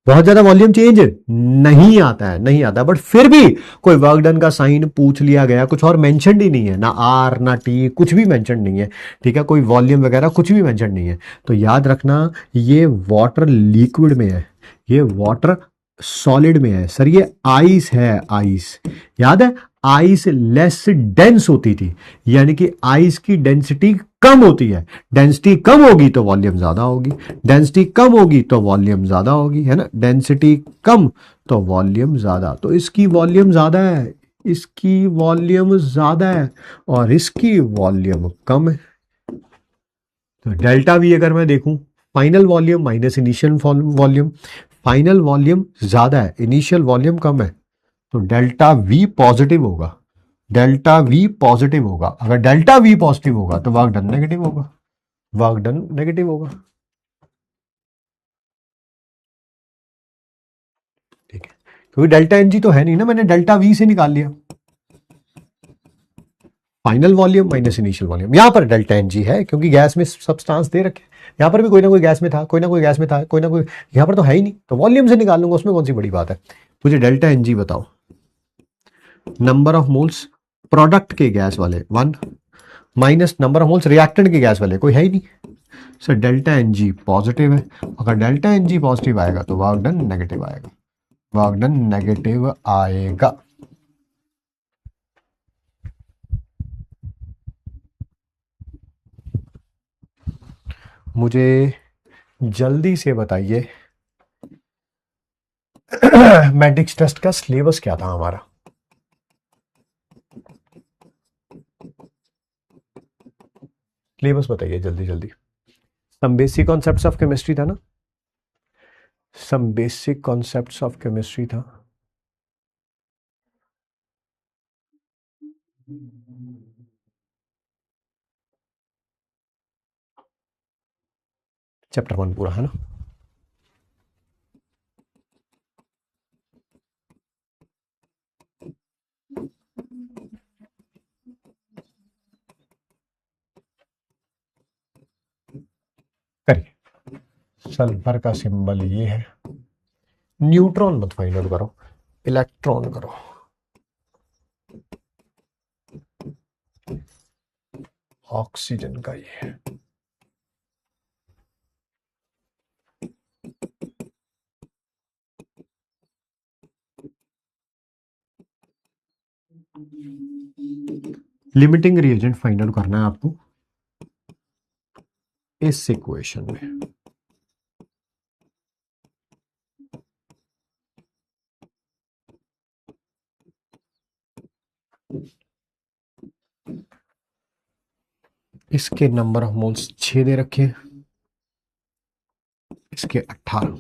बहुत ज्यादा वॉल्यूम चेंज नहीं आता है, नहीं आता, बट फिर भी कोई वर्क डन का साइन पूछ लिया गया, कुछ और मेंशन ही नहीं है, ना आर ना टी, कुछ भी मेंशन नहीं है, ठीक है, कोई वॉल्यूम वगैरह कुछ भी मेंशन नहीं है, तो याद रखना ये वाटर लिक्विड में है, ये वाटर सॉलिड में है। सर ये आइस है, आइस, याद है आइस लेस डेंस होती थी, यानी कि आइस की डेंसिटी कम होती है, डेंसिटी कम होगी तो वॉल्यूम ज्यादा होगी, डेंसिटी कम होगी तो वॉल्यूम ज्यादा होगी, है ना, डेंसिटी कम तो वॉल्यूम ज्यादा, तो इसकी वॉल्यूम ज्यादा है, इसकी वॉल्यूम ज्यादा है और इसकी वॉल्यूम कम है। तो डेल्टा वी अगर मैं देखूं, final volume minus initial volume, final volume ज्यादा है, इनिशियल वॉल्यूम कम है, तो डेल्टा वी पॉजिटिव होगा, डेल्टा वी पॉजिटिव होगा। अगर डेल्टा वी पॉजिटिव होगा तो वर्क डन नेगेटिव होगा, वर्क डन नेगेटिव होगा, ठीक है, क्योंकि डेल्टा एनजी तो है नहीं ना, मैंने डेल्टा वी से निकाल लिया, final volume minus initial volume, यहां पर डेल्टा एनजी है क्योंकि गैस में सब्सटेंस दे रखे, यहां पर भी कोई ना कोई गैस में था, कोई ना कोई गैस में था, कोई ना कोई, यहां पर तो है ही नहीं, तो वॉल्यूम से निकाल लूंगा, उसमें कौन सी बड़ी बात है। मुझे डेल्टा एनजी बताओ, नंबर ऑफ मोल्स प्रोडक्ट के गैस वाले 1 minus number of moles reactant के गैस वाले, कोई है ही नहीं, सर डेल्टा एनजी पॉजिटिव है, अगर डेल्टा एनजी पॉजिटिव आएगा तो वर्क डन नेगेटिव आएगा, वर्क डन नेगेटिव आएगा। मुझे जल्दी से बताइए मैट्रिक्स टेस्ट का सिलेबस क्या था हमारा, सिलेबस बताइए जल्दी जल्दी। Some basic concepts of chemistry था ना, some basic concepts of chemistry था, चैप्टर 1 पूरा है ना। करिए, सल्फर का सिंबल ये है, न्यूट्रॉन मत फाइंड आउट करो, इलेक्ट्रॉन करो, ऑक्सीजन का ये है, लिमिटिंग रिएजेंट फाइंड आउट करना है आपको इस इक्वेशन में, इसके नंबर ऑफ मोल्स 6 दे रखे हैं, इसके 18,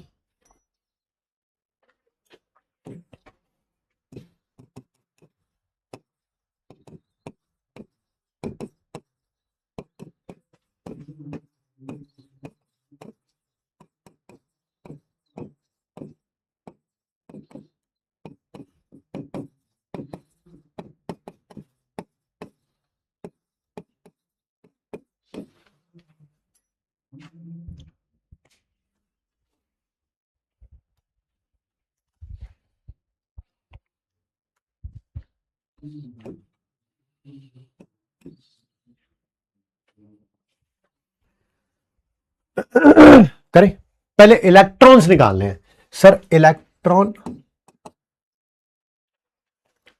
करें, पहले इलेक्ट्रॉन्स निकालने हैं सर, इलेक्ट्रॉन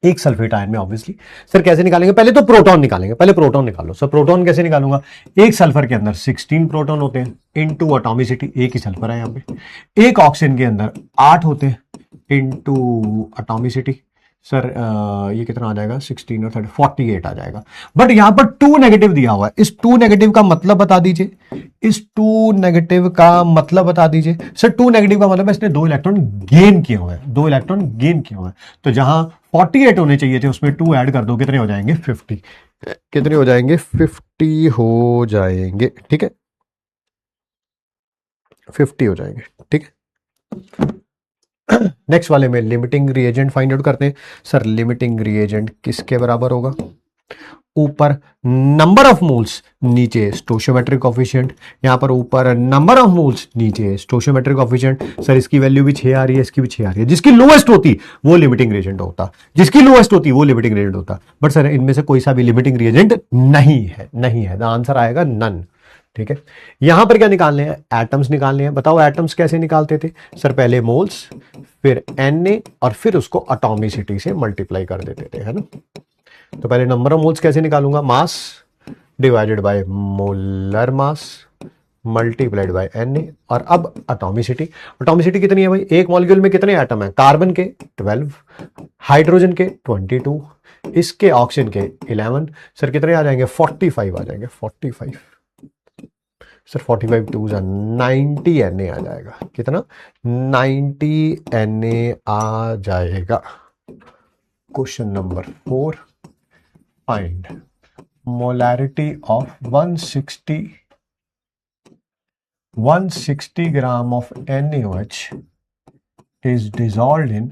एक सल्फेट आयन में ऑब्वियसली, सर कैसे निकालेंगे, पहले तो प्रोटॉन निकालेंगे, पहले प्रोटॉन निकालो सर, प्रोटॉन कैसे निकालूंगा, एक सल्फर के अंदर 16 प्रोटॉन होते हैं इनटू एटॉमिसिटी, एक ही सल्फर है यहां पे, एक ऑक्सीजन के अंदर 8 होते हैं इनटू एटॉमिसिटी, सर ये कितना आ जाएगा 16 और 30 48 आ जाएगा, बट यहां पर 2 नेगेटिव दिया हुआ है, इस 2 नेगेटिव का मतलब बता दीजिए, इस 2 नेगेटिव का मतलब बता दीजिए, सर 2 नेगेटिव का मतलब इसने 2 इलेक्ट्रॉन गेन किए हुए हैं, 2 इलेक्ट्रॉन गेन किए हुए हैं, तो जहां 48 होने चाहिए थे उसमें 2 ऐड कर दो, कितने हो जाएंगे 50, कितने हो जाएंगे 50 हो जाएंगे, ठीक है 50 हो जाएंगे, ठीक है। नेक्स्ट वाले में लिमिटिंग रिएजेंट फाइंड आउट करते हैं, सर लिमिटिंग रिएजेंट किसके बराबर होगा, ऊपर नंबर ऑफ मोल्स, नीचे स्टोशियोमेट्रिक कोफिशिएंट, यहां पर ऊपर नंबर ऑफ मोल्स, नीचे स्टोशियोमेट्रिक कोफिशिएंट। सर इसकी वैल्यू भी 6 आ रही है, इसकी भी 6 आ रही है। जिसकी लोएस्ट होती वो लिमिटिंग रिएजेंट होता, जिसकी लोएस्ट होती वो लिमिटिंग रिएजेंट होता। बट सर इनमें से कोई सा भी लिमिटिंग रिएजेंट नहीं है, नहीं है। द आंसर आएगा नन। ठीक है, यहां पर क्या निकालने हैं? एटम्स निकालने हैं। बताओ एटम्स कैसे निकालते थे सर? पहले मोल्स, फिर Na, और फिर उसको एटॉमिसिटी से मल्टीप्लाई कर देते थे, है ना। तो पहले नंबर ऑफ मोल्स कैसे निकालूंगा? Mass divided by molar mass multiplied by Na, और अब एटॉमिसिटी। एटॉमिसिटी कितनी है भाई? एक मॉलिक्यूल में कितने एटम है? कार्बन के 12, हाइड्रोजन के 22, इसके ऑक्सीजन के 11। सर कितने आ जाएंगे? 45 आ जाएंगे, 45। सर 45 टू 90 Na आ जाएगा। कितना? 90 Na आ जाएगा। Question number 4, find molarity of 160 gram of NaOH is dissolved in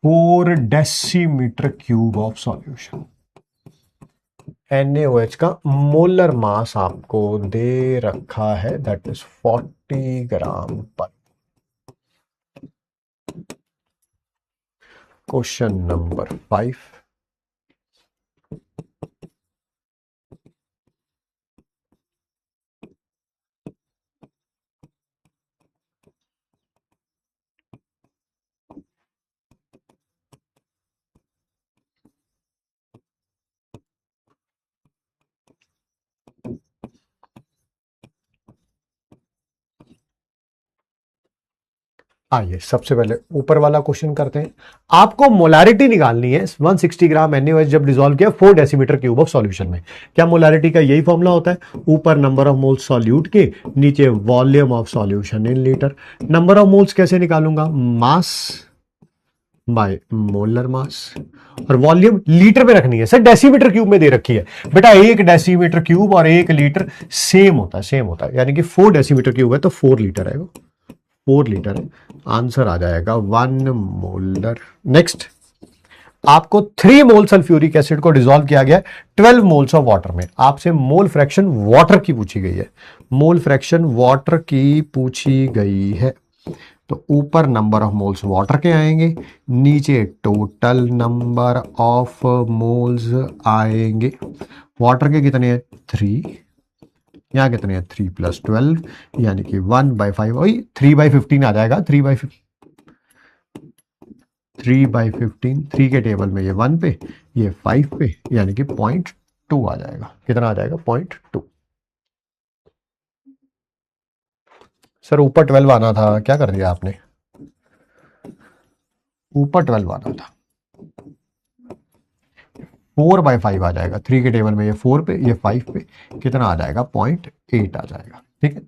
4 decimetre cube of solution. NaOH का मोलर मास आपको दे रखा है, दैट इज 40 ग्राम पर। क्वेश्चन नंबर 5, आइए सबसे पहले ऊपर वाला क्वेश्चन करते हैं। आपको मोलारिटी निकालनी है 160 ग्राम NaOH जब डिसॉल्व किया 4 डेसीमीटर क्यूब ऑफ सॉल्यूशन में। क्या मोलारिटी का यही फॉर्मूला होता है? ऊपर नंबर ऑफ मोल्स सॉल्यूट के, नीचे volume of solution in litre. Number of moles कैसे निकालूंगा? मास बाय मोलर मास, और वॉल्यूम लीटर में रखनी है। सर डेसीमीटर क्यूब में दे रखी है बेटा। 1 डेसीमीटर क्यूब और 1 लीटर सेम होता है, सेम होता है, यानी कि 4 डेसीमीटर क्यूब है तो 4 लीटर है, वो 4 लीटर है। आंसर आ जाएगा 1 मोलर। नेक्स्ट, आपको 3 मोल सल्फ्यूरिक एसिड को डिसॉल्व किया गया 12 मोल्स ऑफ वाटर में। आपसे मोल फ्रैक्शन वाटर की पूछी गई है, मोल फ्रैक्शन वाटर की पूछी गई है। तो ऊपर नंबर ऑफ मोल्स वाटर के आएंगे, नीचे टोटल नंबर ऑफ मोल्स आएंगे। वाटर के कितने हैं? 3, यहां कितने हैं? 3 + 12 यानी कि 1/5, वही 3/15 आ जाएगा। 3/15, 3 के टेबल में ये 1 पे, ये 5 पे, यानी कि 0.2 आ जाएगा। कितना आ जाएगा? 0.2। सर ऊपर 12 आना था, क्या कर दिया आपने? ऊपर 12 आना था, 4/5 आ जाएगा। 3 के टेबल में ये 4 पे, ये 5 पे, कितना आ जाएगा? 0.8 आ जाएगा। ठीक है,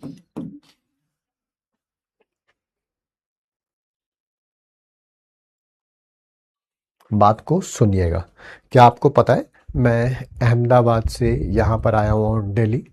बात को सुनिएगा। क्या आपको पता है मैं अहमदाबाद से यहाँ पर आया हूँ दिल्ली।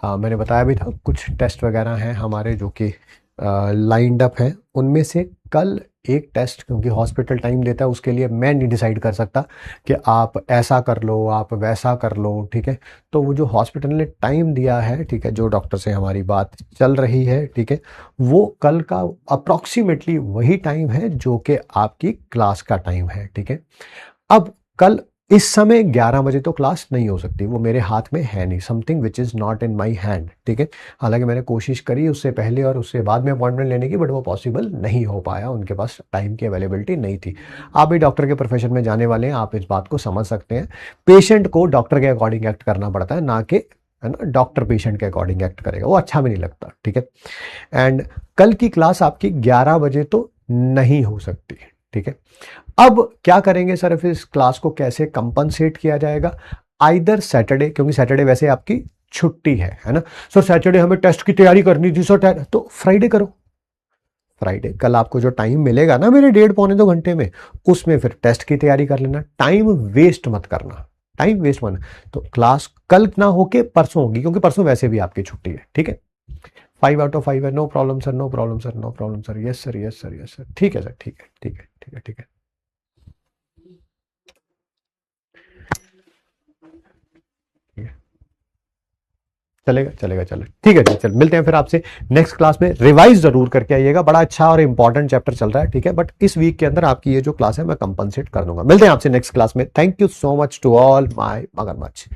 हाँ, मैंने बताया भी था कुछ टेस्ट वगैरह हैं हमारे जो कि लाइंड अप हैं। उनमें से कल एक टेस्ट, क्योंकि हॉस्पिटल टाइम देता है, उसके लिए मैं नहीं डिसाइड कर सकता कि आप ऐसा कर लो, आप वैसा कर लो। ठीक है, तो वो जो हॉस्पिटल ने टाइम दिया है, ठीक है, जो डॉक्टर से हमारी बात चल रही है, ठीक है, वो कल का अप्रॉक्सीमेटली वही टाइम है जो कि आपकी क्लास का टाइम है। ठीक है, अब कल इस समय 11 बजे तो क्लास नहीं हो सकती, वो मेरे हाथ में है नहीं, something which is not in my hand. ठीक है, हालांकि मैंने कोशिश करी उससे पहले और उससे बाद में अपॉइंटमेंट लेने की, बट वो पॉसिबल नहीं हो पाया, उनके पास टाइम की अवेलेबिलिटी नहीं थी। आप भी डॉक्टर के प्रोफेशन में जाने वाले हैं, आप इस बात को समझ सकते हैं। पेशेंट को डॉक्टर के अकॉर्डिंग एक्ट करना पड़ता है, ना कि, है ना, डॉक्टर पेशेंट के अकॉर्डिंग एक्ट करेगा, वो अच्छा भी नहीं लगता। ठीक है, एंड कल की क्लास आपकी 11 बजे तो नहीं हो सकती। ठीक है, अब क्या करेंगे सर? फिर इस क्लास को कैसे कंपनसेट किया जाएगा? आइदर सैटरडे, क्योंकि सैटरडे वैसे आपकी छुट्टी है ना। सर सैटरडे हमें टेस्ट की तैयारी करनी थी सर, तो फ्राइडे करो। फ्राइडे कल आपको जो टाइम मिलेगा ना मेरे 1.5-2 घंटे में, उसमें फिर टेस्ट की तैयारी कर लेना। टाइम वेस्ट मत करना, टाइम वेस्ट मत। तो क्लास कल ना होके परसों होगी, क्योंकि परसों वैसे भी आपकी छुट्टी है। ठीक है, 5/5 है। No problem sir, no problem sir, no problem sir. Yes sir, yes sir, yes sir. ठीक है सर, ठीक है, ठीक है, ठीक है, ठीक है। चलेगा चलेगा, चलो ठीक है जी, चल मिलते हैं फिर आपसे नेक्स्ट क्लास में। रिवाइज जरूर करके आइएगा, बड़ा अच्छा और इंपॉर्टेंट चैप्टर चल रहा है, ठीक है। बट इस वीक के अंदर आपकी ये जो क्लास है मैं कंपनसेट कर दूंगा। मिलते हैं आपसे नेक्स्ट क्लास में। Thank you so much to all my मगरमच्छ।